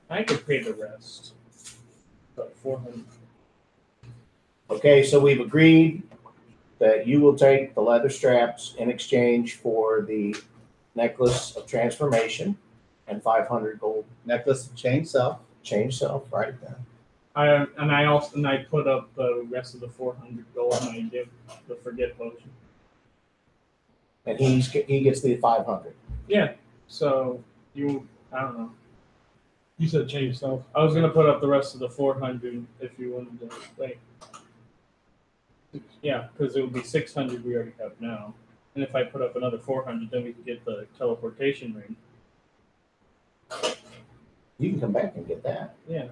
I could pay the rest. About 400. Okay, so we've agreed that you will take the leather straps in exchange for the necklace of transformation and 500 gold Necklace of change self. change self right there. I put up the rest of the 400 gold and I give the forget potion. And he gets the 500. Yeah. So I don't know. You said change yourself. I was gonna put up the rest of the 400 if you wanted to wait. Yeah, because it would be 600 we already have now, and if I put up another 400, then we can get the teleportation ring. You can come back and get that. Yeah.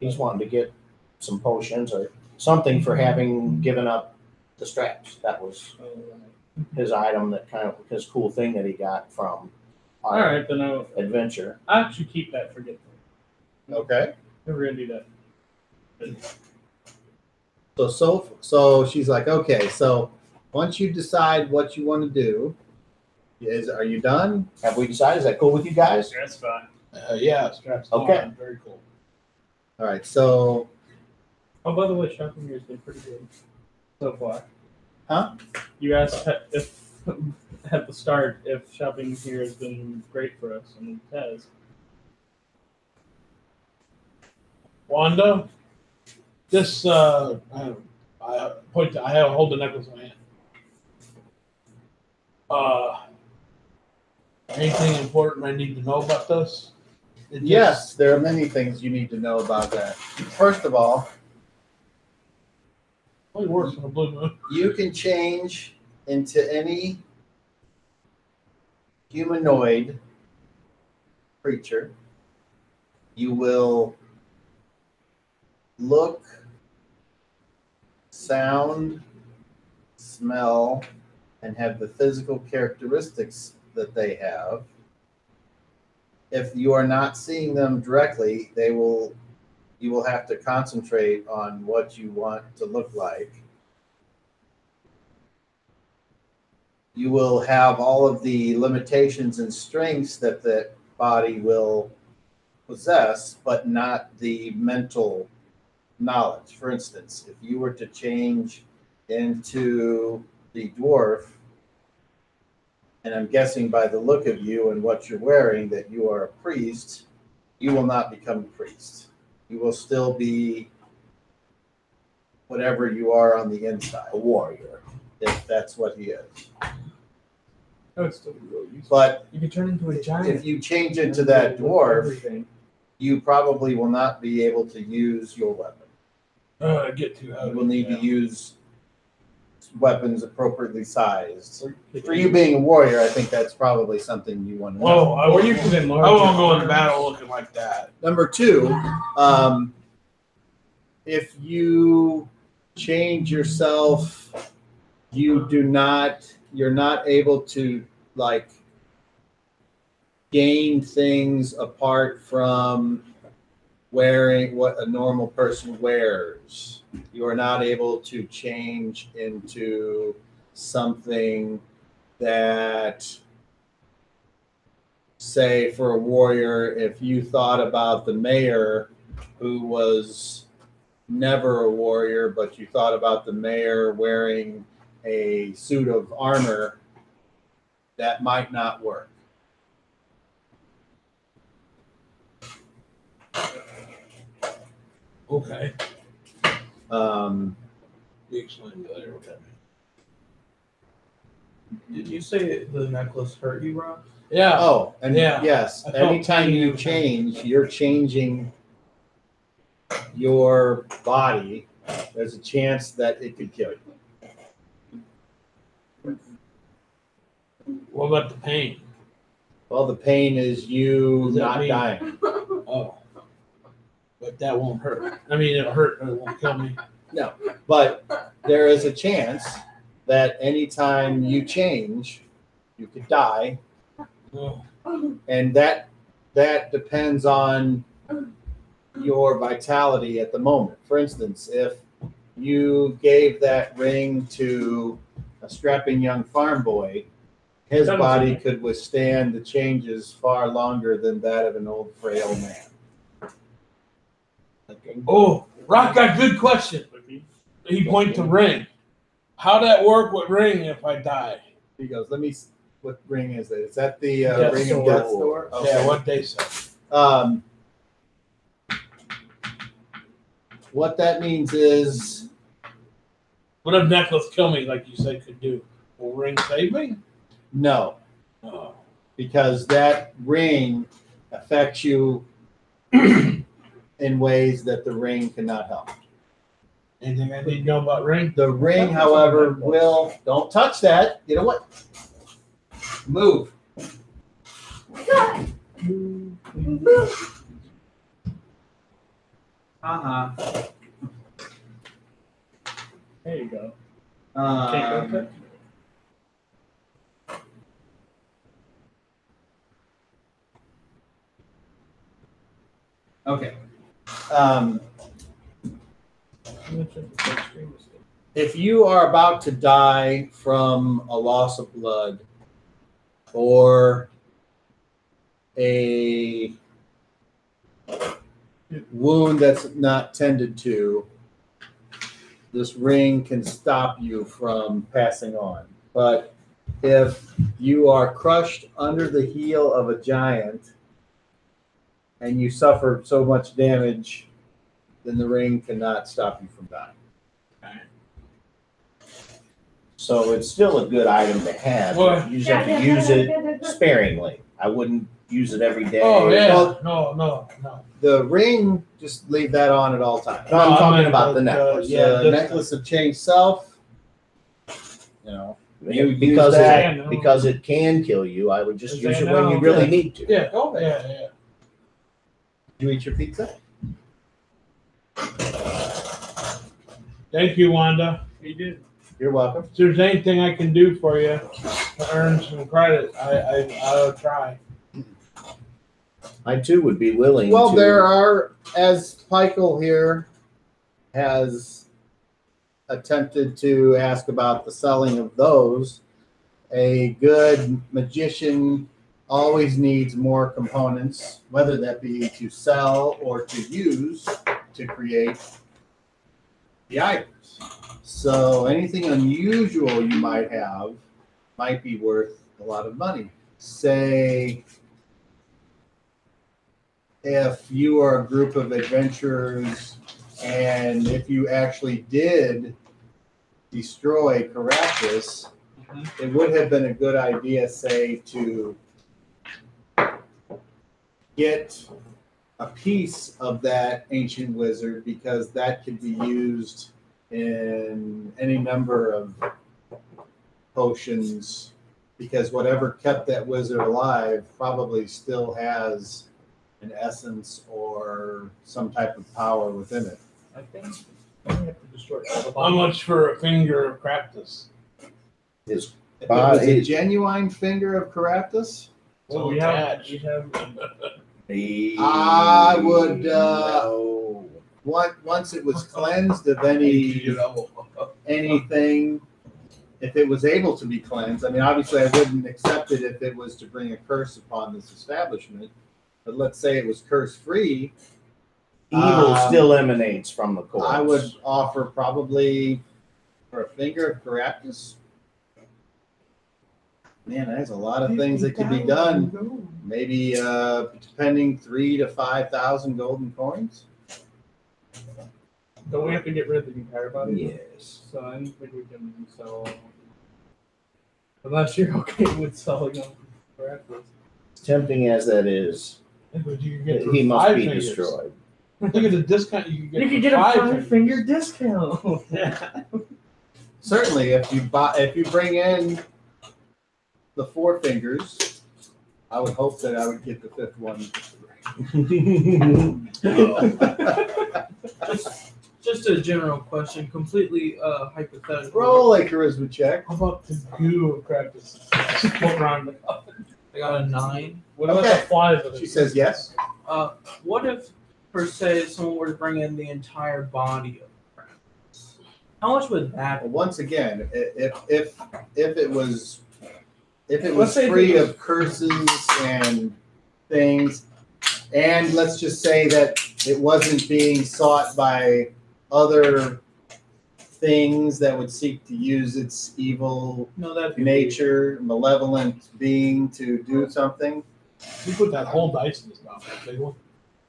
He's wanting to get some potions or something for having given up the straps. That was his item, that kind of his cool thing that he got from All our right, then I'll adventure. actually keep that forget. Okay. We're gonna do that. So she's like, okay, so once you decide what you want to do, are you done? Have we decided? Is that cool with you guys? That's fine. Yeah, straps. Okay. On. Very cool. All right, so Oh, by the way, shopping here has been pretty good so far. Huh? You asked if at the start if shopping here has been great for us, and it has. Wanda, this I hold the necklace in my hand. Anything important I need to know about this? yes, there are many things you need to know about that. First of all, Only works on a blue moon. you can change into any humanoid creature. You will look, sound, smell, and have the physical characteristics that they have. If you are not seeing them directly, you will have to concentrate on what you want to look like. You will have all of the limitations and strengths that the body will possess, but not the mental knowledge. For instance, if you were to change into the dwarf, and I'm guessing by the look of you and what you're wearing that you are a priest, you will not become a priest. You will still be whatever you are on the inside, a warrior, if that's what he is. That would still be really useful. But You could turn into a giant. if you change into that dwarf, Everything. you probably will not be able to use your weapon. Get too heavy. You will need to use weapons appropriately sized. Or For you being a warrior, I think that's probably something you want to know. Whoa, I Or you won't, could enlarge. I won't it. go into battle looking like that. Number two, if you change yourself, you're not able to like gain things apart from wearing what a normal person wears. You are not able to change into something that, say, for a warrior, if you thought about the mayor who was never a warrior, but you thought about the mayor wearing a suit of armor, that might not work. Okay. You explained that. Okay. Did you say the necklace hurt you, Rob? Yeah. Oh, and Yeah. yes, I felt anytime pain you every time. change, you're changing your body. There's a chance that it could kill you. What about the pain? Well, the pain is you Does that not mean- dying. Oh. But that won't hurt. I mean, it'll hurt, but it won't kill me. No, but there is a chance that anytime you change, you could die, Oh. and that depends on your vitality at the moment. For instance, if you gave that ring to a strapping young farm boy, his That was body okay. could withstand the changes far longer than that of an old frail man. Oh, Rock got a good question. He pointed to ring. How'd that work with ring if I die? He goes, "Let me. What ring is it? Is that the Death ring of Door. Death Door?" Yeah, what they said. What that means is What if necklace kill me like you said could do? Will ring save me? no, Oh. because that ring affects you in ways that the ring cannot help. Anything I need to know about ring? The ring, however, will. Don't touch that. You know what? Move. There you go. Um, okay. If you are about to die from a loss of blood or a wound that's not tended to, this ring can stop you from passing on. But if you are crushed under the heel of a giant and you suffer so much damage, then the ring cannot stop you from dying. So it's still a good item to have. Well, You just have to use it sparingly. I wouldn't use it every day. Oh yeah. Well- no. The ring, just leave that on at all times. No, I'm No, I talking meant about the the- necklace. Yeah, this- necklace of changed self. You know, you use because that. because it can kill you. I would just Is use that it when you now? really need to. Yeah. Oh yeah. You eat your pizza. Thank you, Wanda. You did. You're welcome. If there's anything I can do for you to earn some credit, I'll try. I too would be willing. Well, to, there are, as Michael here has attempted to ask about the selling of those, a good magician always needs more components, whether that be to sell or to use to create the items. So anything unusual you might have might be worth a lot of money. Say, if you are a group of adventurers and if you actually did destroy Caracas, it would have been a good idea, say, to get a piece of that ancient wizard, because that could be used in any number of potions, because whatever kept that wizard alive probably still has an essence or some type of power within it. I think we have to destroy all the How much for a finger of Craptus? His If it was a Body. genuine finger of Caractus, So we have. attached. We have. I would, No. once it was cleansed of anything, if it was able to be cleansed, I mean, obviously I wouldn't accept it if it was to bring a curse upon this establishment, but let's say it was curse-free, Evil still emanates from the corpse. I would offer probably for a finger of Caractus. Man, there's a lot of things that could be done. Maybe depending 3,000 to 5,000 golden coins. Don't we have to get rid of the entire body? Yes. So I don't think we can sell. Unless you're okay with selling them for apples. Tempting as that is, But you can get he must five be fingers. destroyed. Look at the discount you can get. You for could get a 5 5-finger discount. Certainly, if you bring in the 4 fingers I would hope that I would get the fifth one. Just a general question, completely hypothetical. Roll a charisma check. How about the goo of practice? Float around the I got a 9. What about Okay. the flies? Of it? She says yes. What if, per se, someone were to bring in the entire body of Krampus? How much would that? Well, once again, if it was Let's was say if free it was- of curses and things, and let's just say that it wasn't being sought by other things that would seek to use its evil No, that'd be nature, malevolent being to do something. You put that whole dice in his mouth. That big one.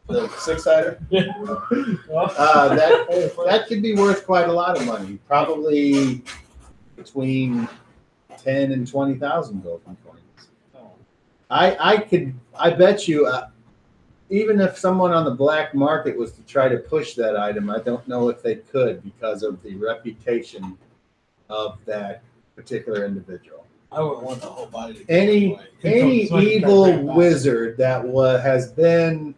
The six-sider, Yeah. that could be worth quite a lot of money. Probably between 10 and 20,000 gold coins. I bet you, even if someone on the black market was to try to push that item, I don't know if they could because of the reputation of that particular individual. I wouldn't want the whole body. To go Any away. evil Somebody back. wizard that has been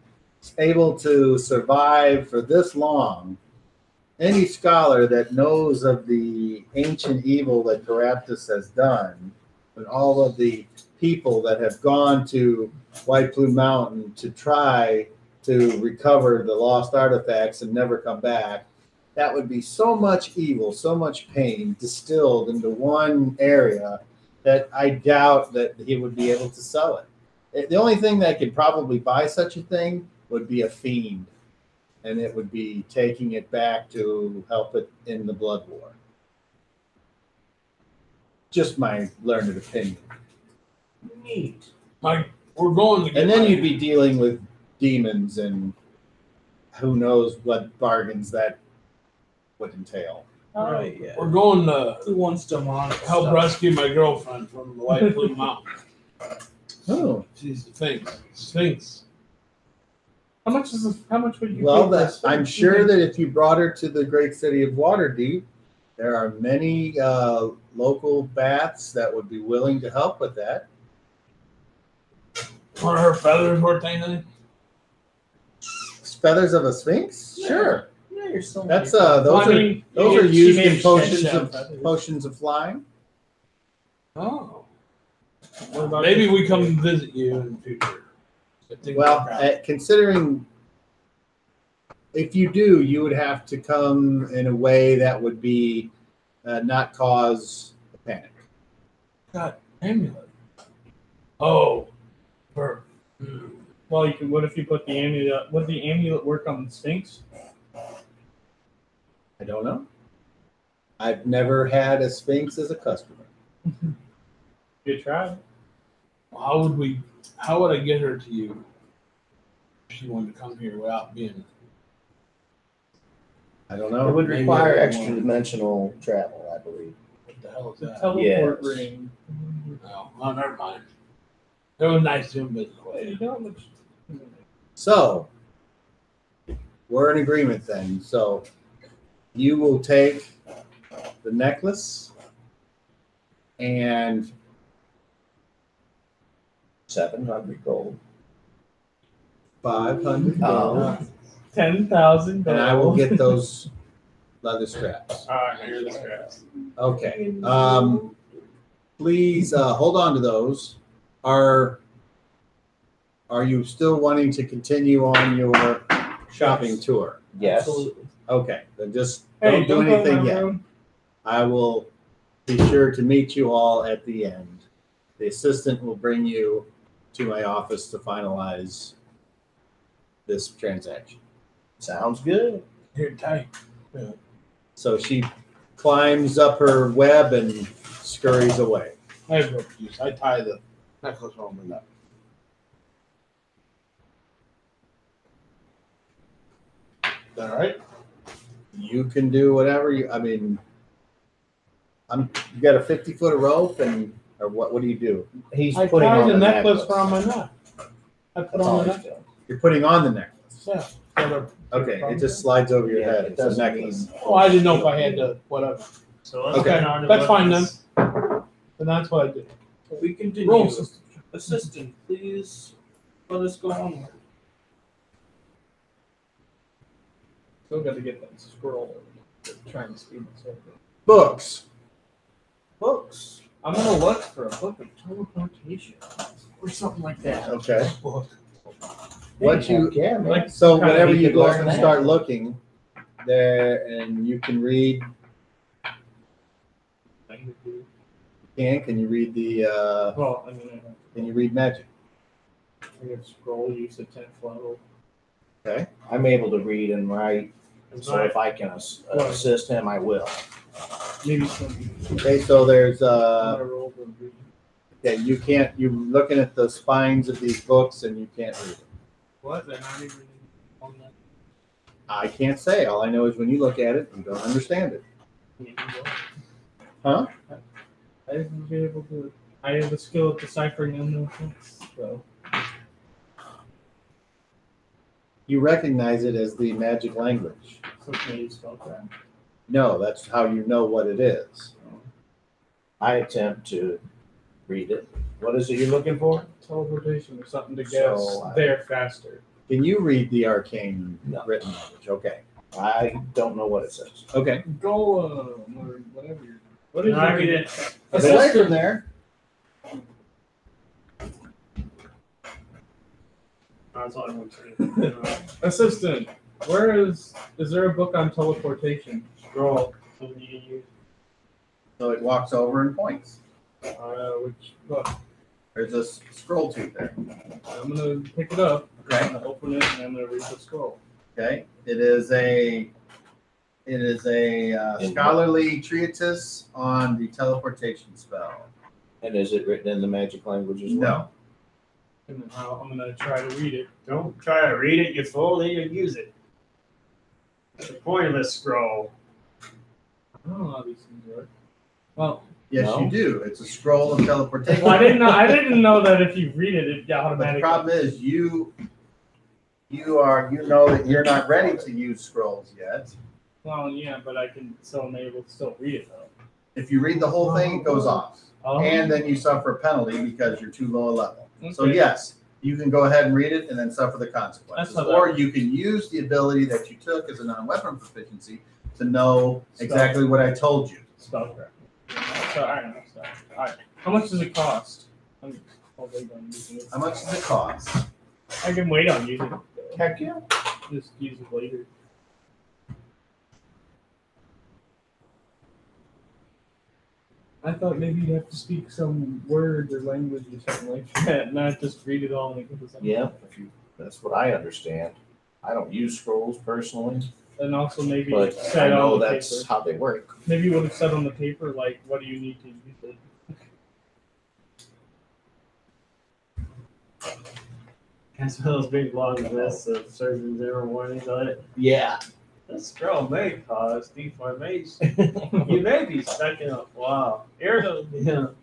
able to survive for this long, any scholar that knows of the ancient evil that Caraptus has done, and all of the people that have gone to White Plume Mountain to try to recover the lost artifacts and never come back, that would be so much evil, so much pain distilled into one area that I doubt that he would be able to sell it. The only thing that could probably buy such a thing would be a fiend, and it would be taking it back to help it in the blood war. Just my learned opinion. neat. Like, we're going to get And then like- you'd be dealing with demons and who knows what bargains that would entail. Right, yeah. We're going to Who wants demonic help stuff? rescue my girlfriend from the White Plume Mountain. Oh, She's the Sphinx. How much is this? How much would you? well, pay for that, this? I'm sure that if you brought her to the great city of Waterdeep, there are many local baths that would be willing to help with that. Are her feathers worth anything? Feathers of a sphinx? Yeah. Sure. Yeah, you're still. That's Well, those I mean, are she used made in a potions shell of feathers. potions of flying. Oh. What about Maybe this? we come and visit you in the future. If things Well, work out. considering if you do, you would have to come in a way that would be not cause a panic. God, amulet. Oh. Burp. Well, you could. What if you put the amulet? Would the amulet work on the Sphinx? I don't know. I've never had a sphinx as a customer. Good try. How would I get her to you if she wanted to come here without being? I don't It know. would Maybe require everyone- extra dimensional travel, I believe. What the hell is The that? teleport Yes. ring. No, oh, never mind. It was nice doing business You with you. don't look- So we're in agreement then. So you will take the necklace and 700 gold. 500 Oh. gold, 10,000. and I will get those leather straps. Here are the scraps. Okay. Please hold on to those. Are you still wanting to continue on your shopping tour? Yes. Absolutely. Okay. Then just Hey, don't do go in anything my yet. room. I will be sure to meet you all at the end. The assistant will bring you to my office to finalize this transaction. Sounds good. Here, tight. So she climbs up her web and scurries away. I have rope use. I tie the necklace around my neck. Is that all right? You can do whatever you. I mean, you got a 50-foot rope, and or what? What do you do? He's I putting tie on the the necklace around my neck. I put That's all on the he's necklace. doing. You're putting on the necklace. Yeah. So Okay, it just slides over your Yeah, head. it It's a doesn't necklace. mean- Oh, I didn't know if I had to. Whatever. So let's Okay, get on to that's what fine this- And that's what I did. We continue. Roll system. Assistant, please let us go onward. Still got to get that scroll. Trying to speed this up. Books. Books. I'm gonna look for a book of teleportation or something like that. Okay. What you Yeah, man. Like so kinda whenever you you could go learn and that. start looking there, and you can read. Can you read the? Well, I mean, Can you read magic? I have scroll use at 10th level. Okay. I'm able to read and write, It's so if I can assist him, I will. Maybe some. Okay. So there's I rolled a read. Okay, you can't. You're looking at the spines of these books, and you can't read them. What? They're not even on that. I can't say. All I know is when you look at it, you don't understand it. Huh? I would be able to. I have a skill at deciphering unknown things, so. You recognize it as the magic language. So maybe spellcraft. No, that's how you know what it is. I attempt to read it. What is it you're looking for? Teleportation or something to get So, us there faster. Can you read the arcane No. written language? Okay. I don't know what it says. Okay. Golem or whatever you're. What is No, I your read it. Aside from there, That's all I want to Assistant, is there a book on teleportation? scroll. Something you can use. so it walks over and points. Which book? There's a scroll tube there. I'm gonna pick it up. Okay. I'm gonna open it and I'm gonna read the scroll. Okay. It is a scholarly treatise on the teleportation spell. And is it written in the magic language as well? No. And then I'm gonna try to read it. Don't try to read it, you fool, then you use it. It's a pointless scroll. I don't know how these things work. Well, Yes, No. you do. It's a scroll of teleportation. I didn't know that if you read it, it But the automatically. problem is you know that you're not ready to use scrolls yet. Well, yeah, but I can still able to still read it though. If you read the whole thing, it goes off. Oh, And then you suffer a penalty because you're too low a level. So okay. yes, you can go ahead and read it and then suffer the consequences. That's how that Or you can use the ability that you took as a non-weapon proficiency to know exactly what I told you. Spellcraft. So, I don't know. So, all right. How much does it cost? I'm I'll wait on using it. How much does it cost? I can wait on using it. Heck yeah. Just use it later. I thought maybe you'd have to speak some word or language or something like that, not just read it all and it goes on. Yeah, that's what I understand. I don't use scrolls personally, And also maybe but I said know on the that's paper. how they work. Maybe you would have said on the paper, like, what do you need to use it? That's one of those big long lists of certain zero warnings on it. Yeah. This scroll may cause deformation. You may be stuck in a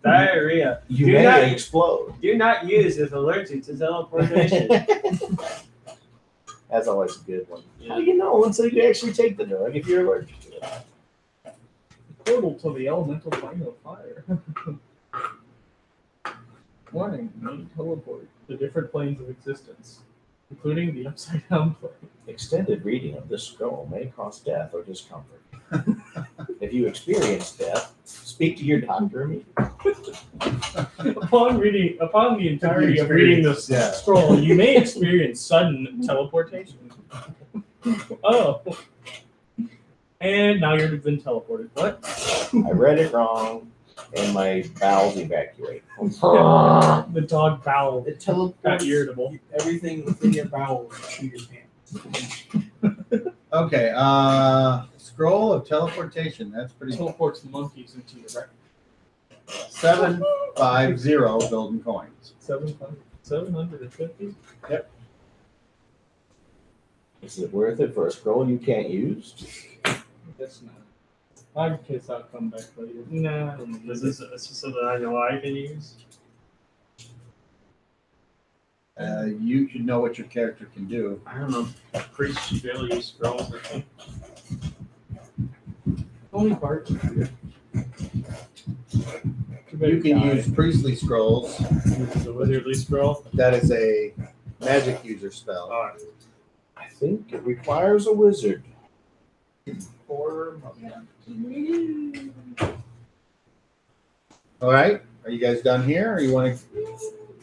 diarrhea. You Do may not- explode. Do not use if allergic to teleportation. That's always a good one. How do you know until you actually take the drug if you're allergic to it? Portal to the elemental plane of fire. Warning, may teleport to different planes of existence, including the upside down plane. Extended reading of this scroll may cause death or discomfort. If you experience death, speak to your doctor immediately. Upon the entirety of reading this Yeah. scroll, you may experience sudden teleportation. Oh. And now you've been teleported. What? I read it wrong, and my bowels evacuate. The dog bowel It got teleports irritable. everything within your bowels to your pants. Okay, scroll of teleportation. That's pretty cool. Teleports monkeys into your record. 750 golden coins. 750? Is it worth it for a scroll you can't use? That's not. I guess I'll come back later. Nah. Is this something I know I can use? You should know what your character can do. I don't know. Priests should be able to use scrolls, I think. Only part. You can use priestly scrolls. This is a wizardly scroll. That is a magic user spell. Alright. I think it requires a wizard. All right. Are you guys done here, or you want to?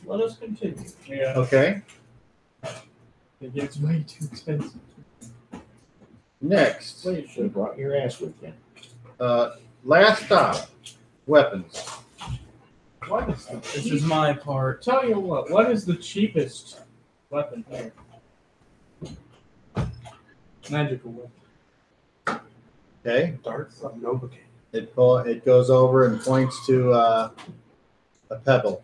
Let us continue. Yeah. Okay. It gets way too expensive. Next, Well, you should have brought your ass with you. last stop, weapons. What is the This is my part. Tell you what is the cheapest weapon here? Magical weapon. Okay. Dart from Novocaine. It goes over and points to a pebble.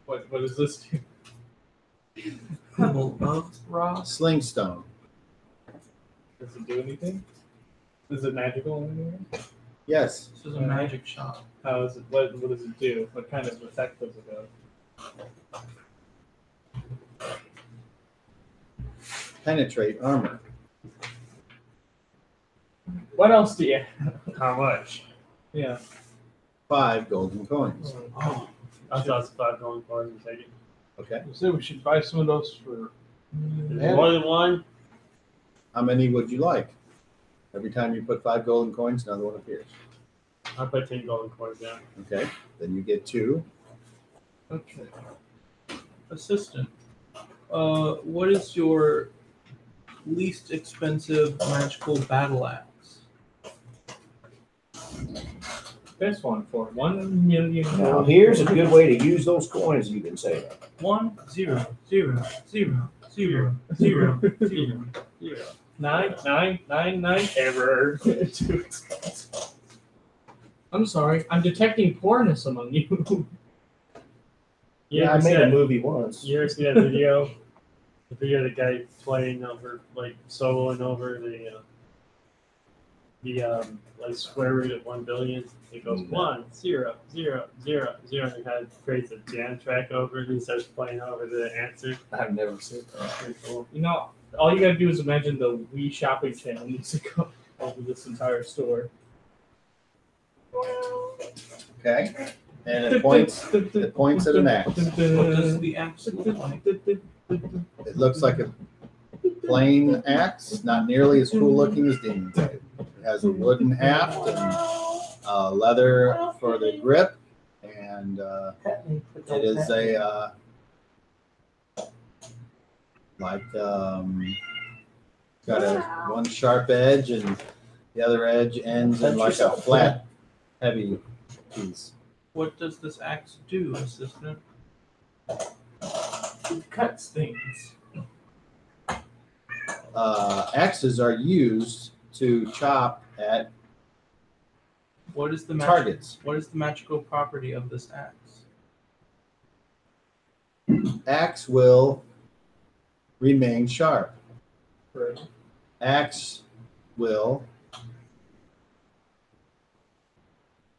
What does this do? Pebble of Ross. Sling stone. Does it do anything? Is it magical in any way? Yes. This is a magic shop. How is it? What does it do? What kind of effect does it have? Penetrate armor. What else do you have? How much? Yeah. 5 golden coins. Oh, I thought it's 5 going for it and take it. Okay. So we should buy some of those for. Is Yeah. it more than one? How many would you like? Every time you put 5 golden coins, another one appears. I put 10 golden coins down. Okay. Then you get 2. okay. Assistant. What is your least expensive magical battle axe? This one for 1 million. Now, here's a good way to use those coins, you can say that. 1 0 0 0 0 0 0. 9 error. Too expensive. I'm sorry. I'm detecting poorness among you. Yeah, I made a movie once. You ever see that video? The video of the guy playing over, like, soloing over the like square root of 1 billion. It goes 1 0 0 0 0, and it kind of creates a jam track over it, and he starts playing over the answer. I've never seen that. Pretty cool. You know, all you gotta do is imagine the Wii shopping channel music over this entire store. Okay. And it points at an axe. What does the axe look like? It looks like a plain axe, not nearly as cool looking as Demon Blade. It has a wooden haft and leather for the grip, and it is a got a one sharp edge, and the other edge ends in like a flat, heavy piece. What does this axe do, assistant? It cuts things. Axes are used to chop at What is the targets. What is the magical property of this axe? Axe will remain sharp. Right. Axe will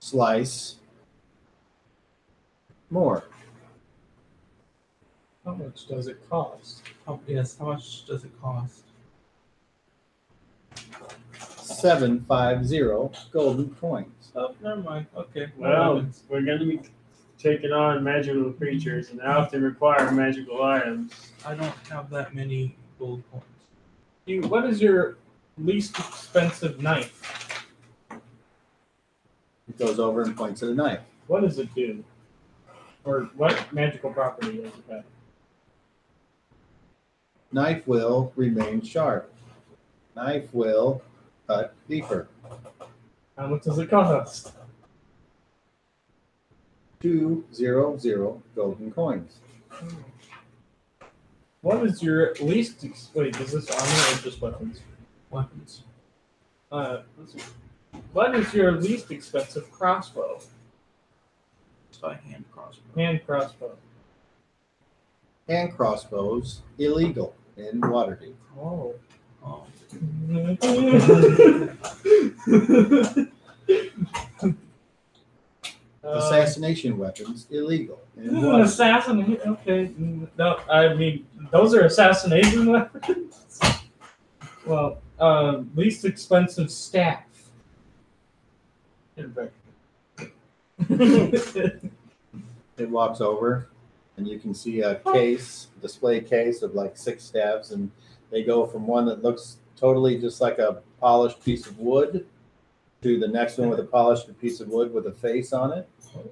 slice more. How much does it cost? How much does it cost? 750 golden coins. Oh, never mind. Okay. Well, we're going to be taking on magical creatures, and they often require magical items. I don't have that many gold coins. What is your least expensive knife? It goes over and points at a knife. What does it do? Or what magical property does it have? Knife will remain sharp. Knife will cut deeper. How much does it cost? 200 golden coins. What is your least wait, is this armor or just weapons? Weapons. Let's see. What is your least expensive crossbow? It's by hand crossbow. Hand crossbow. Hand crossbows illegal in Waterdeep. Oh. Oh. Assassination weapons illegal in Waterdeep. Assassinate. Okay. No, I mean those are assassination weapons. Well, least expensive staff. It walks over, and you can see a case, display case of like 6 staves, and they go from one that looks totally just like a polished piece of wood to the next one with a polished piece of wood with a face on it,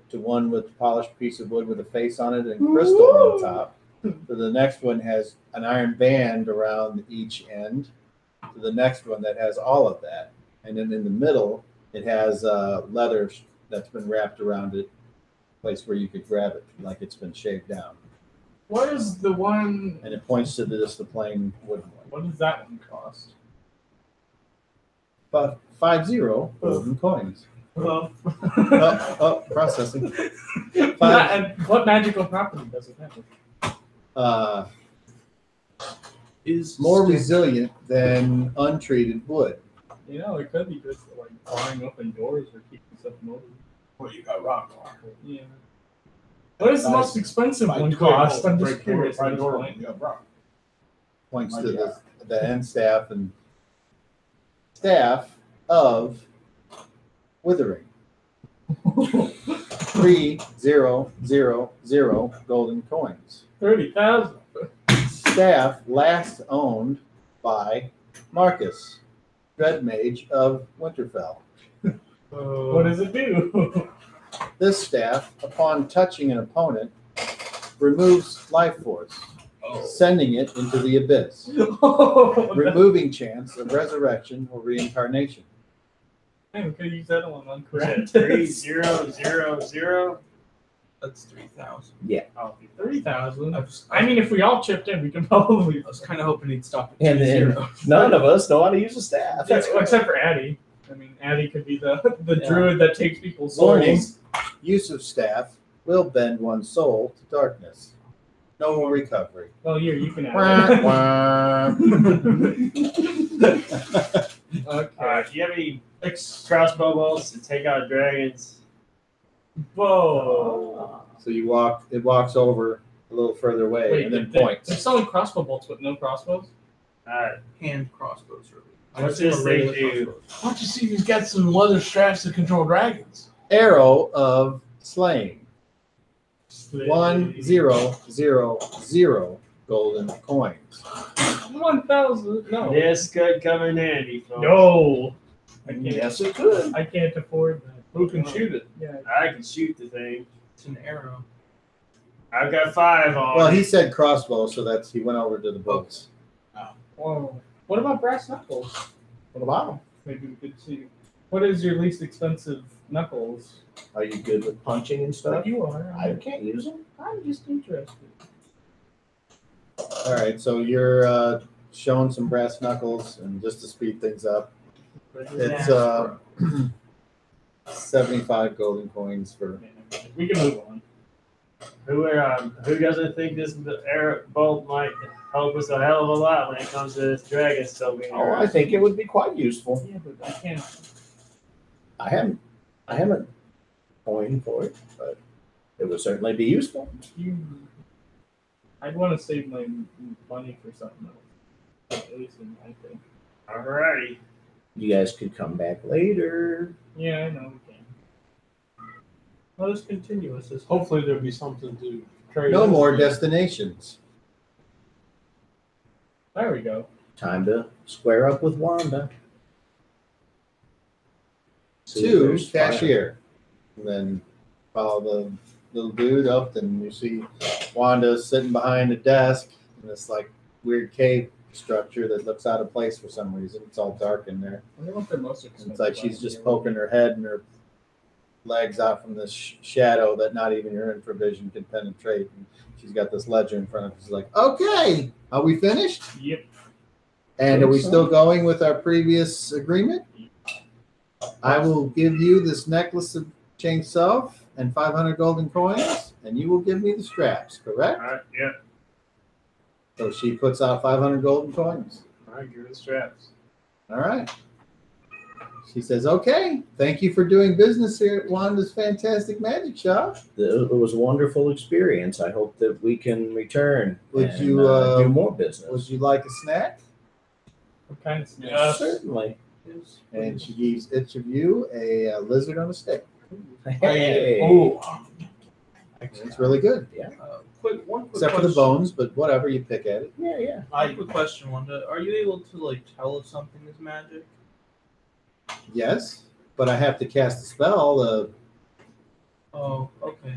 to one with a polished piece of wood with a face on it and crystal on the top. So the next one has an iron band around each end. To the next one that has all of that. And then in the middle, it has leather that's been wrapped around it, place where you could grab it, like it's been shaved down. What is the one? And it points to just the plain wooden one. What does that one cost? But 50 golden coins. Well, Processing. and what magical property does it have? Is More resilient than untreated wood. You know, it could be good for like barring open doors or keeping stuff moving. Well, you got rock. Yeah. What is the most expensive one cost? I'm just curious. At this point. You got rock. Points to the end staff and staff of withering. 3000 golden coins. 30,000. Staff last owned by Marcus, Dread Mage of Winterfell. What does it do? This staff, upon touching an opponent, removes life force, sending it into the abyss, removing chance of resurrection or reincarnation. Man, we could use that one on Was it correct. 3000? That's 3,000. Oh, 30,000. I I mean, if we all chipped in, we could probably. was kind of hoping he'd stop at And then 2-0. none of us know how to use a staff. Except for Addie. I mean, Addie could be the Yeah. druid that takes people's Warning, souls. use of staff will bend one's soul to darkness. No recovery. Well, here, you can Wah, add wah. it. Okay. do you have any crossbow bolts to take out dragons? Whoa. So it walks over a little further away Wait, and then they're points. selling crossbow bolts with no crossbows? Alright. Hand crossbows, really. What's I've seen this a thing regular do? crossbow. Why don't you see if he's got some leather straps to control dragons? Arrow of slaying. 1000 golden coins. 1,000. No. This could come in handy, folks. No. I can't. Yes, it could. I can't afford that. Who can shoot it? Yeah. I can shoot the thing. It's an arrow. I've got 5 on. Well, he said crossbow, so he went over to the boats. Whoa. What about brass knuckles? What about them? Maybe we could see. What is your least expensive knuckles? Are you good with punching and stuff? You are. I can't use them. I'm just interested. All right, so you're showing some brass knuckles, and just to speed things up, it's 75 golden coins for. We can move on. Who doesn't think this air bolt might help us a hell of a lot when it comes to this dragon still being Oh, I around? think it would be quite useful. Yeah, but I can't. I haven't coined for it, but it would certainly be useful. I'd want to save my money for something else. At least in my thing. Alrighty. You guys could come back later. Yeah, I know we can. Let us continue with this. Hopefully there'll be something to trade. No more destinations. There we go. Time to square up with Wanda. See if To there's fire. cashier. And then follow the little dude up, and you see Wanda sitting behind a desk in this like weird cave structure that looks out of place for some reason. It's all dark in there. I wonder what their most And expensive it's like she's ones just are. poking her head and her legs out from this shadow that not even your infravision can penetrate. And she's got this ledger in front of her. She's like, okay, are we finished? Yep. And are we still going with our previous agreement? I will give you this necklace of chain self and 500 golden coins, and you will give me the straps, correct? Alright, yeah. So she puts out 500 golden coins. Alright, give it the straps. All right. She says, okay, thank you for doing business here at Wanda's Fantastic Magic Shop. It was a wonderful experience. I hope that we can return Would and you, do more business. Would you like a snack? What kind of snacks? Yes, certainly. And she gives each of you a lizard on a stick. Hey. Oh, It's really good. One quick Except for the question. bones, but whatever, you pick at it. Yeah. One quick question, Wanda. Are you able to like tell if something is magic? Yes, but I have to cast a spell. Oh, okay.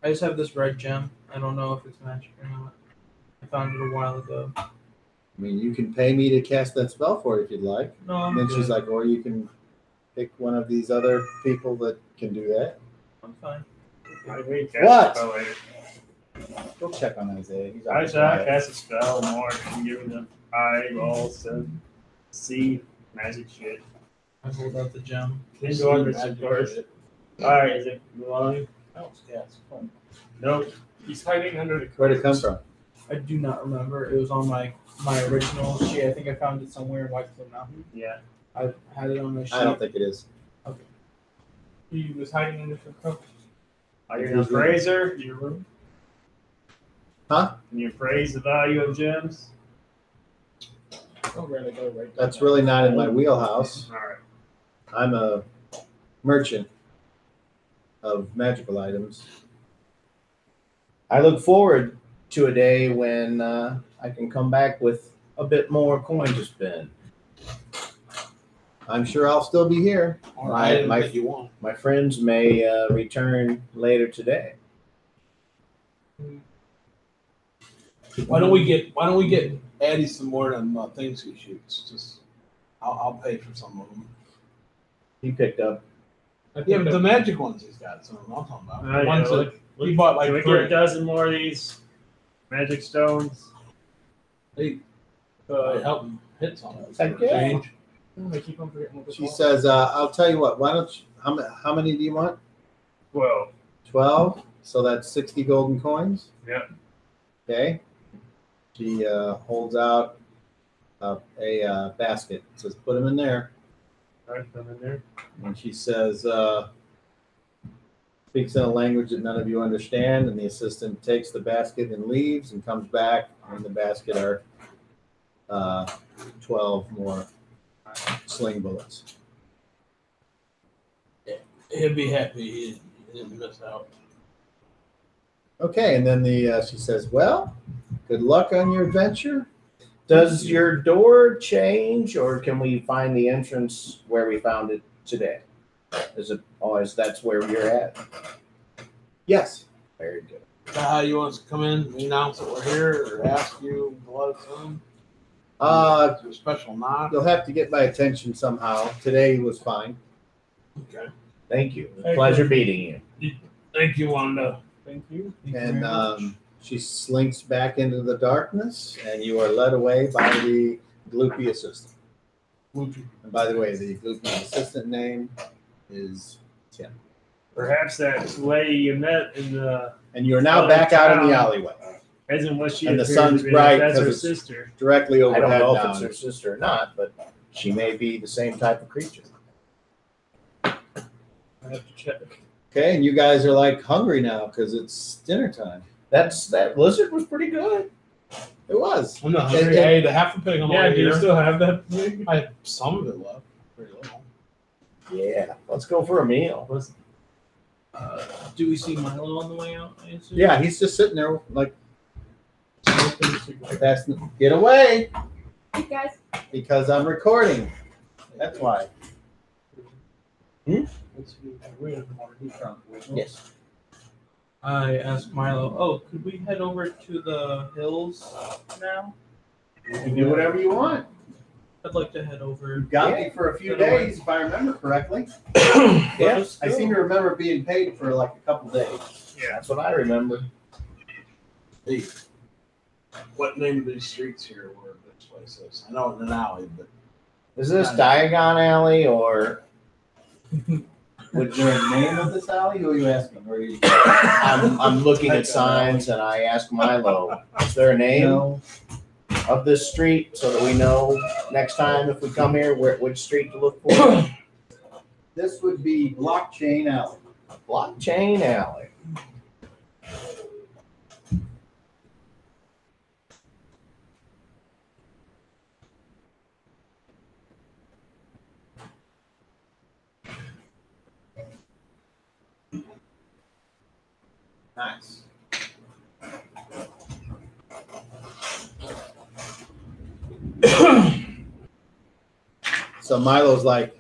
I just have this red gem. I don't know if it's magic or not. I found it a while ago. I mean, you can pay me to cast that spell for you if you'd like. No, I'm And then she's good. like, or you can pick one of these other people that can do that. I'm fine. I may cast What? a spell later. Go check on Isaiah. He's I on shall cast a spell more and give me the eyeballs to see magic shit. I hold out the gem. Into orbits, of course. Alright, is it belonging? oh, yeah, it's fun. Nope. He's hiding under the Where'd it come from? I do not remember. It was on my original sheet. I think I found it somewhere in Whitecliff Mountain. Yeah. I had it on my sheet. I don't think it is. He was hiding under the coat. Are you an appraiser? Your room? Huh? Can you appraise the value of gems? Oh, right, I got it right That's down. really not in my wheelhouse. Alright. I'm a merchant of magical items. I look forward to a day when I can come back with a bit more coin to spend. I'm sure I'll still be here. Or my- item my- that you want. My friends may return later today. Why don't we get Addie some more of them things he shoots? Just I'll pay for some of them. He picked up. Yeah, but the magic ones he's got. Some of them I'm talking about. Oh, The yeah, ones look- that he bought like Can we three. get a dozen more of these magic stones? Help him hit some of Heck it. yeah. Change. I keep on forgetting what they're She called. says, I'll tell you what, why don't you, how many do you want? Well, 12? So that's 60 golden coins? Yep. Okay. She holds out a basket. Says, put them in there. right, them in there. And she says, speaks in a language that none of you understand. And the assistant takes the basket and leaves and comes back. And in the basket are 12 more sling bullets. He'll be happy he didn't miss out. Okay. And then she says, well, good luck on your adventure. Does your door change, or can we find the entrance where we found it today? Is it always that's where you're at? Yes. Very good. Is that how you want us to come in, announce that we're here, or ask you to let us in? Is there a special knock? You'll have to get my attention somehow. Today was fine. Okay. Thank you. Hey, Pleasure meeting you. Thank you, Wanda. Thank you. And she slinks back into the darkness, and you are led away by the gloopy assistant. And by the way, the gloopy assistant name is Tim. Perhaps that lady you met in the And you're now Oh, back out in the town. alleyway, isn't what she And the appeared sun's to be. bright That's her 'cause it's- sister. directly I overhead don't know if down. it's her sister or not, but she may be the same type of creature. I have to check. Okay, and you guys are like hungry now because it's dinner time. That lizard was pretty good. It was. I'm not It- hungry. it- I ate a half a pig on the Yeah, way do you here. still have that thing? I have some of it left. Very little. Yeah, let's go for a meal. Do we see Milo on the way out? I assume? Yeah, he's just sitting there like Smoking a cigarette. that's get away Hey guys, because I'm recording. That's why. Yes. I asked Milo, oh, could we head over to the hills now? You can do whatever you want. I'd like to head over. You got me for a few days, if I remember correctly. Yeah, I seem to remember being paid for like a couple days. yeah, that's what I remember. Hey, what name of these streets here where this place is? I know it's an alley, but Is this Diagon Alley or Was there a name of this alley? Who are you asking? Where are you? I'm looking at signs and I ask Milo, is there a name No. of this street so that we know next time if we come here which street to look for? This would be Blockchain Alley. Blockchain Alley. Nice. So Milo's like,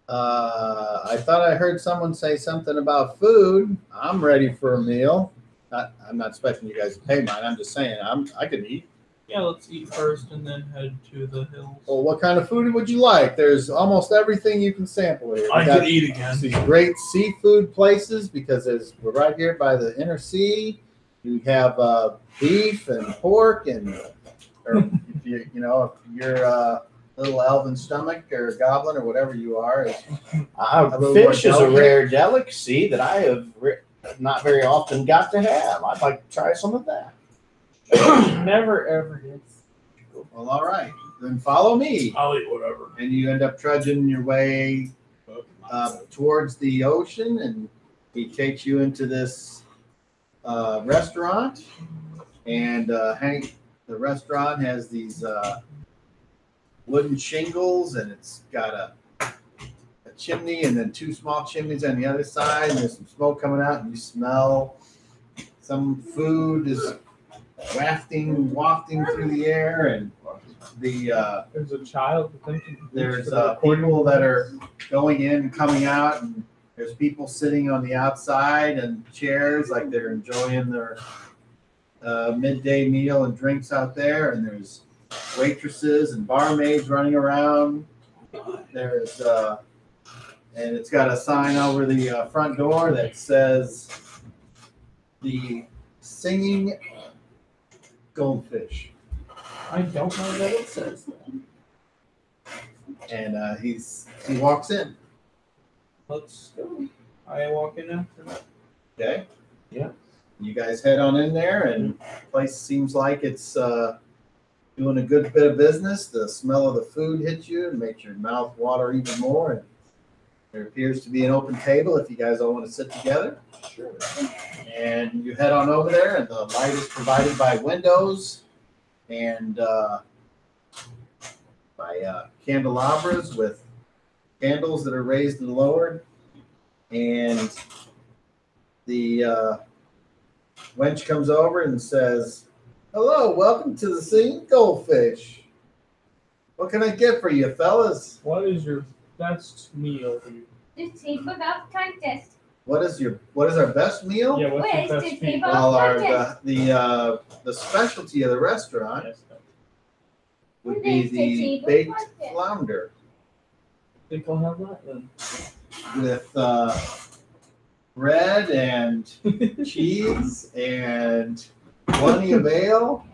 I thought I heard someone say something about food. I'm ready for a meal. I'm not expecting you guys to pay mine. I'm just saying I could eat. Yeah, let's eat first and then head to the hills. Well, what kind of food would you like? There's almost everything you can sample here. We got eat again. these great seafood places because we're right here by the inner sea. You have beef and pork or if if you're little elven stomach or goblin or whatever you are. Fish is a rare delicacy that I have not very often got to have. I'd like to try some of that. Never ever gets. Well, all right. Then follow me. I'll eat whatever. And you end up trudging your way towards the ocean, and he takes you into this restaurant. And Hank, the restaurant has these wooden shingles, and it's got a chimney and then two small chimneys on the other side, and there's some smoke coming out, and you smell some food is wafting through the air, and there's a child. There's people that are going in and coming out, and there's people sitting on the outside and chairs like they're enjoying their midday meal and drinks out there, and there's waitresses and barmaids running around. There's and it's got a sign over the front door that says the Singing Goldfish. I don't know that it says that. And he walks in. Let's go. I walk in after that. Okay. Yeah. You guys head on in there, and the place seems like it's doing a good bit of business. The smell of the food hits you and makes your mouth water even more. And there appears to be an open table if you guys all want to sit together. Sure. And you head on over there, and the light is provided by windows and by candelabras with candles that are raised and lowered. And the wench comes over and says, "Hello, welcome to the Singing Goldfish. What can I get for you, fellas? What is your best meal? The table of contest. What is our best meal?" Yeah, what's Where's your the best meal? table? Well, the specialty of the restaurant Yes, would be the baked flounder I think I'll have that then. with bread and cheese and plenty of ale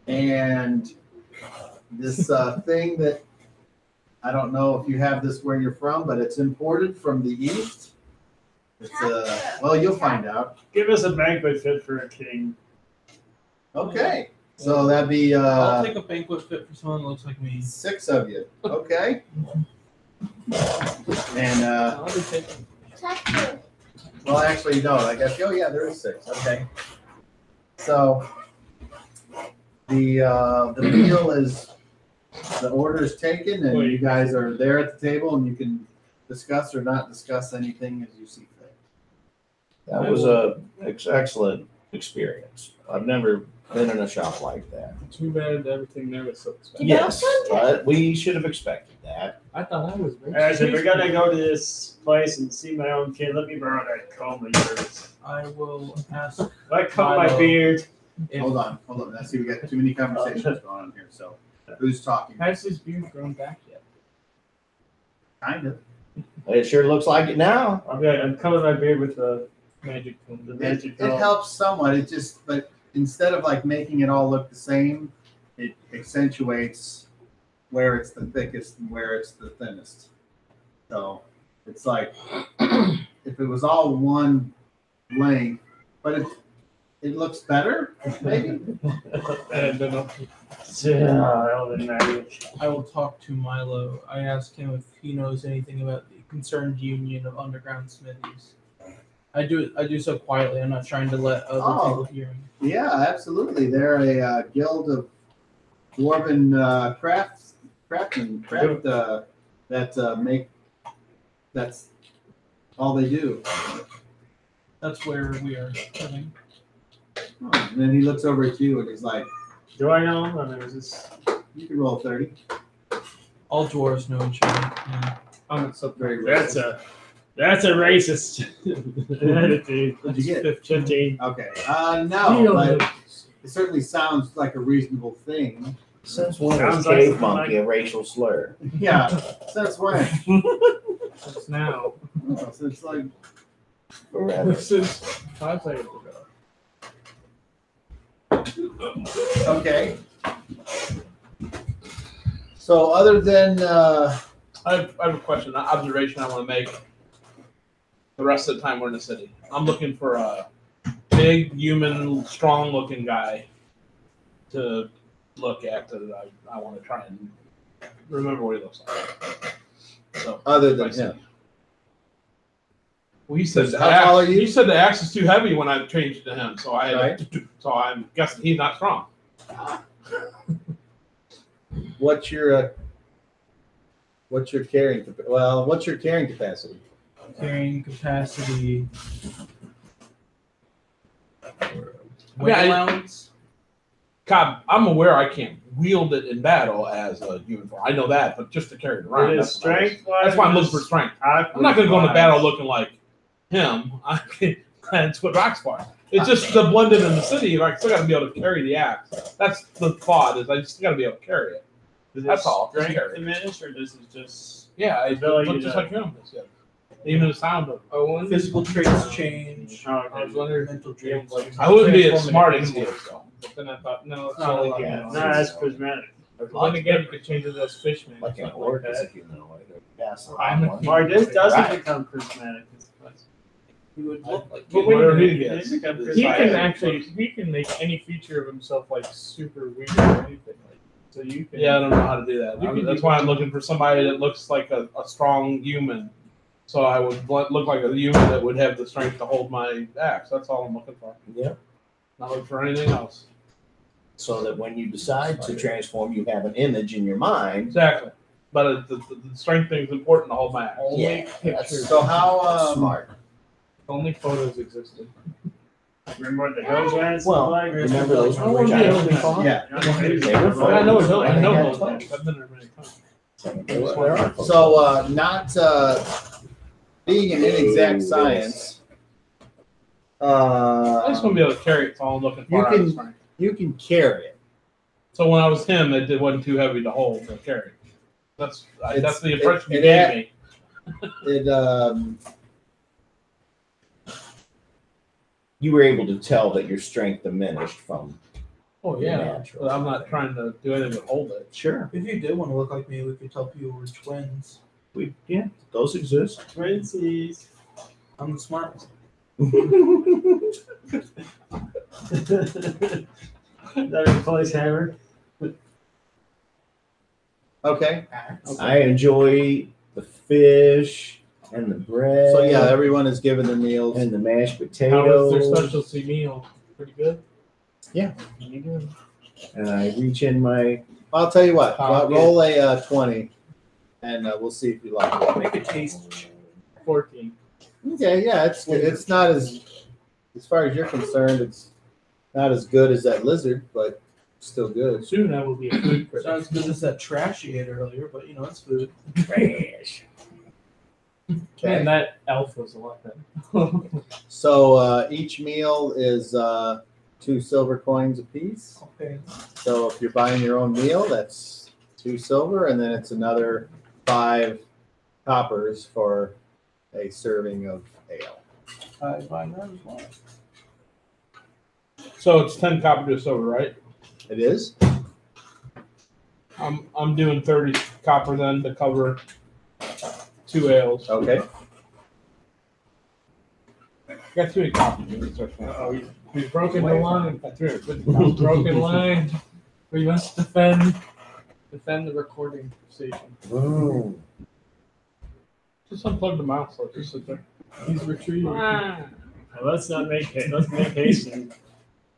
and this thing that I don't know if you have this where you're from, but it's imported from the east. It's well, you'll find out. Give us a banquet fit for a king. Okay, so that'd be I'll take a banquet fit for someone that looks like me. 6 of you. Okay, and I'll be taking. well, actually, no. I guess. Oh, yeah, there is 6. Okay. So the meal is the order is taken, and you guys are there at the table, and you can discuss or not discuss anything as you see fit. That was a excellent experience. I've never been in a shop like that. Too bad everything there was so expensive. Yes, but we should have expected that. I thought I was rich. Alright, so if we're gonna go to this place and see my own kid, let me borrow that comb of yours. I will ask. I comb my beard. If, Hold on. I see we got too many conversations going on here. So who's talking? Has his beard grown back yet? Kind of. It sure looks like it now. I'm combing my beard with the Magic comb. the It magic comb. helps somewhat. It just, but instead of like making it all look the same, it accentuates where it's the thickest and where it's the thinnest. So it's like if it was all one length, but it looks better, maybe. I don't know. Yeah, Elven magic. I will talk to Milo. I asked him if he knows anything about the concerned union of underground smithies. I do so quietly. I'm not trying to let other people hear me. Yeah, absolutely. They're a guild of dwarven craftsmen that make that's all they do. That's where we are living. And then he looks over at you and he's like, Do I know him? I mean, is this? you can roll 30. All dwarves know each other. Yeah. I'm not so very That's a racist attitude. What'd you get? 15. Okay. No, but it certainly sounds like a reasonable thing. Since when Sounds is like cave something monkey a racial slur? Yeah, since when? It's now. Oh, since like, Forever. Since 5 seconds ago. okay. So other than, I have a question, an observation I want to make. The rest of the time we're in the city, I'm looking for a big, human, strong-looking guy to look at. That I want to try and remember what he looks like. So, other than him. well, he said How tall are you? He said the axe is too heavy when I changed it to him, so Right. so I'm guessing he's not strong. What's your carrying? What's your carrying capacity? Carrying capacity. mean, I- allowance. Cobb, I'm aware I can't wield it in battle as a human form. I know that, but just to carry it around. It is That's strength. That's why I'm looking for strength. I'm not going to go into battle looking like him. That's what Rock's for. It's just to blend in the city. I still got to be able to carry the axe. That's the thought. Is I just got to be able to carry it. That's all. Just Strength carry it. diminished, or this is just Yeah, it Ability looks just to- like him. Yeah. Even the sound of it. Physical traits change. oh, I was okay. wondering. Mental traits. I wouldn't be as smart as he is, though. But then I thought, no, it's Not not a like lot. Yeah, no, that's prismatic. There's Then again, you could change it as fishman. Like an something orc like is a that. humanoid. Yes. I'm a Or this doesn't Right. become prismatic. He would look like But Whatever wait a he minute, gets. he Decide. can actually, he can make any feature of himself like super weird or anything. Like, so you can. Yeah, I don't know how to do that. You can That's do why I'm that. looking for somebody that looks like a strong human. So I would look like a human that would have the strength to hold my axe. That's all I'm looking for. Yep. Not looking for anything else. So that when you decide to transform, you have an image in your mind. Exactly. But the strength thing is important to hold my axe. Only Yeah, pictures. So how smart. Only photos existed. Remember what the hills were? Well, like? remember those I wonder giant what they call it. Yeah. They were I photos. know Hill. I They know had Hill. photos. I've been there many times. There are photos. So, not being an inexact science, I just want to be able to carry it. That's all I'm looking for. You out of can- strength. you can carry it. So when I was him, it wasn't too heavy to hold or carry. That's the impression you it gave had- me. You were able to tell that your strength diminished from. Oh yeah, Natural. but I'm not trying to do anything but hold it. Sure. If you did want to look like me, we could tell people we're twins. Yeah, those exist. Twinsies. I'm the smartest. That replace hammer. Okay. I enjoy the fish and the bread. So yeah, everyone is given their meals. and the mashed How is potatoes. their specialty meal? Pretty good. Pretty good. And I reach in my. I'll tell you what. Copy. Roll a 20, and we'll see if you like it. Make a taste. 14. Okay, yeah, it's not as far as you're concerned, it's not as good as that lizard, but still good. Soon I will be a food critic. Not as good as that trash you ate earlier, but you know, it's food. Trash. Man, that elf was a lot better. So each meal is 2 silver coins apiece. Okay. So if you're buying your own meal, that's 2 silver, and then it's another 5 coppers for a serving of ale. I buy that as well. So it's 10 copper to silver, right? It is? I'm doing 30 copper then to cover 2 ales. Okay. I got too many copies. We've broken the line. Got 350. Broken line. We must defend the recording station. Boom. Just unplug the mouse. So just sit there. He's retreating. Well, let's make haste and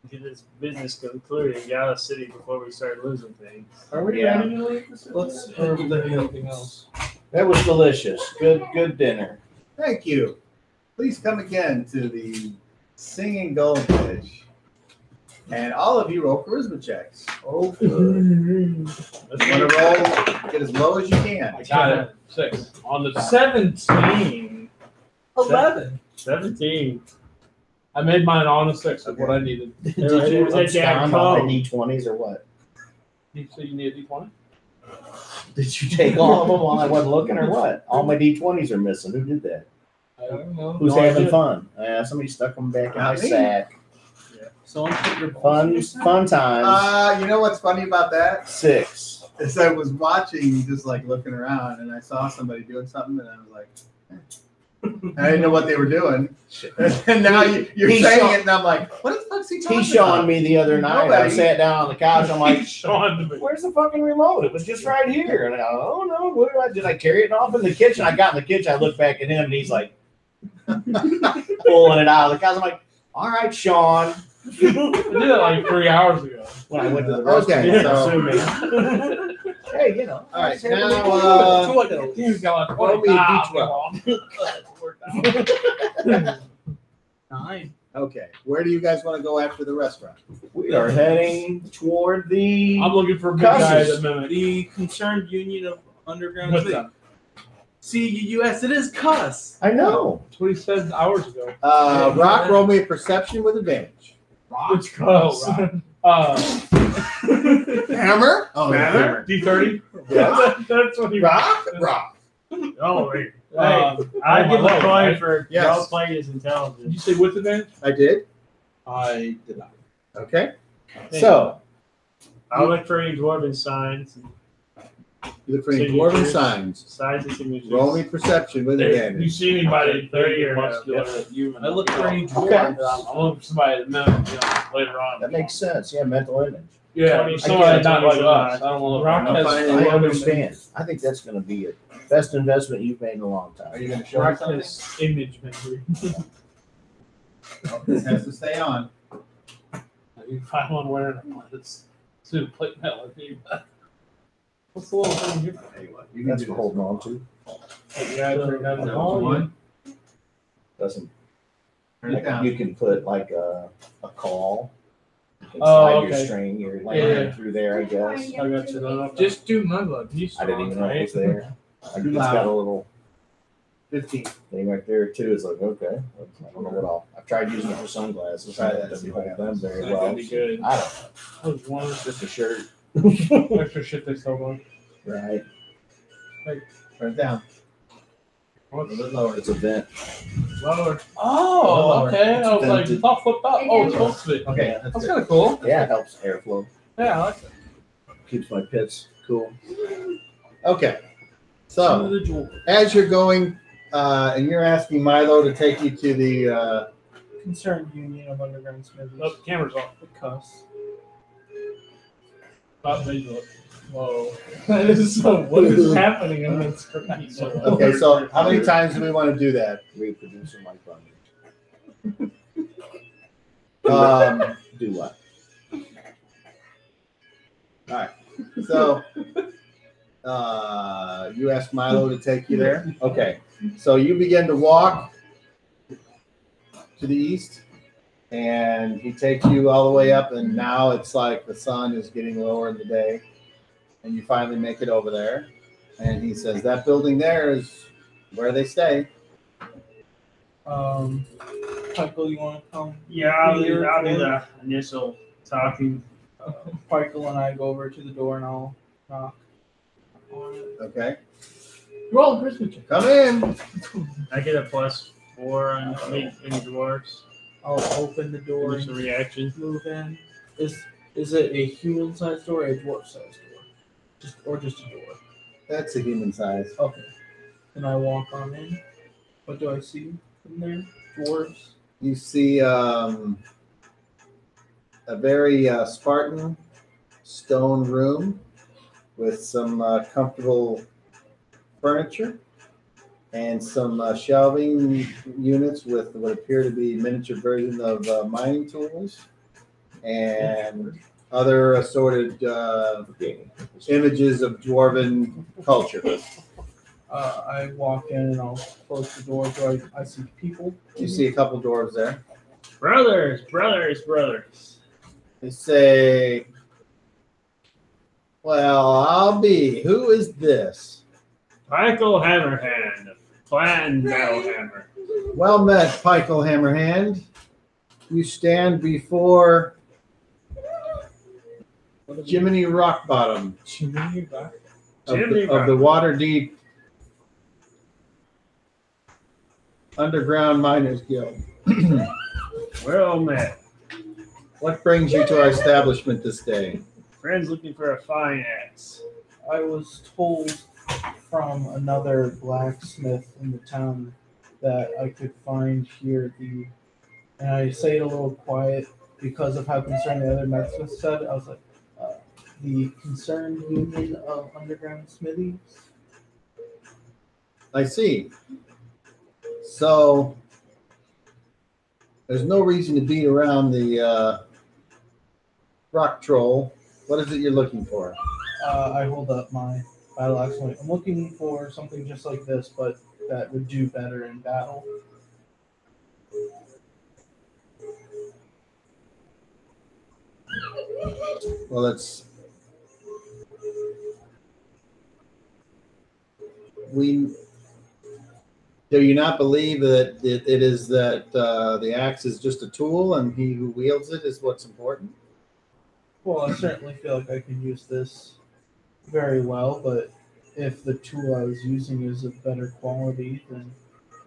get this business concluded and get out of the city before we start losing things. Are we Yeah. ready to leave? Let's Or was there anything else? That was delicious. Good dinner. Thank you. Please come again to the Singing Goldfish. And all of you roll charisma checks. Oh, good. Let's want to roll, get as low as you can. I got it. 6 on the dot. 17. 11. 17. I made mine on a 6 of what I needed. Did It you was a damn abscond on my code. D20s or what? So you need a D20? Did you take all of them while I wasn't looking or what? All my D20s are missing. Who did that? I don't know. Who's No having idea. fun? Somebody stuck them back in my Not me. sack. Someone put your Fun times. You know what's funny about that? 6. Is I was watching, just like looking around, and I saw somebody doing something, and I was like, I didn't know what they were doing. And now you're He's saying Sean- it, and I'm like, what the fuck's he talking He showing about? me the other night. I Nobody. sat down on the couch. I'm like, Sean, where's the fucking remote? It was just right here. And I go, oh no, what did I carry it off in the kitchen? I got in the kitchen. I looked back at him, and he's like pulling it out of the couch. I'm like, all right, Sean. I did it like 3 hours ago. When I went to the Okay, restroom, so- hey, you know. All right, I now, Dude, got roll me a D12. 9. Okay, where do you guys want to go after the restaurant? We are heading toward the. I'm looking for a big guy Cusses. at the minute. The Concerned Union of Underground What's City. that? CUUS, it is cuss. I know. That's what he said hours ago. Rock, roll me a perception with advantage. It's close. Hammer? Oh, Hammer? D30? Yeah. That's what he Rock? Rock. Oh, wait. Um, I give my a load, coin right? for Yes. well played his Did you intelligence. say with advantage? I did. I did not. Okay. So, I'll look for any dwarven signs, you look for any dwarven Signatures. signs. signs and signatures. Roll me perception with If you advantage. see anybody 30 30 or muscular yeah. at you, I look for any Okay. dwarves. I'm looking for somebody at the minute, later on. That makes sense. Yeah, mental image. Yeah, 20, somebody not like 20, us. I don't want to Rock look has like fine. I us. understand. I think that's going to be the best investment you've made in a long Are time. you going to show me Rock something? has image memory. Oh, this has to stay on. You can find one wearing this suit of plate metal. What's the little thing here? Tell you what, you can That's do for this. holding on to. Yeah, I turned down the volume. Doesn't. Turn it Like, down. you can put like a call. You can Oh, slide your okay. string, your Yeah. line through there, I guess. I got you. No, Just do mud. He's I didn't even know it was right? there. It's got a little 15. thing right there too. It's like, okay, I don't know what all. I've tried using it for sunglasses. Try I that, didn't see what hold them happens. very That well. could be good. I don't I was wondering know. Just a shirt. extra shit they still want. Right. Turn it down. A What's little bit lower. It's a vent. lower? Oh, okay. I was like, it's all flipped up. Oh, it's supposed to be. Okay, that's That's good. kind of cool. Yeah, it helps airflow. Yeah, I like that. Keeps my pits cool. Okay. Some So, of the jewels. as you're going, and you're asking Milo to take you to the, Concerned Union of Underground Smithies. Oh, the camera's off. The cuss. Stop visual. Whoa. That is so. What is happening on that screen? okay, so how many times do we want to do that? Reproducer my fun. Do what? So, you asked Milo to take you there? Okay. So you begin to walk to the east, and he takes you all the way up, and now it's like the sun is getting lower in the day, and you finally make it over there. And he says, that building there is where they stay. Michael, you want to come? Yeah, I'll do the initial talking. Michael and I go over to the door and I'll knock on it. Okay. Roll a Christmas check. Come in. I get a +4 on any dwarves. I'll open the door Initial and reaction. move in. Is it a human-sized door or a dwarf-sized door? Just a door? That's a human size. Okay. Then I walk on in. What do I see in there? Dwarves. You see a very Spartan stone room with some comfortable furniture and some shelving units with what appear to be miniature versions of mining tools and other assorted images of dwarven culture. I walk in and I'll close the door so I see people. You see a couple dwarves there. Brothers, brothers, brothers. They say, well, I'll be. Who is this? Michael Hammerhand, Clan Battlehammer. Well met, Pykel Hammerhand. You stand before Jiminy Rockbottom Chimney back. of Jiminy the Waterdeep Underground Miners Guild. Well met. What brings you to our establishment this day? Friends looking for a fine axe. I was told from another blacksmith in the town that I could find here and I say it a little quiet because of how concerned the other blacksmith said. I was like, the Concerned Union of Underground Smithies. I see. So there's no reason to beat around the rock troll. What is it you're looking for? I hold up my battle axe. I'm looking for something just like this, but that would do better in battle. Well, do you not believe that it is that the axe is just a tool and he who wields it is what's important? Well, I certainly feel like I can use this very well, but if the tool I was using is of better quality, then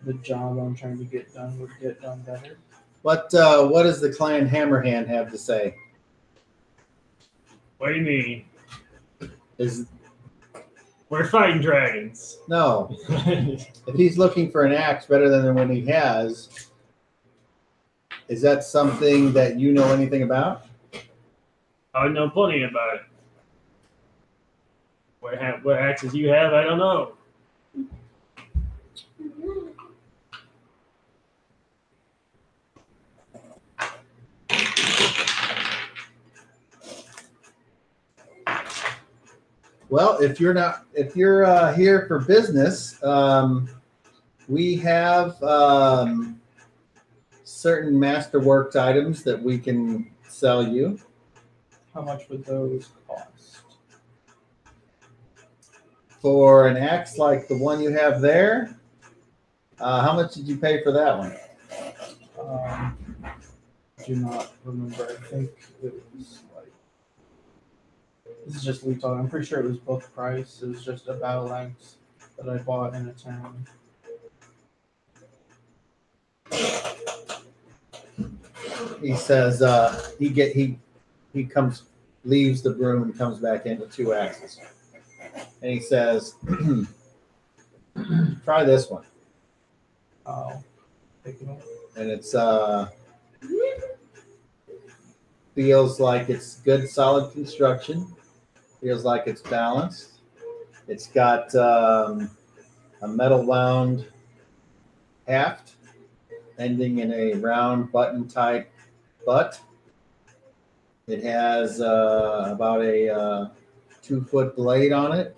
the job I'm trying to get done would get done better. What does the clan Hammerhand have to say? What do you mean? Is We're fighting dragons. no. If he's looking for an axe better than the one he has, is that something that you know anything about? I know plenty about it. What axes you have, I don't know. Well, if you're here for business, we have certain masterworks items that we can sell you. How much would those cost? For an axe like the one you have there, how much did you pay for that one? Do not remember. I think it was like, this is just Lee talking. I'm pretty sure it was book price. It was just a battle axe that I bought in a town. He says he comes, leaves the room and comes back in with 2 axes, and he says, "Try this one." I'll pick it up. And it's feels like it's good, solid construction. Feels like it's balanced. It's got a metal wound haft ending in a round button type butt. It has about a 2-foot blade on it,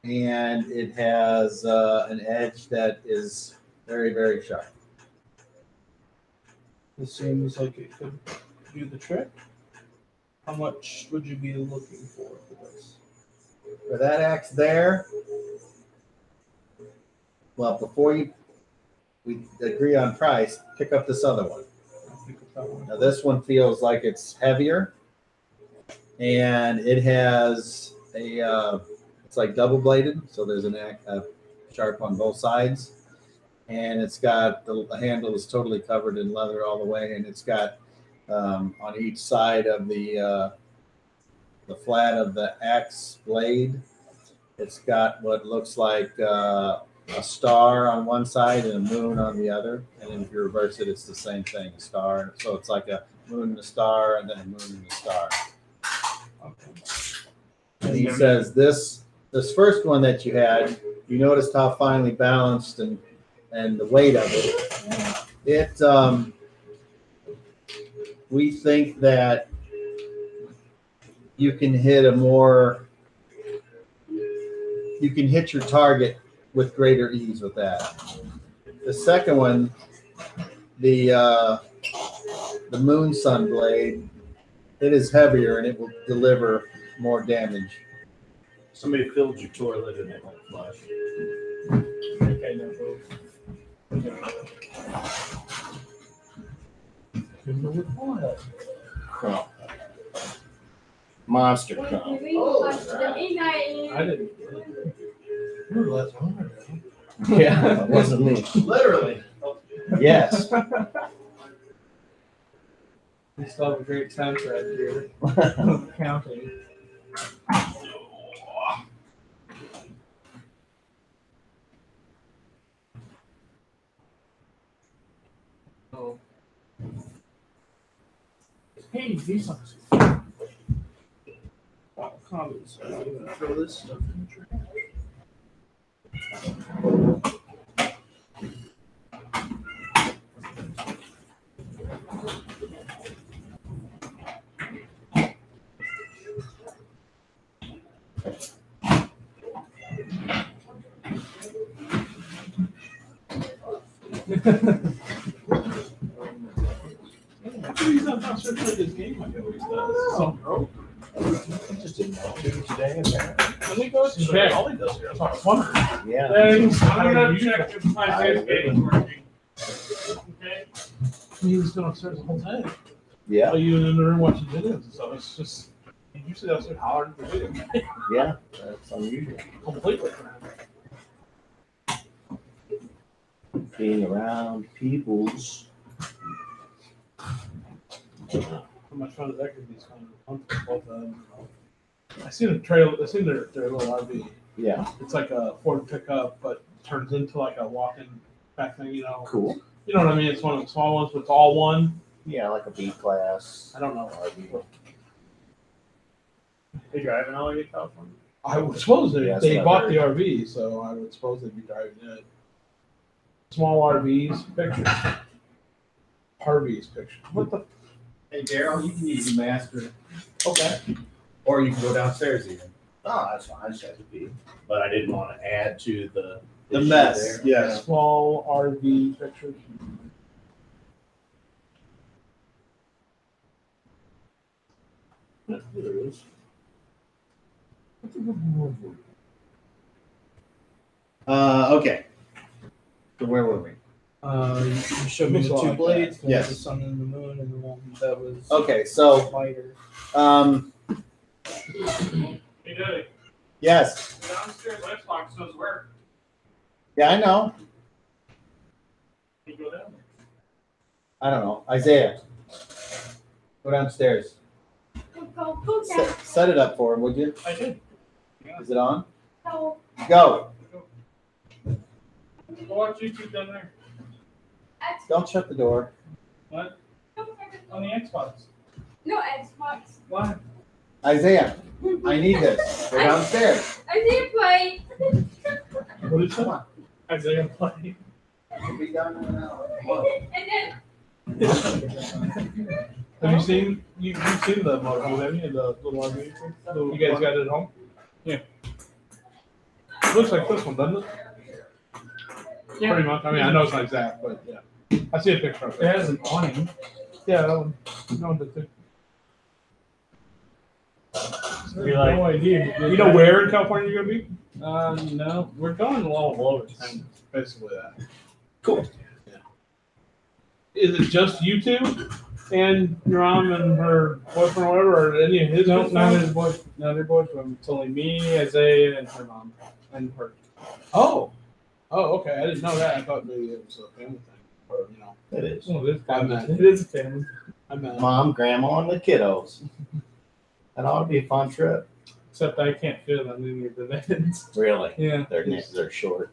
and it has an edge that is very, very sharp. This seems like it could do the trick. How much would you be looking for this? For that axe there, well, before we agree on price, pick up this other one. I'll pick up that one. Now this one feels like it's heavier, and it has it's like double bladed, so there's a sharp on both sides, and it's got the handle is totally covered in leather all the way, and it's got on each side of the flat of the axe blade, it's got what looks like a star on one side and a moon on the other, and then if you reverse it, it's the same thing, a star. So it's like a moon and a star, and then a moon and a star. Okay. And he says this first one that you had, you noticed how finely balanced and the weight of it. We think that you can hit a more you can hit your target with greater ease with that. The second one, the Moon Sun Blade, it is heavier and it will deliver more damage. Somebody filled your toilet and it went flush. Okay, no, Crump. Monster crump. I didn't. You're the last one. Yeah, it wasn't me. Literally. Yes. we still have a great soundtrack here. Counting. Oh. Hey, these sucks. Wow, comments. I'm gonna throw this stuff in the trash. He's not searching for this game like he always does. So, I just didn't know today. let me go check. All he does here. I was wondering. Yeah. Thanks. I'm gonna check if my game is working. Okay. He was going upstairs the whole time. Yeah. While you were in the room watching videos and stuff. It's just, he usually downstairs hollering for video. Yeah. That's unusual. Completely. Being around people's. How much fun is that going to be? Both of them. I seen a trail. I seen their little RV. Yeah. It's like a Ford pickup, but turns into like a walk-in back thing. You know. Cool. You know what I mean? It's one of the small ones, but it's all one. Yeah, like a B class. I don't know. They driving all the way to California? I would suppose they, Yeah, that's they what I bought heard. the RV, so I would suppose they'd be driving it. Small RVs, pictures. Harvey's picture. What the? Hey, Daryl, you can use the master, Okay. or you can go downstairs even. Oh, that's fine. I just had to be. But I didn't want to add to the issue mess, there. yes. Small RV pictures. Yeah, there it is. Okay. So where were we? You showed me the Looks two like blades, the one Yes. with the sun and the moon, and the one that was Okay, so lighter. Hey, Daddy. yes. Downstairs Xbox does work. Yeah, I know. You go down there. I don't know. Isaiah, go downstairs. Go down. Set it up for him, would you? I did. Is it on? Go. Go. Go watch YouTube down there. Don't shut the door. What? On the Xbox. No Xbox. Why? Isaiah, I need this. Go downstairs. I didn't play. What is Come that? on. Isaiah play. We'll be done in an hour. Come on. And then Have you seen you've seen the motorhome, have you? The little RV? You guys got it at home? Yeah. It looks like this one, doesn't it? Yeah. Pretty much. I mean, I know it's not exact, but yeah. I see a picture of It it. has an awning. Yeah, that one. That one did too. You're like- No idea. You know where in California you're gonna be? No, we're going all over town. Basically that. Cool. Yeah. Is it just you two and your mom and her boyfriend or whatever, or any of his? No, not friends? his boy. Not their boyfriend. It's only me, Isaiah, and her mom, and her. Oh. Oh, okay. I didn't know that. I thought maybe it was a family thing, or you know. It is. Oh, it is I family. meant- It is a family. I meant. Mom, grandma, and the kiddos. That ought to be a fun trip. Except I can't fit on any of the beds. Really. Yeah. They're short.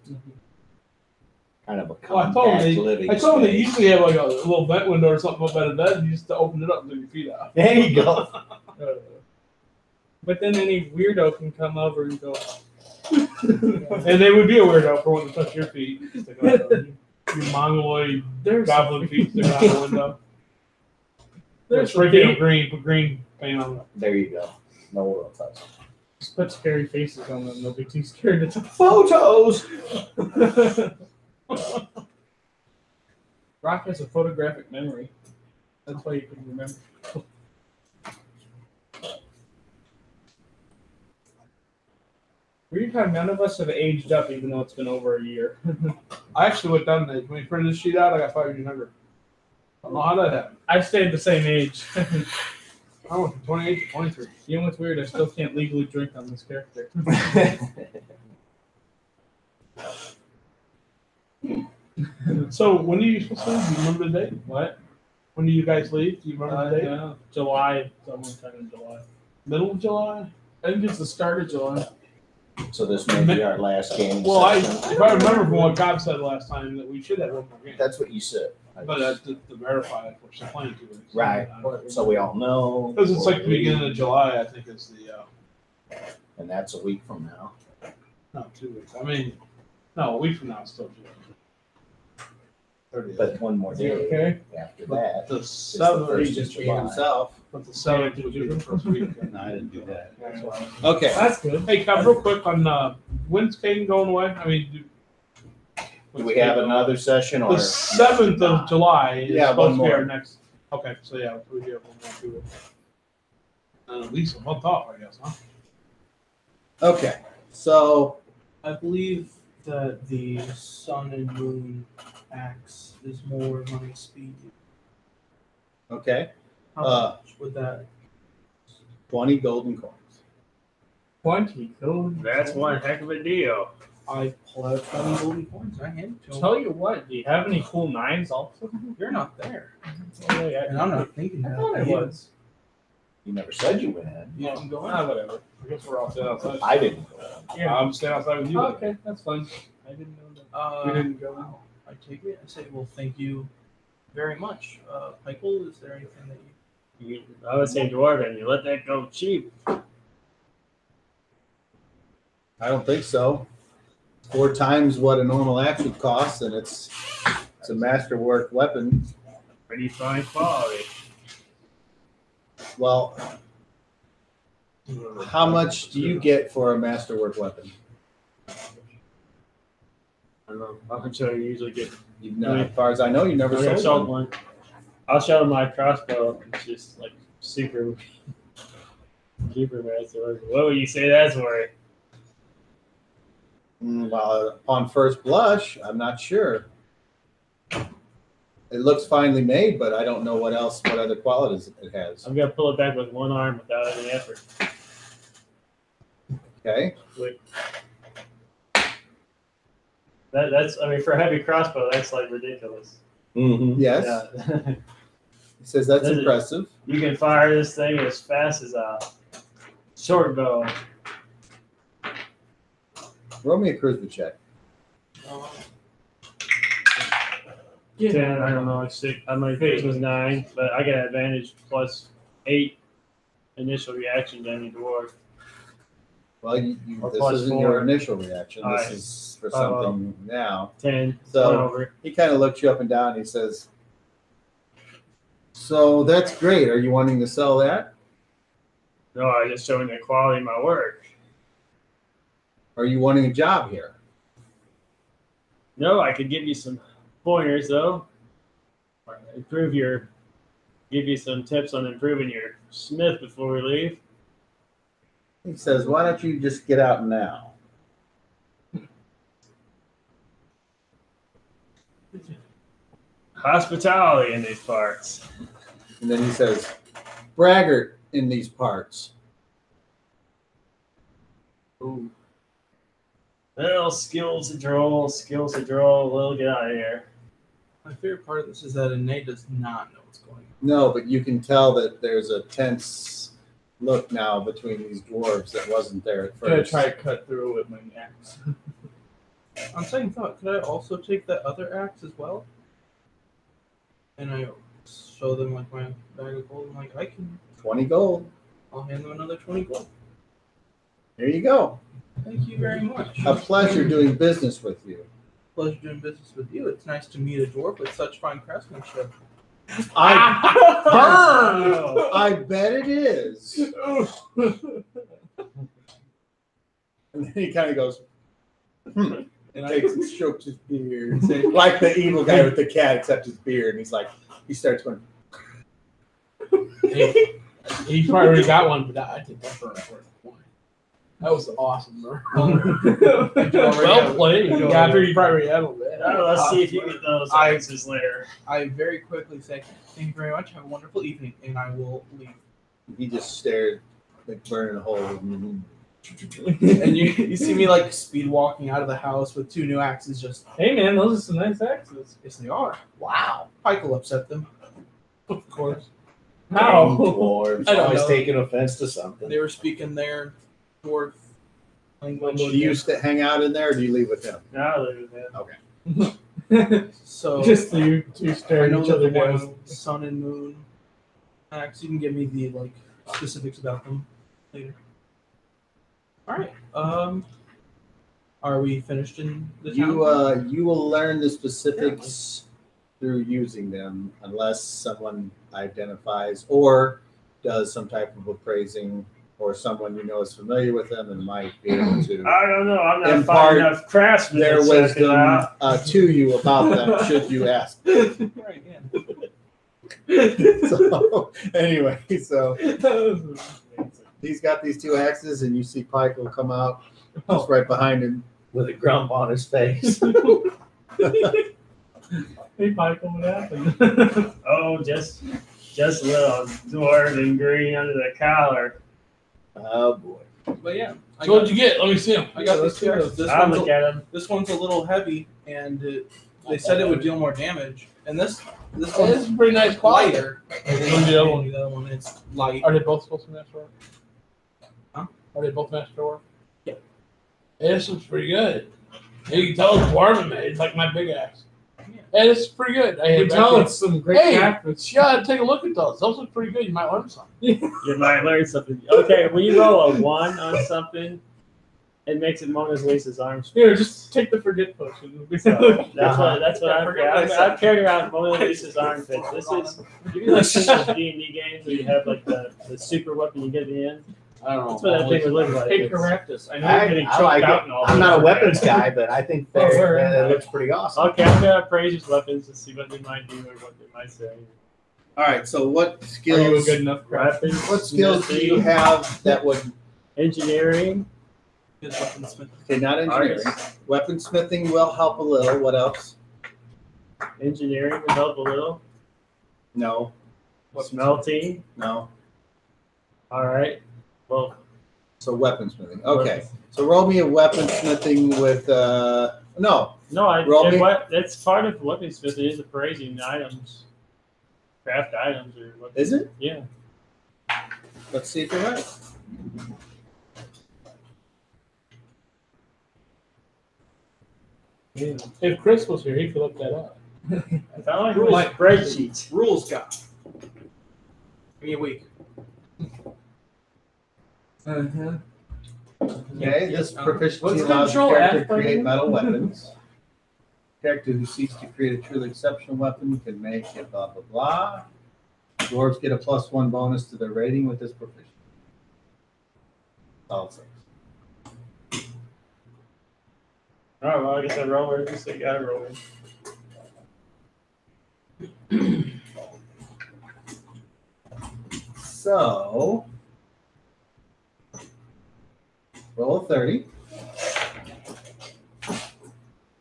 Kind of a Well, I told compact them living I told them they space. usually have like a little vent window or something up by the bed. And you just open it up and take your feet out. There you go. But then any weirdo can come over and go. And they would be a weirdo for wanting to touch your feet. Stick out your mongoloid There's goblin feet sticking out the window. There's Spray paint green, put green paint on it. There you go. No world touch. Just put scary faces on them. They'll be too scared to talk. Photos. Rock has a photographic memory. That's why you can remember. Weird how none of us have aged up, even though it's been over a year. I actually went down there. When we printed this sheet out, I got 5 years younger. I don't know how that happened. I stayed the same age. I went from 28 to 23. You know what's weird? I still can't legally drink on this character. So when are you supposed to leave? Do you remember the date? What? When do you guys leave? Do you remember the date? No, July. Sometime in July. Middle of July? I think it's the start of July. So this may be our last game. Well, session. if I remember from what God said last time, that we should have one more game. That's what you said. But to verify if we're still playing 2 weeks. Right. So we all know. Because it's like the beginning of July, I think is the, And that's a week from now. no, 2 weeks. I mean, no, a week from now it's still July. 30th. But one more day Okay. after But that. the It's the 7th, first He just of being July. himself. but the 7th would be the first week. No, I didn't do that. That's why. Okay. That's good. Hey, Kev, real quick on when's Caden going away? I mean, Do we have another session The or? 7th of July is Yeah, supposed one to be more. our next. Okay, so yeah, we do have one more to it. And at least a month off, I guess, huh? Okay. So I believe that the sun and moon axe is more money speed. okay. How much would that? 20 golden coins. 20. Cool. That's one heck of a deal. I pull out 20 golden coins. I hand it to him. Tell you what, do you have any cool knives also? You're not there, Oh, yeah, and I'm not thinking I that. thought I was. You never said you went in. You didn't go in. Ah, whatever. I guess we're all staying outside. I didn't go in. Yeah. I'm staying outside with you. Oh, okay, that's fine. I didn't know that. We didn't go. Wow. I take it and say, well, thank you very much. Michael, is there anything that you? I would say Dwarven, you let that go cheap. I don't think so. 4 times what a normal axe would cost, and it's a masterwork weapon. Pretty fine quality. Well, how much do you get for a masterwork weapon? I don't know. How much do I usually get? You've never, as far as I know, you never I've never sold sold one. one. I'll show my crossbow. It's just like super master. What would you say that's worth? Well, upon first blush, I'm not sure. It looks finely made, but I don't know what other qualities it has. I'm gonna pull it back with one arm without any effort. Okay. That's I mean for a heavy crossbow, that's like ridiculous. Mm-hmm. Yes. Yeah. He says that's Does it- impressive. You can fire this thing as fast as a short bow. Roll me a charisma check. 10, I don't know, like 6. My face was 9, but I got advantage plus 8 initial reaction to any dwarf. Well, Or this plus isn't 4. your initial reaction. This Alright. is for Oh, well. something now. 10, So- 1 over. He kind of looks you up and down. And he says, "So that's great. Are you wanting to sell that? No, I just showing the quality of my work. Are you wanting a job here?" No, I could give you some pointers though. Or give you some tips on improving your smith before we leave. He says, "Why don't you just get out now?" Hospitality in these parts. And then he says, "Braggart in these parts." Ooh. Well, skills to draw. We'll get out of here. My favorite part of this is that Ine does not know what's going on. No, but you can tell that there's a tense look now between these dwarves that wasn't there at I'm gonna first. try to cut through with my axe. On second thought, could I also take that other axe as well? And I show them like my bag of gold. I'm like, 20 gold. I'll hand them another 20 gold. Here you go. Thank you very much. A pleasure doing business with you. Pleasure doing business with you. It's nice to meet a dwarf with such fine craftsmanship. I bet it is. And then he kind of goes, and And takes and strokes his beard. Like the evil guy with the cat, except his beard. And he's like, he starts going, He probably already got one, but I think that's worth a point. That was awesome, bro. Well played. Yeah, he probably had a little bit. Let's see if you get those axes later. I very quickly say, "Thank you very much. Have a wonderful evening," and I will leave. he just stared, like burning a hole. And you see me like speed walking out of the house with 2 new axes. Just Hey man, those are some nice axes. yes, they are. Wow. Pike will upset them. Of course. How? Dwarves I don't always know. taking offense to something. They were speaking their dwarf language. Do you hang out in there, or do you leave with him? Now look at that. So Just you two I staring know each that other the one down. with sun and moon axe. You can give me the like specifics about them later. All right. Are we finished in the town? You will learn the specifics through using them, unless someone identifies or does some type of appraising, or someone you know is familiar with them and might be able to I don't know. I'm not Impart finding enough craftsmen their to check it wisdom out. to you about them, should you ask. Right, yeah. So anyway, so he's got these 2 axes, and you see Pike will come out just right behind him. With a grump on his face. Hey Michael, what happened? Oh, just a little dwarf and green under the collar. Oh boy. But yeah, So what'd you get? Let me see him. I got these 2 axes. I'll look at him. This one's a little heavy, and they said it would deal more damage. And this Oh, this one's is pretty nice quality. lighter. What's the other one? The other one is light. Are they both supposed to match work? Huh? Are they both match work? Yeah. Hey, this looks pretty good. Hey, you can tell it's dwarven made. It's like my big axe. Hey, this is pretty good. You can tell it's some great Hey, craftsmanship. yeah, take a look at those. Those look pretty good. You might learn something. You might learn something. Okay, when you roll a 1 on something, it makes it Mona Lisa's arms. Here, just take the forget potion. So that's what I'm Forget what I said. I'm carrying around Mona Lisa's armpits. This is you know like those D&D games where you have like the super weapon you get at the end. I don't know. That's what that thing would look like. Hey, It's- correct us. I know you're getting I choked like out it. and all. I'm this. not a weapons guy, but I think Oh, fair that enough. looks pretty awesome. Okay, I'm gonna praise his weapons and see what they might do or what they might say. All right. So what Are you a skills? good enough craftsman? Weapons, What skills do you have that would? engineering, Good weaponsmith. Okay, not engineering. arts, Weaponsmithing will help a little. What else? engineering would help a little. No. Smelting, No. all right. Well, So weaponsmithing. Okay. So roll me a weaponsmithing with no. no, Roll me. that's part of weaponsmithing is appraising items, craft items or what. Is it? Yeah. Let's see if you're right. Yeah. If Chris was here, he could look that up. I felt like it was spreadsheets. Rules guy. Give me a week. Uh-huh. Okay, this proficiency What's allows the control character F to create button? metal weapons. Character who seeks to create a truly exceptional weapon can make it blah blah blah. Dwarves get a +1 bonus to their rating with this proficiency. All six. All right, well, I guess I roll where you say got to roll. So roll a 30.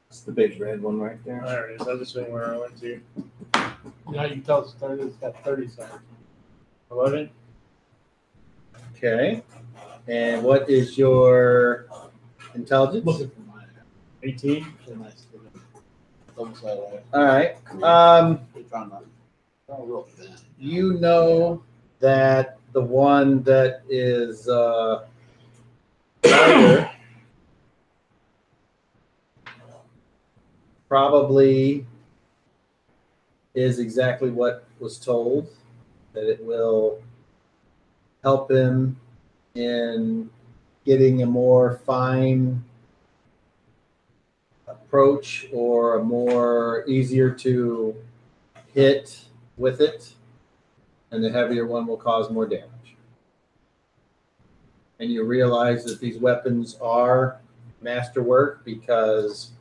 It's the big red one right there. There it is. I'll just wait where I went to. Now you can tell it's 30. It's got 30 seconds. 11. Okay. And what is your intelligence? Looking for mine. 18. It's a nice thing. Almost that way. All right. They're trying to real thin. You know that the one that is lighter probably is exactly what was told, that it will help him in getting a more fine approach or a more easier to hit with it, and the heavier one will cause more damage. and you realize that these weapons are masterwork, because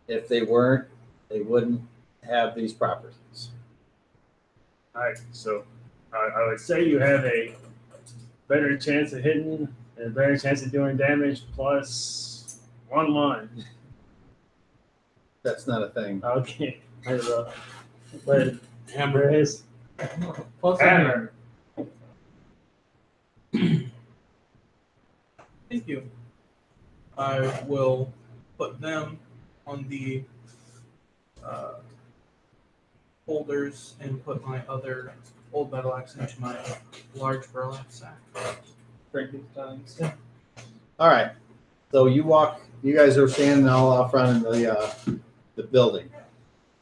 if they weren't, they wouldn't have these properties. All right, so I would say you have a better chance of hitting and a better chance of doing damage plus 1/1. That's not a thing. Okay, I don't know. But Hammer. there is Plus hammer. Thank you. I will put them on the holders and put my other old battle axe into my large burlap sack. Frankenstein's. All right. So you guys are standing all out front of the building.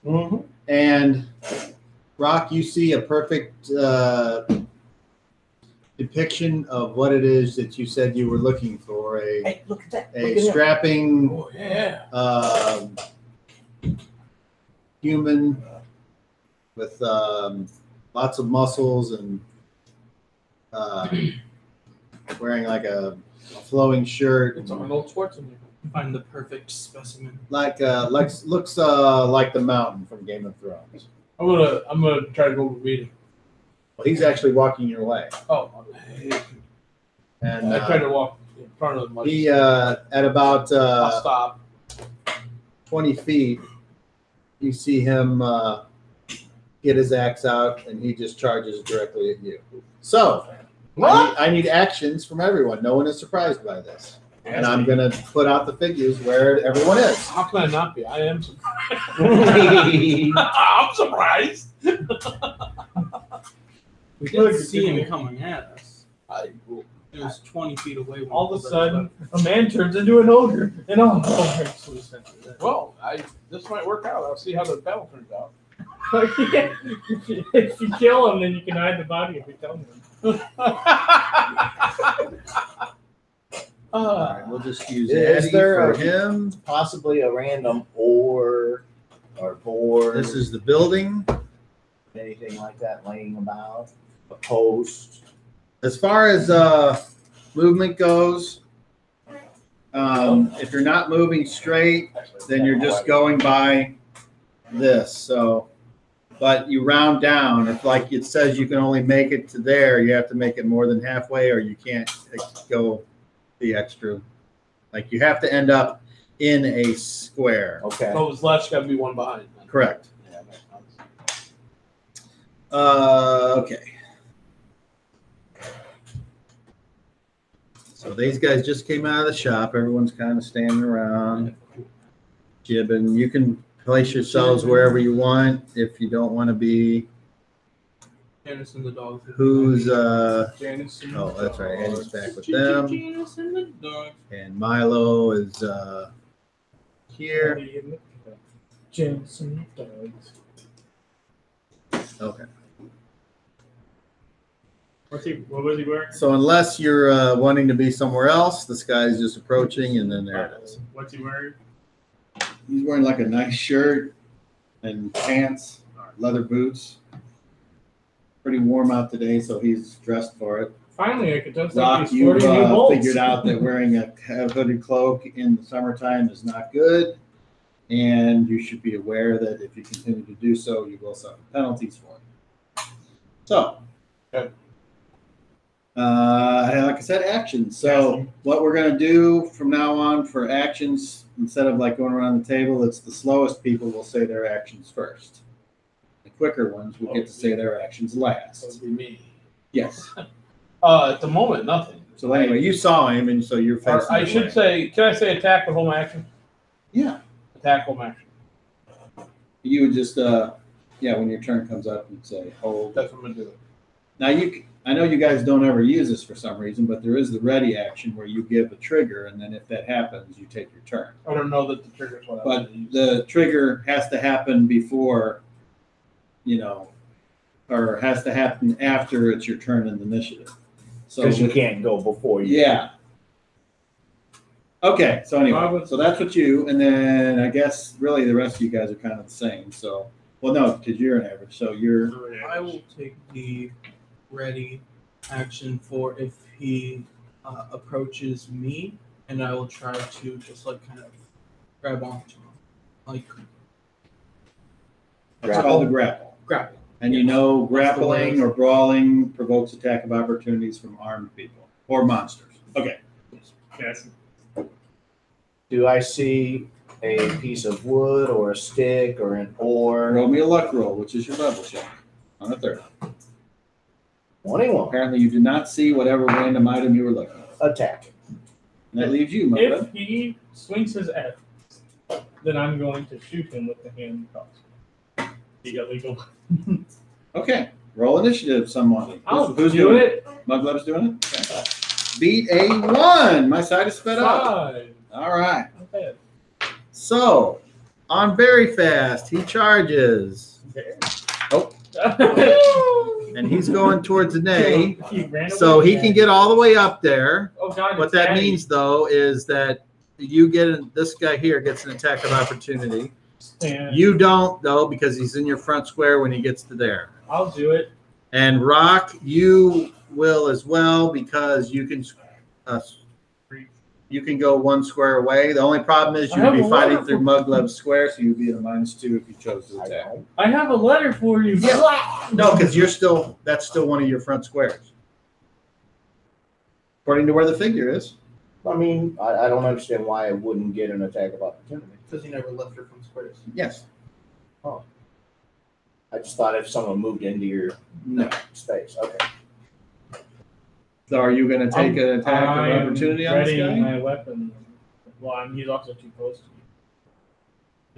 Mm-hmm. And Rock, you see a perfect depiction of what it is that you said you were looking for. Hey, look at that. A strapping Oh yeah. human with lots of muscles and wearing like a flowing shirt. It's Arnold Schwarzenegger. Find the perfect specimen. Looks like the Mountain from Game of Thrones. I'm gonna try to go meet him. Well, he's actually walking your way, Oh, and I try to walk in front of him. Like, he at about I'll stop. 20 feet, you see him get his axe out, and he just charges directly at you. So, I need actions from everyone. No one is surprised by this. And I'm going to put out the figures where everyone is. How can I not be? I am surprised. I'm surprised. We didn't see him coming at us. It was 20 feet away. when All of a we sudden, a man turns into an ogre. And Well, this might work out. I'll see how the battle turns out. if you kill him, then you can hide the body if you kill him. All right, we'll just use Is Eddie there for him. Possibly a random ore or board, This is the building. anything like that laying about, a post. As far as movement goes, if you're not moving straight, then you're just going by this. So, but you round down. If like it says you can only make it to there, you have to make it more than halfway, or you can't go the extra. Like you have to end up in a square. Okay. So his left's got to be one behind. Then. Correct. Yeah, that makes sense. Okay. So these guys just came out of the shop. Everyone's kind of standing around, jibbing. You can place yourselves wherever you want if you don't want to be. Janice and the dogs. Who's Janice and oh, that's right. Eddie's back with them, Janice and the dogs. and Milo is here. Jensen dogs. Okay. What was he wearing? So unless you're wanting to be somewhere else, this guy's just approaching, and then there it is. What's he wearing? He's wearing like a nice shirt and pants, leather boots. Pretty warm out today, so he's dressed for it. Finally, I could tell Rock, he's you've 40 new bolts. figured out that wearing a hooded cloak in the summertime is not good, and you should be aware that if you continue to do so, you will suffer penalties for it. So, like I said, actions. So what we're going to do from now on for actions, instead of like going around the table, it's the slowest people will say their actions first. The quicker ones will get to say their actions That last. would be me. Yes. At the moment, nothing. So anyway, you saw him, and so you're facing. Or I the should way. say, can I say attack with home action? Yeah. Attack home action. You would just, when your turn comes up, you'd say, hold. That's what I'm gonna do. Now, I know you guys don't ever use this for some reason, but there is the ready action where you give a trigger, and then if that happens, you take your turn. I don't know that the trigger's what I But was gonna use. the trigger has to happen before, or has to happen after it's your turn in the initiative. So Because you can't go before you. yeah. Okay, so anyway, so that's what you, and then I guess really the rest of you guys are kind of the same. So, well, no, because you're an average. So you're, I will take the ready action for if he approaches me, and I will try to just like kind of grab onto him, like It's called a grapple. grapple. And you know, That's the grappling word. or brawling provokes attack of opportunities from armed people or monsters. Okay. Yes. Do I see a piece of wood or a stick or an oar? Roll me a luck roll, which is your level check on a 30. 21. Apparently, you did not see whatever random item you were looking at. Attack. And that leaves you, my If brother. he swings his F, then I'm going to shoot him with the hand crossbow. The illegal. Okay. Roll initiative, someone. I'll Who's do doing it. Mugletter's doing it? Okay. Beat a 1. My side is sped up. 5. All right. Not bad. So, on very fast, he charges. And he's going towards an A. He ran So away he again. can get all the way up there. Oh God! What it's that Daddy. means, though, is that you get this guy here gets an attack of opportunity. And You don't, though, because he's in your front square when he gets to there. I'll do it. And Rock, you will as well because you can go one square away. The only problem is I you'd have be a fighting letter through for- Muggleb's square, so you'd be at a -2 if you chose to I attack. don't. I have a letter for you. Yeah. No, because that's still one of your front squares. According to where the figure is. I mean, I don't understand why I wouldn't get an attack of opportunity. Because you never left her from squares. Yes. I just thought if someone moved into your No. space. Okay. So are you going to take an attack I of am opportunity on this readying guy? my weapon. Well, he's also too close to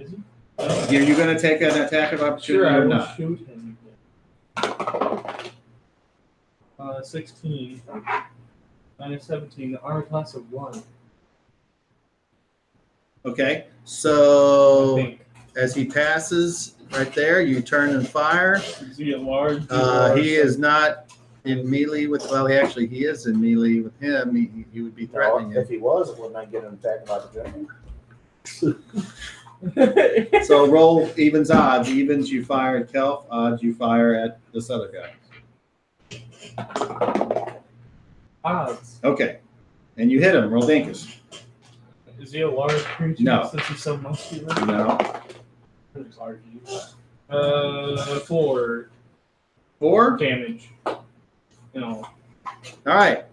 me. Is he? Are you going to take an attack of opportunity Sure, I or will not? shoot him. 16. Minus 17. The armor class of 1. Okay. I So think. as he passes right there, you turn and fire. Is he at large? He is not in melee with. Well, he is in melee with him. He would be threatening No, if him. he was, wouldn't I get an attack of opportunity? So roll evens, odds. Evens, you fire at Kelf. Odds, you fire at this other guy. Odds. Okay. And you hit him. Roll dinkus. Is he a large creature? No. Since he's so muscular. No. He's large. 4 4. damage. No. All right.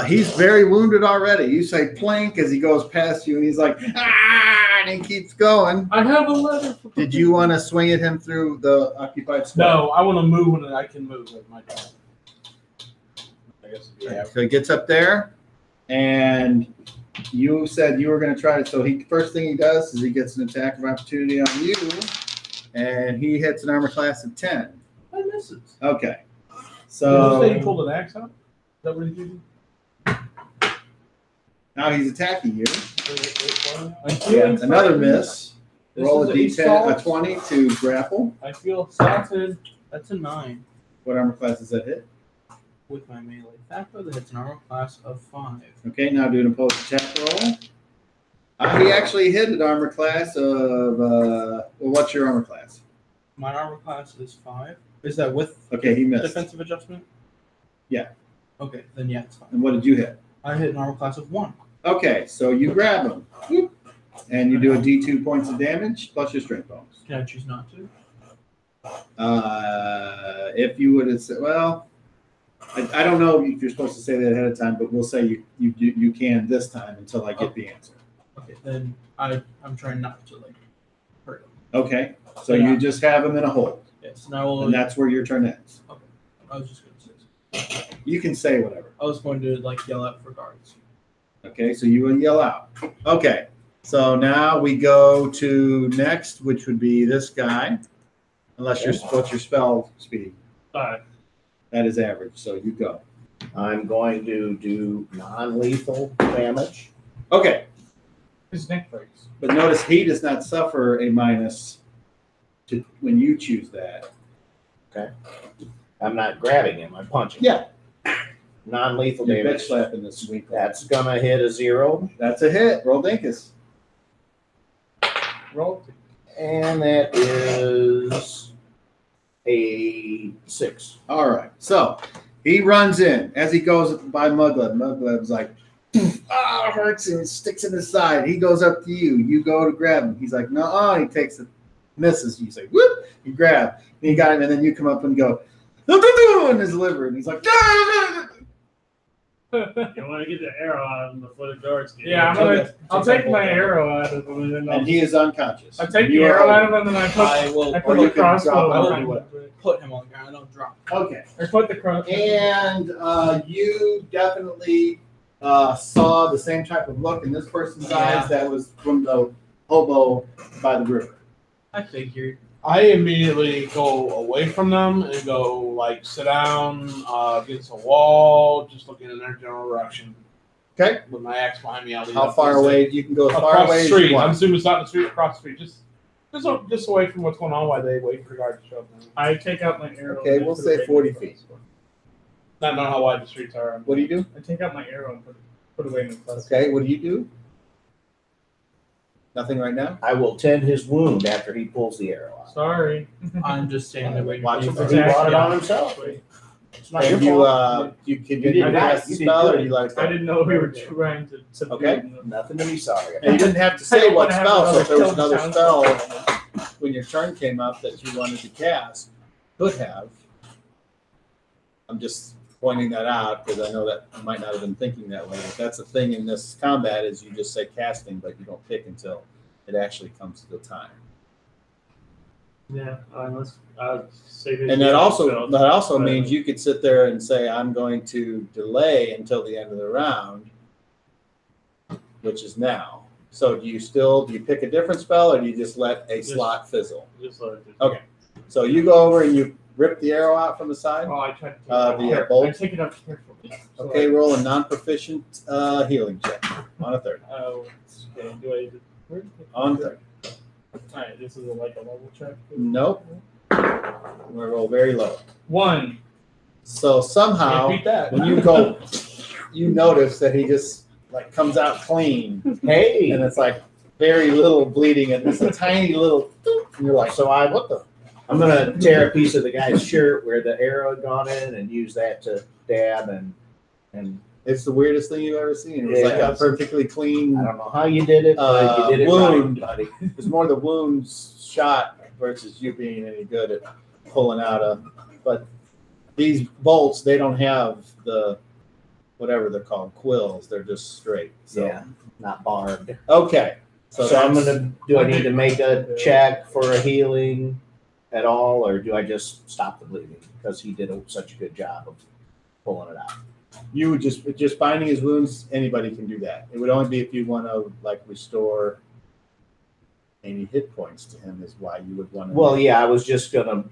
He's very wounded already. You say plank as he goes past you, and he's like, ah, and he keeps going. I have a letter. For Did you want to swing at him through the occupied square? No, I want to move when I can move with my dog. I guess. Yeah. So he gets up there, and you said you were going to try to. So first thing he does is he gets an attack of opportunity on you, and he hits an armor class of 10. I misses. Okay. Did you say So you pulled an axe out? Is that what he did? now he's attacking you. I'm feeling Another threatened. miss. This Roll is a a d10, assault. a 20 to grapple. I feel assaulted. That's a 9 What armor class does that hit? with my melee factor that hits an armor class of 5. Okay, now do an opposed attack roll. He actually hit an armor class of. Well, what's your armor class? My armor class is 5. Is that with Okay, he missed. defensive adjustment? Yeah. Okay, then yeah, it's fine. And what did you hit? I hit an armor class of 1. Okay, so you grab him. Whoop. And you do a d2 points of damage plus your strength bonus. Can I choose not to? If you would have said, well, I don't know if you're supposed to say that ahead of time, but we'll say you can this time until I get the answer. Okay, then I'm trying not to like hurt him. Okay, so Yeah. you just have him in a hold, Yes, and I will. and that's where your turn ends. I was just going to say. You can say whatever. I was going to like yell out for guards. Okay, so you will yell out. Okay, so now we go to next, which would be this guy. Unless what's your spell speed? 5. That is average, so you go. I'm going to do non-lethal damage. Okay, His neck breaks. but notice he does not suffer a minus when you choose that. I'm not grabbing him. I'm punching. Yeah. Non-lethal You're bitch damage. slapping this sweet. That's gonna hit a 0, That's a hit. Roll dinkus. Roll. and that is a 6. All right. So He runs in as he goes by Muggleb. Mugleb's like, hurts and sticks in his side. He goes up to you. You go to grab him. He's like, no, he takes it, misses. You say, whoop, you grab. And you got him, and then you come up and go, in his liver, and he's like, You want to get the arrow out of him before the guards get Yeah, I'll take my arrow out of him, and then and he is unconscious. I take the You are arrow out holding- of him, and then I will I put you the can crossbow drop I him. on will him. put him on the ground. I don't drop him. Okay. Or put the crossbow. And you definitely saw the same type of look in this person's Yeah. eyes that was from the hobo by the river. I figured. I immediately go away from them and go like sit down against a wall, just looking in their general direction. Okay. With my axe behind me, I'll lead How up far to the- away? You can go as far Across away the as street. you I'm want. assuming it's not the street, across the street. Just away from what's going on while they wait for the guard to show up. I take out my arrow. Okay, and we'll put say it 40 away in the feet. crossbow. Not knowing how wide the streets are. What do you do? I take out my arrow and put it away in the crossbow. Okay, what do you do? Nothing right now? I will tend his wound after he pulls the arrow out. Sorry. I'm just standing there waiting. Watch for him. you. He brought it on himself. It's not your And you, fault. you can You did cast right. the You did spell or good. do you let it I go? didn't know we were trying to subdue Okay. them. Nothing to be sorry And you about. didn't have to I say don't what wanna have spell, so if there was another another kill spell when your turn came up that you wanted to cast, could have. I'm just pointing that out because I know that you might not have been thinking that way. But that's the thing in this combat is you just say casting, but you don't pick until it actually comes to the time. Yeah, unless I'll say this. And that also But- means you could sit there and say, I'm going to delay until the end of the round, which is now. So do you pick a different spell or do you just let a Just- slot fizzle? Just let it do. Okay. So you go over and you rip the arrow out from the side. Oh, I tried to take The, it out. bolt? I take it out carefully. So Okay, roll a non-proficient healing check on a third. Oh, okay. Do I? Where? On third. All right. This is like a level check. Nope. We roll very low. 1. So Can't somehow beat that. when you go, you notice that he just like comes out clean. Hey, And it's like very little bleeding, and it's a tiny little. And you're like, so what the? I'm gonna tear a piece of the guy's shirt where the arrow had gone in and use that to dab and it's the weirdest thing you've ever seen. It was like Yeah. a perfectly clean I don't know how you did it, but you did it wound. right, buddy. It's more the wounds shot versus you being any good at pulling out a. But these bolts, they don't have the whatever they're called, quills. They're just straight. So Yeah, not barbed. okay. So, I'm that's- gonna. Do I need to make a check for a healing at all, or do I just stop the bleeding because he did such a good job of pulling it out? You would just binding his wounds. Anybody can do that. It would only be if you want to like restore any hit points to him. Is why you would want to. Well, yeah, I was just gonna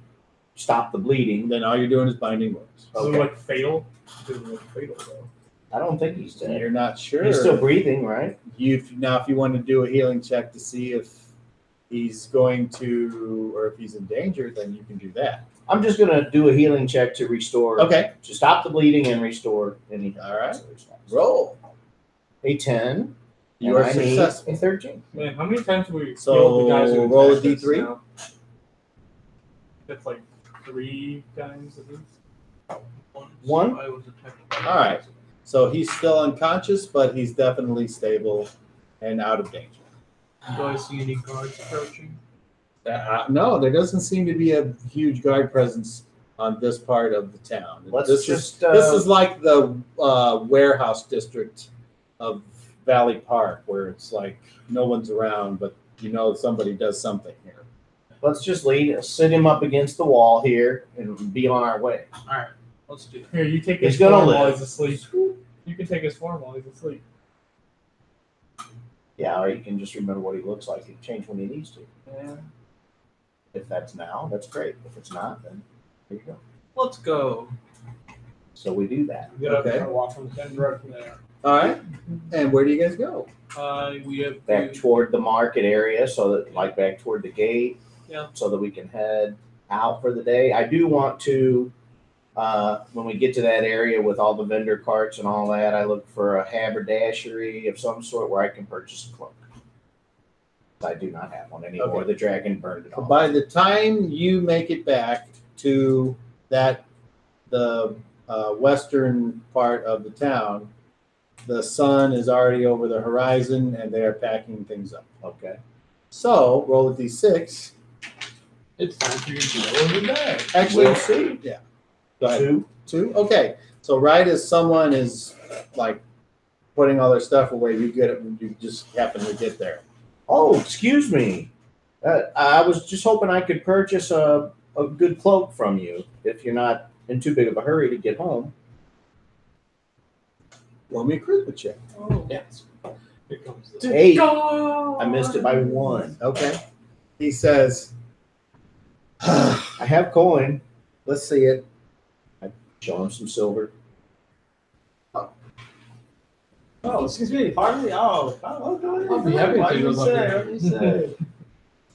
stop the bleeding. Then all you're doing is binding wounds. Does it Okay. look fatal? It doesn't look fatal though. I don't think he's dead. You're not sure. He's still breathing, right? If you want to do a healing check to see if he's going to or if he's in danger, then you can do that. I'm just gonna do a healing check to restore, Okay. to stop the bleeding and restore any. All right. Roll. A 10. You and are I need successful. A 13. Man, how many times have we So, killed the guys who roll a attacked us D3. now? That's like 3 times at least. One? I was attacked. All right. So he's still unconscious, but he's definitely stable and out of danger. Do I see any guards approaching? No, there doesn't seem to be a huge guard presence on this part of the town. Let's this just. this is like the warehouse district of Valley Park, where it's like no one's around, but you know somebody does something here. Let's just sit him up against the wall here and be on our way. Let's do that. Here, you take He's his gonna form while live. he's asleep. You can take his form while he's asleep. Yeah, or you can just remember what he looks like and change when he needs to. Yeah. If that's now, that's great. If it's not, then there you go. Let's go. So we do that. Get up Okay. and walk from the same direction there. All right. And where do you guys go? We have Back toward the market area, so that like back toward the gate. Yeah. So that we can head out for the day. I do want to, when we get to that area with all the vendor carts and all that, I look for a haberdashery of some sort where I can purchase a cloak. I do not have one anymore. Okay. The dragon burned it all. By the time you make it back to the western part of the town. The sun is already over the horizon, and they are packing things up. Okay. So roll a d6. It's time for you to go over there. Actually, We'll see. yeah. Go ahead. 2. 2. Okay. So right as someone is like putting all their stuff away, you get it when you just happen to get there. Oh, excuse me. I was just hoping I could purchase a good cloak from you if you're not in too big of a hurry to get home. Roll me a charisma check. Yes. Here comes the 8. I missed it by 1. Okay. He says, I have coin. let's see it. Show him some silver. Oh, excuse me. Pardon me. Oh, okay. I'll be happy What to do you go say? look What do you say?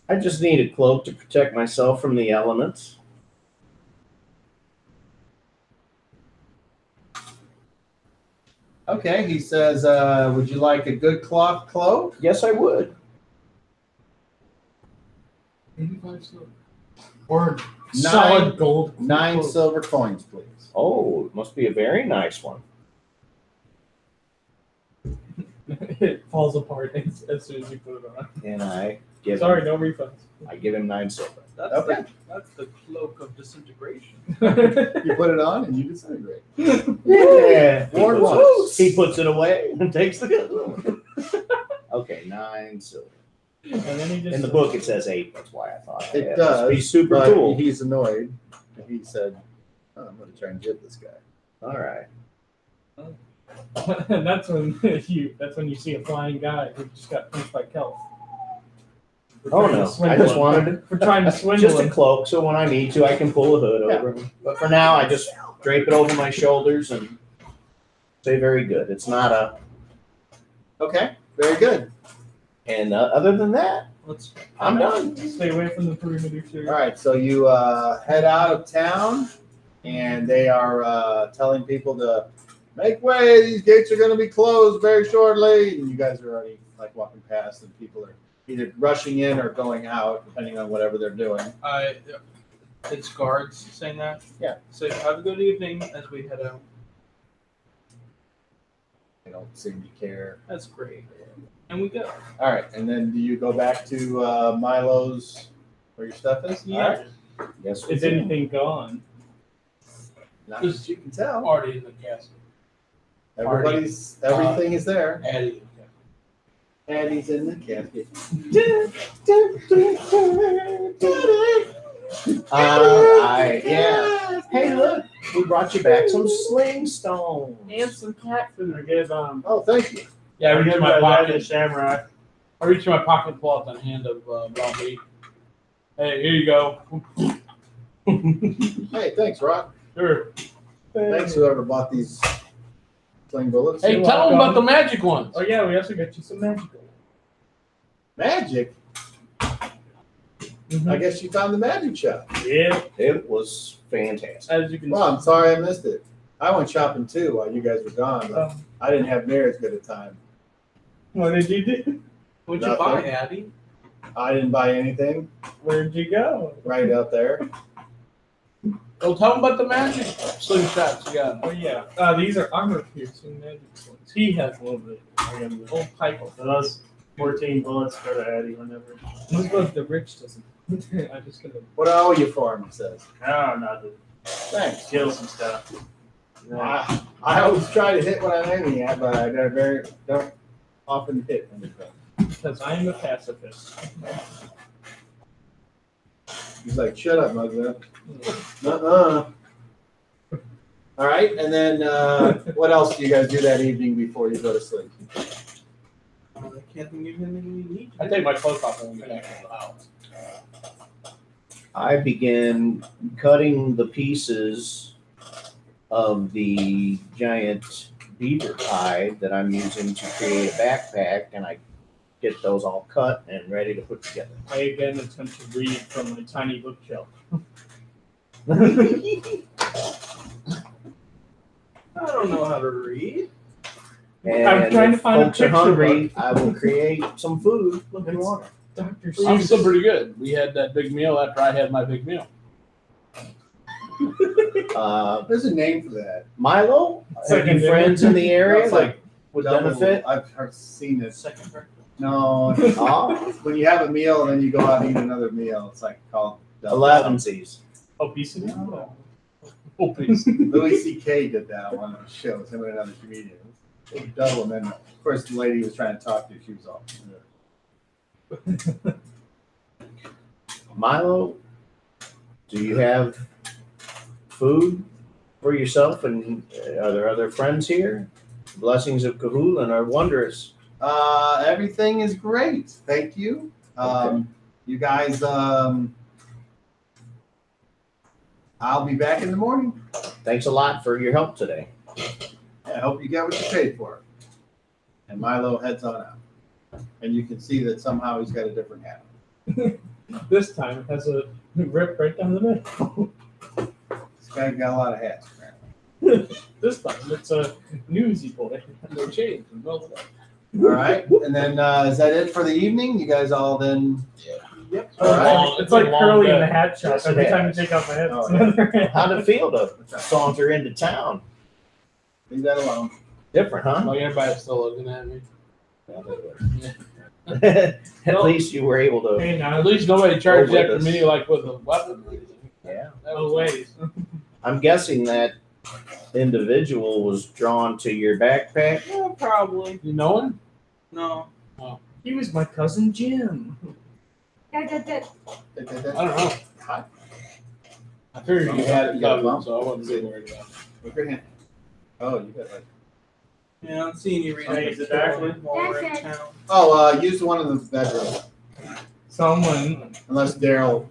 I just need a cloak to protect myself from the elements. Okay. He says, would you like a good cloth cloak? Yes, I would. 85 silver. Or 9 solid gold. 9 silver coins, please. Oh, it must be a very nice one. It falls apart as soon as you put it on. And I give Sorry, him, no refunds. I give him 9 silver. That's Okay. that's the cloak of disintegration. You put it on and you disintegrate. Yeah. Ward once. He puts it away and takes the Okay, 9 silver. And then he just In the book it says 8. That's why I thought It must does. be super but cool. He's annoyed. He said, oh, I'm going to try and jib this guy. All right. and that's when you see a flying guy who just got pinched by kelp. Oh no! I just wanted We're trying to to, swindle just a him. cloak, so when I need to, I can pull a hood over. But for now, I just drape it over my shoulders and say, "Very good." It's not a. Okay. Very good. And other than that, I'm done. Stay away from the perimeter, sir. All right. So you head out of town, and they are telling people to make way. These gates are going to be closed very shortly. And you guys are already like walking past, and people are either rushing in or going out, depending on whatever they're doing. It's guards saying that. Yeah. So have a good evening as we head out. They don't seem to care. That's great. And we go. All right. And then do you go back to Milo's where your stuff is? Yeah. All right. Yes. Is anything gone? Not as you can tell. Already in the castle. Everything is there. Addie. Addie's in the casket. Yeah. Hey, look, we brought you back some sling stones. And some cat food. I gave Oh, thank you. Yeah, I reached in my the pocket. samurai. I reached in my pocket and pulled out the hand of Robbie. Hey, here you go. Hey, thanks, Rock. Sure. Thanks, whoever bought these sling bullets. Hey, tell them about the magic ones. Oh yeah, we also got you some magical. Magic? Mhm. I guess you found the magic shop. Yeah, It was fantastic. as you can Well, I'm sorry I missed it. I went shopping too while you guys were gone, but I didn't have near as good a time. What did you do? What'd you Nothing. buy, Abby? I didn't buy anything Where'd you go? right out there. Well, tell them about the magic slingshots you got. Oh yeah, these are armor piercing magic ones. He has a little bit. I got a little. Old pipe. So those 14 bullets for the Eddie whenever. This was the rich doesn't. I just gonna. What I owe you for him, he says. No, not to Thanks. kill some stuff. I always try to hit what I'm aiming at, but I don't often hit anything. Because I am a pacifist. He's like, shut up, Mugler. All right, and then what else do you guys do that evening before you go to sleep? I can't think of anything we need. I take my clothes off when we get back to the house. I began cutting the pieces of the giant beaver hide that I'm using to create a backpack, and I get those all cut and ready to put together. I again attempt to read from my tiny bookshelf. I don't know how to read. And I'm trying to if find a folks are picture hungry, I will create some food. Look at water. Dr. I'm still pretty good. We had that big meal after I had my big meal. There's a name for that. Milo, have Second you friends in the area It's like that would double- benefit? I've seen it. Second breakfast. No, Oh, when you have a meal and then you go out and eat another meal, it's like called double. 11sies. Obesity. No. Obesity. Louis C.K. did that on one of his shows, him and another comedian. It was double, and then of course the lady he was trying to talk to, she was all. Milo, do you have food for yourself, and are there other friends here? Blessings of Cahul and are wondrous. Everything is great, thank you. You guys, I'll be back in the morning. Thanks a lot for your help today. I hope you get what you paid for. And Milo heads on out. And you can see that somehow he's got a different hat. This time it has a rip right down the middle. This guy got a lot of hats, apparently. This time it's a newsy boy. No change and melted up. All right. And then is that it for the evening? You guys all then? Yep. All right. It's like It's a long Curly in the day. hat shop. Yes, Every it time you is. take off my hat, Oh, it's yeah. another hat. How'd it feel to saunter into town? Leave that alone. Different, huh? Like everybody's still looking at me. At least you were able to. Hey, now At least nobody charged Go with after us. me like with a weapon. Yeah. That no was ways. I'm guessing that individual was drawn to your backpack. Yeah, probably. You know him? No. He was my cousin Jim. That. I don't know. I figured you had it covered, so I wasn't too worried about it. Look at him. Oh, you got like. Yeah, I'm seeing you read Hey, is it back one? while we're in That's it. town. Oh, use one of the bedrooms. Someone. Unless Daryl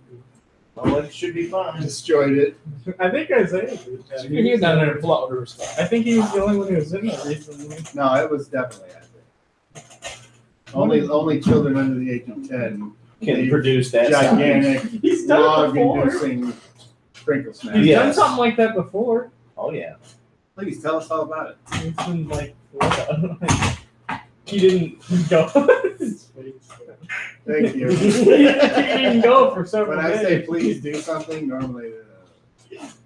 Well, it should be fun. destroyed it. I think I said You can get down there and float or stuff. I think he was the only one who was in there recently. No, it was definitely out there. Only children under the age of 10. Can produce that size. Gigantic He's done it before. log-inducing sprinkle smash. He's done Yes. something like that before. Oh yeah. Please tell us all about it. He's been like, what? He didn't go. His face. Thank you. He didn't go for several When I days. say please do something, normally,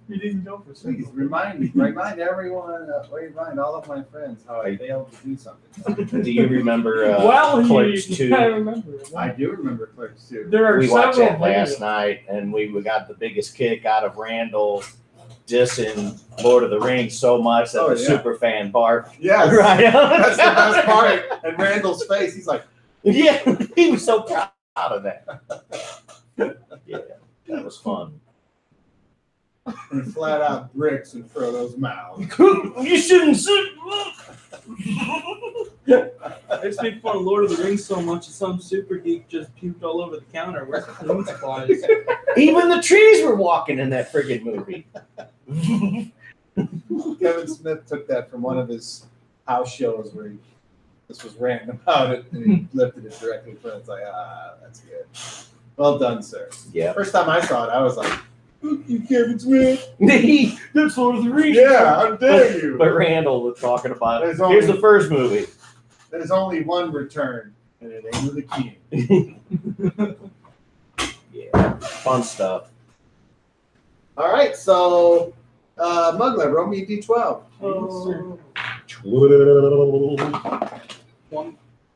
He didn't go for several please remind everyone, remind all of my friends how I failed to do something. Do you remember Well, Clerks you 2? I remember. I do remember Clerks too. There are We watched several that last videos. night, and we got the biggest kick out of Randall dissing Lord of the Rings so much that Oh, the yeah. super fan barked. Yes, Right. that's the best part. And Randall's face, he's like, Yeah, he was so proud of that. Yeah, that was fun. and flat out bricks in Frodo's mouth. You shouldn't sit. I just make fun of Lord of the Rings so much that some super geek just puked all over the counter. Where's the cleaning supplies? Even the trees were walking in that friggin' movie. Kevin Smith took that from one of his house shows where he just was ranting about it and he lifted it directly in front. It's like, that's good. Well done, sir. Yeah. First time I saw it, I was like, you Kevin Smith? That's Lord of the Rings. Yeah, how dare you? But Randall was talking about it. There's Here's only- the first movie. There's only one return, and it ain't with the king. Yeah, fun stuff. All right, so Mugler, roll me a d12. Oh,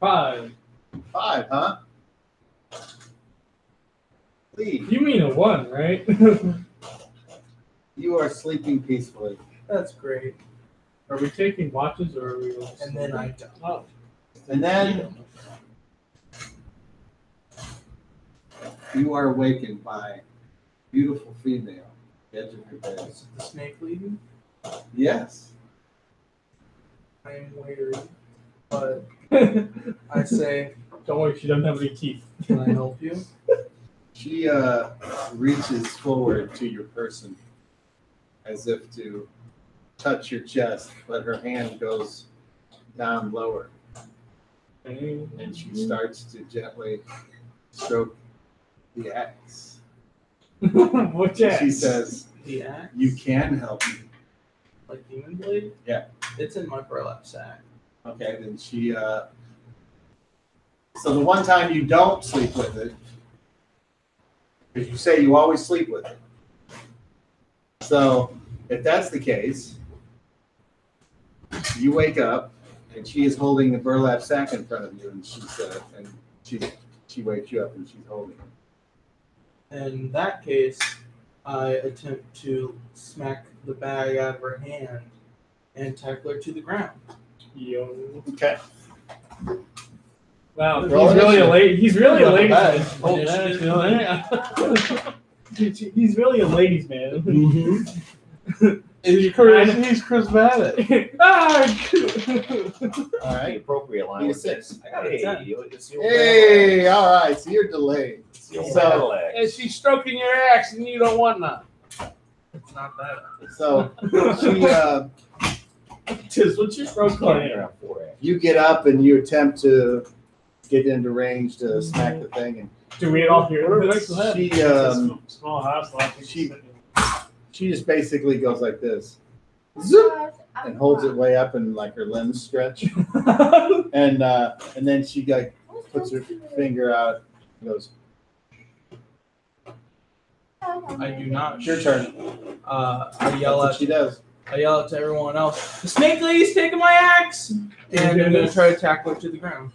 5. 5, huh? Lee, You mean a 1, right? you are sleeping peacefully. that's great. Are we taking watches or are we? And then I don't. Oh. And then you are awakened by a beautiful female at the edge of your bed. Is the snake leaving? Yes. I am weary, but I say, Don't worry, she doesn't have any teeth. can I help you? She reaches forward to your person as if to touch your chest, but her hand goes down lower and she starts to gently stroke the axe. What's that? She says, The axe? you can help me. Like Demon Blade? Yeah. It's in my burlap sack. Okay, then she, so the one time you don't sleep with it, because you say you always sleep with it. So if that's the case, you wake up and she is holding a burlap sack in front of you, and she wakes you up and she's holding it. In that case, I attempt to smack the bag out of her hand and tackle her to the ground. Yo. Okay. Wow, Roll he's really a ladies man. Oh, Initiative. He's really a ladies man. He's charismatic. All The right. appropriate line. Need a was 6. I got a Hey, 10. it's the old Hey, all right. So you're delayed. It's the old So- battle And axe. she's stroking your axe, and you don't want none. It's not that. So Tis what you broke Standing around 4 axe. you get up and you attempt to get into range to smack the thing, and Do we all hear Whatever this? makes them happy. she Small house lot. she just basically goes like this, zoop, and holds it way up, and like her limbs stretch, and then she like puts her finger out and goes, I do not. "It's your turn." I yell That's what at she does. to everyone else. The snake lady's taking my axe, and I'm gonna try to tackle her to the ground.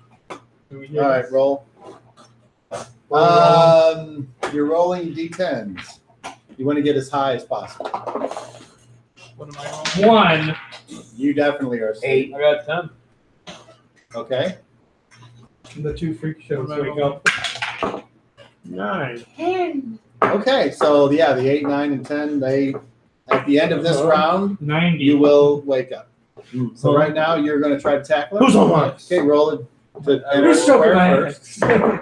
Do we hear All right, this? roll. You're rolling d10s. You want to get as high as possible. What am I rolling? 1. You definitely are. 8. I got 10. Okay. The 2 freak shows What am I wake up. 9. Okay. So yeah, the 8, 9, and 10. They at the end of this round, 90. you will wake up. So right now, you're going to try to tackle her. Who's on one? Okay, roll it. Who's stroking my first. axe?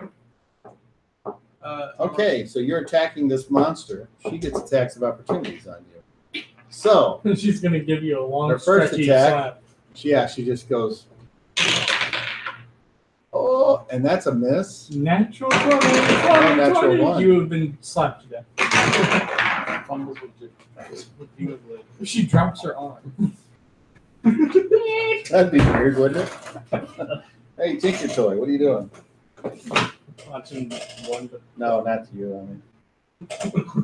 Okay, so you're attacking this monster. She gets attacks of opportunities on you. So She's gonna give you a long Her first stretchy attack. slap. she just goes, oh, and that's a miss. Natural 20. Natural 20. 1. You have been slapped to death. Fumbles with you. She drops her arm. That'd be weird, wouldn't it? Hey, Tinker Toy, what are you doing? Watching one. No, not to you. I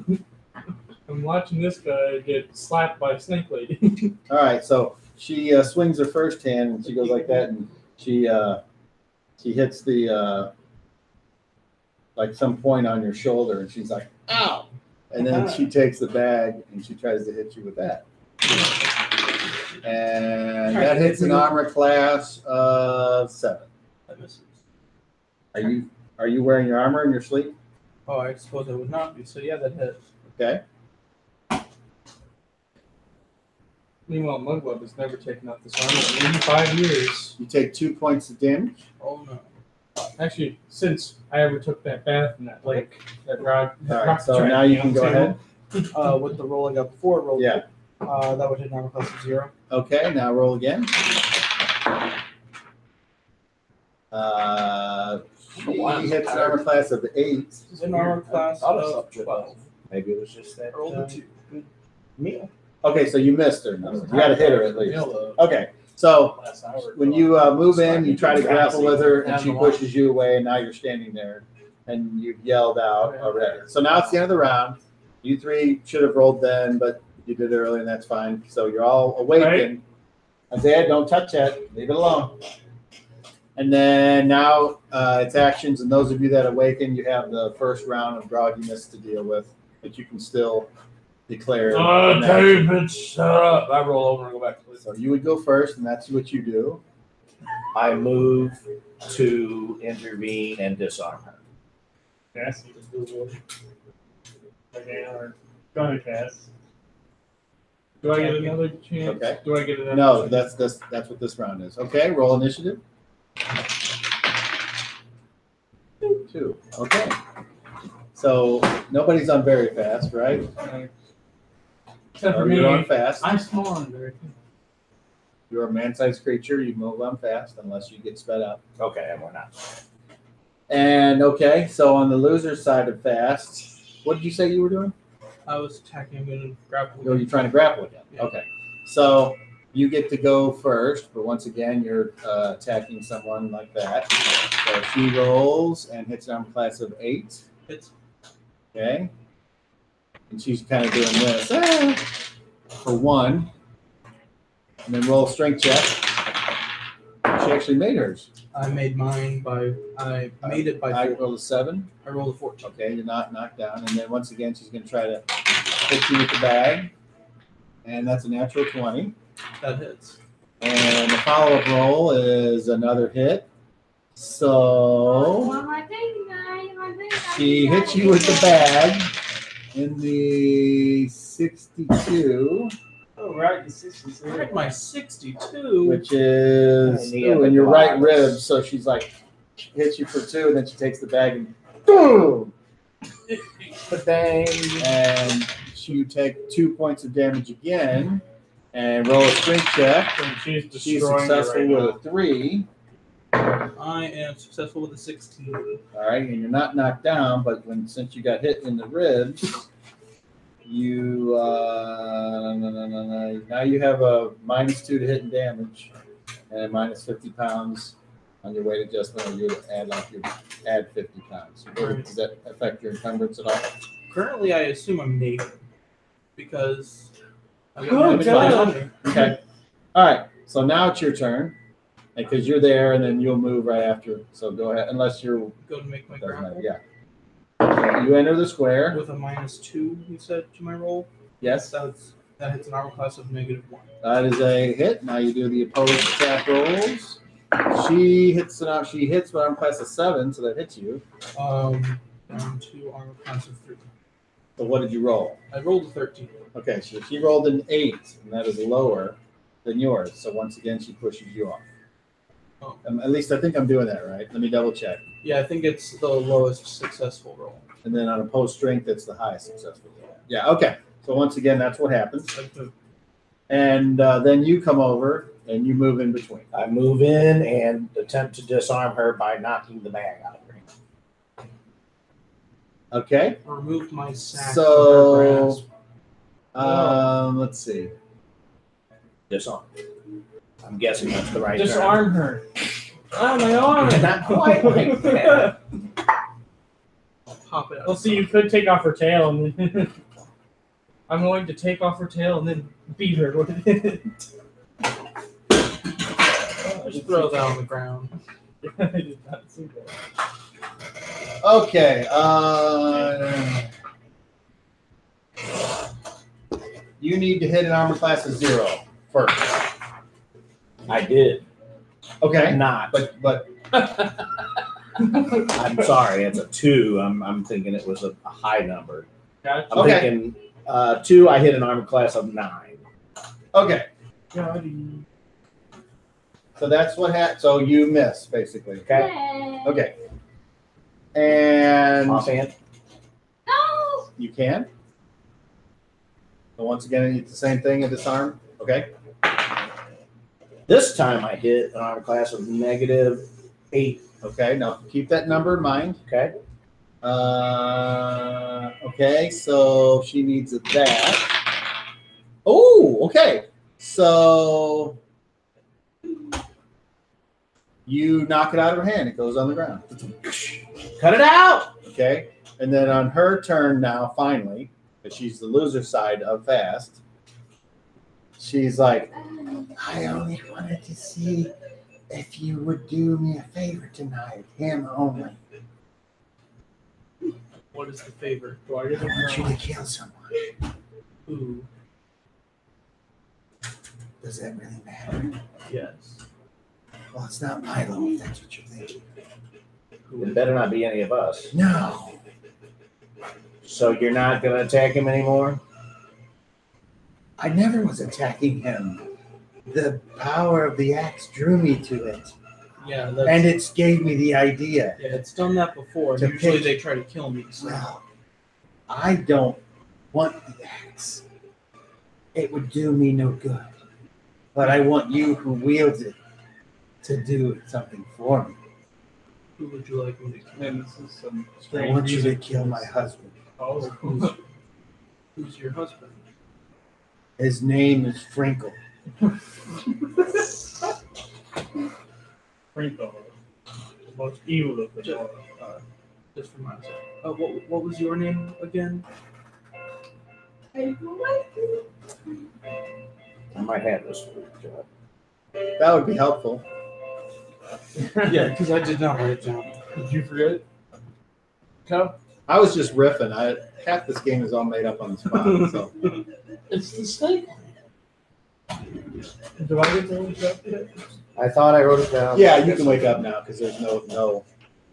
mean. I'm watching this guy get slapped by a snake lady. All right, so she swings her first hand and she goes like that, and she hits the like some point on your shoulder, and she's like, "Ow!" And then she takes the bag and she tries to hit you with that, and that hits an armor class of 7. That misses. Are you wearing your armor in your sleep? Oh, I suppose I would not be. So yeah, that hits. Okay. Meanwhile, Mugweb has never taken out this armor in 85 years. You take 2 points of damage. Oh no. Actually, since I ever took that bath in that lake, that rock. All right, so now you can go ahead. With the roll I got before, roll. Yeah. That would hit an armor class of 0. Okay, now roll again. She hits an armor class of 8. An armor class of 12. Maybe it was just that. Roll the 2. Meal. Okay, so you missed her. You got to hit her at least. Okay, so when you move in, you try to grapple with her, and she pushes you away, and now you're standing there, and you've yelled out already. So now it's the end of the round. You 3 should have rolled then, but you did it early, and that's fine. So you're all awakened. Isaiah, don't touch that. Leave it alone. And then now it's actions, and those of you that awaken, you have the first round of grogginess to deal with, but you can still declare. an action. David, shut up. I roll over and go back to sleep. So you would go first, and that's what you do. I move to intervene and disarm her. Cast. Okay, or gonna cast. Do I get another chance? Okay. Do I get another No, chance? that's what this round is. Okay, roll initiative. 2. Okay. So nobody's on very fast, right? Except for Or me. you're on fast. I'm small and very You're a man-sized creature. You move on fast unless you get sped up. Okay, and we're not. And okay, so on the loser side of fast, what did you say you were doing? I was attacking and grappling. Oh, you're trying to grapple again. Yeah. Okay. So you get to go first, but once again, you're attacking someone like that. So she rolls and hits an armor class of 8. Hits. Okay. And she's kind of doing this for 1. And then roll a strength check. She actually made hers. I made mine by. I made it by. I 4. rolled a 7. I rolled a 14. Okay, you're not knocked down. And then once again, she's going to try to hit you with the bag. And that's a natural 20. That hits. And the follow-up roll is another hit. So she hits you with the bag in the 62, Oh, right, the 62. I had my 62. which is in your right rib. So she's like, hits you for 2, and then she takes the bag and boom! Bang. And you take 2 points of damage again, and roll a strength check. And she's She's destroying successful it right with a 3. I am successful with a 16. All right, and you're not knocked down, but since you got hit in the ribs, you now you have a -2 to hit and damage, and minus 50 pounds on your weight adjustment, or you add 50 pounds. Does that affect your encumbrance at all? Currently, I assume I'm naked because I Oh, wouldn't have anybody God. on me. Okay. All right. So now it's your turn, because you're there, and then you'll move right after. So go ahead, unless you're. Go to make my Doesn't matter. grapple. Yeah. So you enter the square. With a -2, you said, to my roll. Yes. That hits an armor class of -1. That is a hit. Now you do the opposed attack rolls. She hits with armor class of 7, so that hits you. Down to armor class of 3. So what did you roll? I rolled a 13. Okay, so she rolled an 8, and that is lower than yours. So once again, she pushes you off. Oh. At least I think I'm doing that right. Let me double check. Yeah, I think it's the lowest successful roll. And then on opposed strength, it's the highest successful roll. Yeah, okay. So once again, that's what happens. And then you come over and you move in between. I move in and attempt to disarm her by knocking the bag out of her hand. Okay. I removed my sack So, from her grasp. let's see. Disarm. I'm guessing that's the right term. Disarm her. Oh, my arm. Not quite like that. Pop it out. Well, see, you could take off her tail, and then I'm going to take off her tail and then beat her with it. Just throw that on the ground. I did not see that. Okay. You need to hit an armor class of 0 first. I did. Okay. Not. But I'm sorry, it's a 2. I'm thinking it was a high number. Gotcha. I'm Okay. thinking 2, I hit an armor class of 9. okay. Got So that's what happened. So you miss basically. Okay. Okay. And Offhand. No. you can. So once again, it's the same thing at disarm. Okay. This time I hit an armor class of -8. Okay. Now keep that number in mind. Okay. Okay. So she needs that. Oh. Okay. So you knock it out of her hand. It goes on the ground. Cut it out. Okay. And then on her turn now, finally, because she's the loser side of fast, she's like, I only wanted to see if you would do me a favor tonight. Him only. What is the favor? I want you to kill someone. Who? Does that really matter? Yes. Well, it's not Milo, if that's what you're thinking. It better not be any of us. No. So you're not going to attack him anymore? I never was attacking him. The power of the axe drew me to it. Yeah, that's, And it gave me the idea. yeah, it's done that before. To Usually pick- they try to kill me. So. Well, I don't want the axe. It would do me no good. But I want you who wields it to do something for me. Who would you like me to kill? And this is some I strange want you to music. kill my husband. Oh, Who's your husband? His name is Frinkle. Sprinkle. The most evil of the all. Just for my sake. What was your name again? I might have this for you, Joe. That would be helpful. Yeah, because I did not write it down. Did you forget it? Come. I was just riffing. Half this game is all made up on the spot. So It's the snake. Do I get to look up yet? I thought I wrote it down. yeah, you can wake up now because there's no Oh,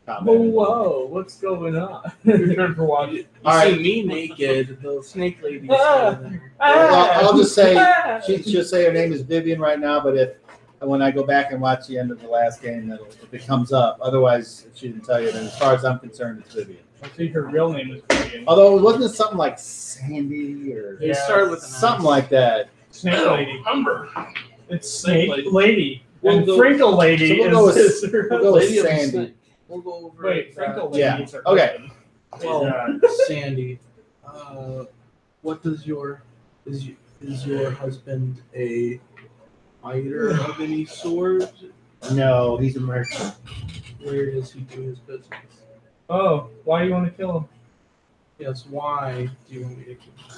comment. whoa, what's going on? Your turn for watching. You All right. see me naked, the snake lady. Well, I'll just say she'll say her name is Vivian right now, but when I go back and watch the end of the last game, if it comes up. Otherwise, if she didn't tell you, then as far as I'm concerned, it's Vivian. I think her real name is Vivian. Although wasn't it something like Sandy or They start with an something like that? Snake Lady. Humber. It's Snake Snake Lady. lady. We'll And go- Frinkle lady so we'll go with- is We'll go with Lady of the Sandy. Snake. We'll go over. Wait, that. Frinkle Lady. Yeah. is her Okay. husband. Well, Sandy, what does your is your husband a fighter of any sort? No, he's a merchant. Where does he do his business? Oh, why do you want to kill him? Yes, why do you want me to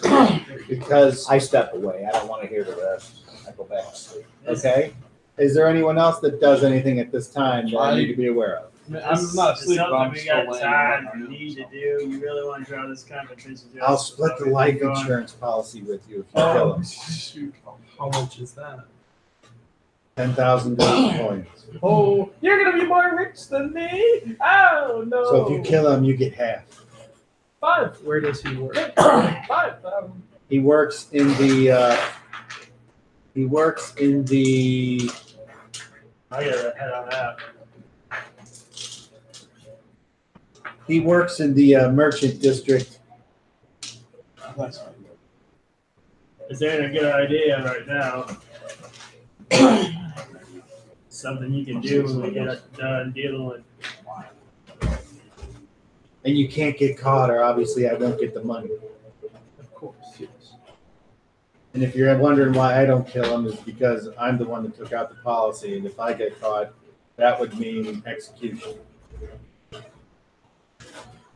kill him? Because I step away. I don't want to hear the rest. I go back to sleep. okay. Is there anyone else that does anything at this time that I need to be aware of? I'm not It's asleep, but something I'm we still got laying time on you my need to house. do. You really want to draw this competition? I'll split the life insurance policy with you if you kill Oh, him. shoot. How much is that? 10,000 gold coins. Oh, you're going to be more rich than me? Oh, no. So if you kill him, you get half. 5. Where does he work? 5,000. He works in the. He works in the. I got a head on that. He works in the merchant district. That's fine. This ain't a good idea right now. Something you can do when we get done dealing with. And you can't get caught, or obviously I won't get the money. Of course, yes. And if you're wondering why I don't kill him, is because I'm the one that took out the policy, and if I get caught, that would mean execution.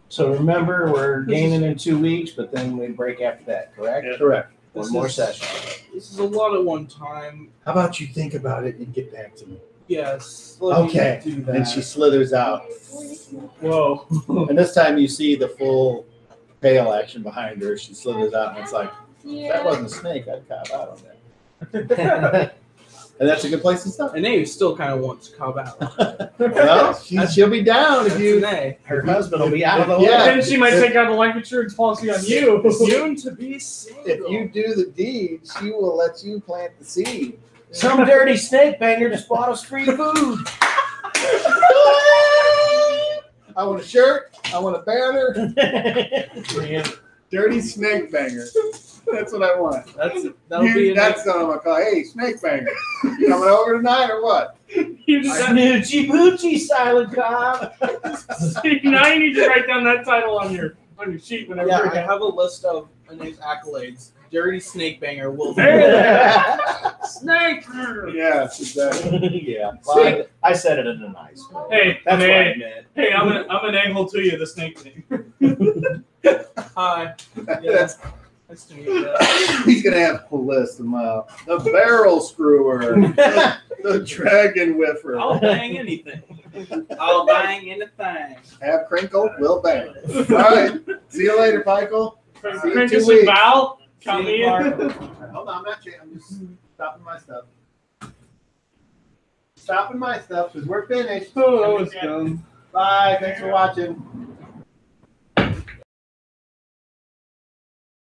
So remember, we're gaining in 2 weeks, but then we break after that, correct? Yeah. Correct. One This more is- session. This is a lot at one time. How about you think about it and get back to me? Yes. let me Okay. Do that. And she slithers out. Whoa. And this time you see the full tail action behind her. She slithers out, and it's like, that wasn't a snake. I'd cop out on that. And that's a good place to stop. And Abe still kind of wants to cop out. Well, she'll be down if That's you. an A. Her husband will be out of the way. Yeah. Then she might take out a life insurance policy on you. Soon to be single. If you do the deed, she will let you plant the seed. Some dirty snake banger just bought us free food. I want a shirt. I want a banner. Man, Dirty snake banger. That's what I want. That'll be a That's what I'm gonna call. Hey, snake banger. You coming over tonight or what? You just Snoochie boochie, silent cop. now you need to write down that title on your sheet whenever Yeah, you're I have a list of Anae's accolades. Dirty snake banger will be Snake. Yes, exactly. Yeah. Well, I said it in a nice way. Hey, That's what I hey, meant. hey, I'm an angle to you, the snake thing. Hi. That's- Yes. Nice to meet you. He's gonna have a list of the barrel screwer, the dragon whiffer. I'll bang anything. I'll bang anything. Have crinkle, will bang. All right. See you later, Michael. See you in 2 Princess and weeks. Val, count See me you, in. Barbara. Hold on, I'm not changing. I'm just stopping my stuff. Stopping my stuff because we're finished. Oh, it's done. Bye. Thanks for watching.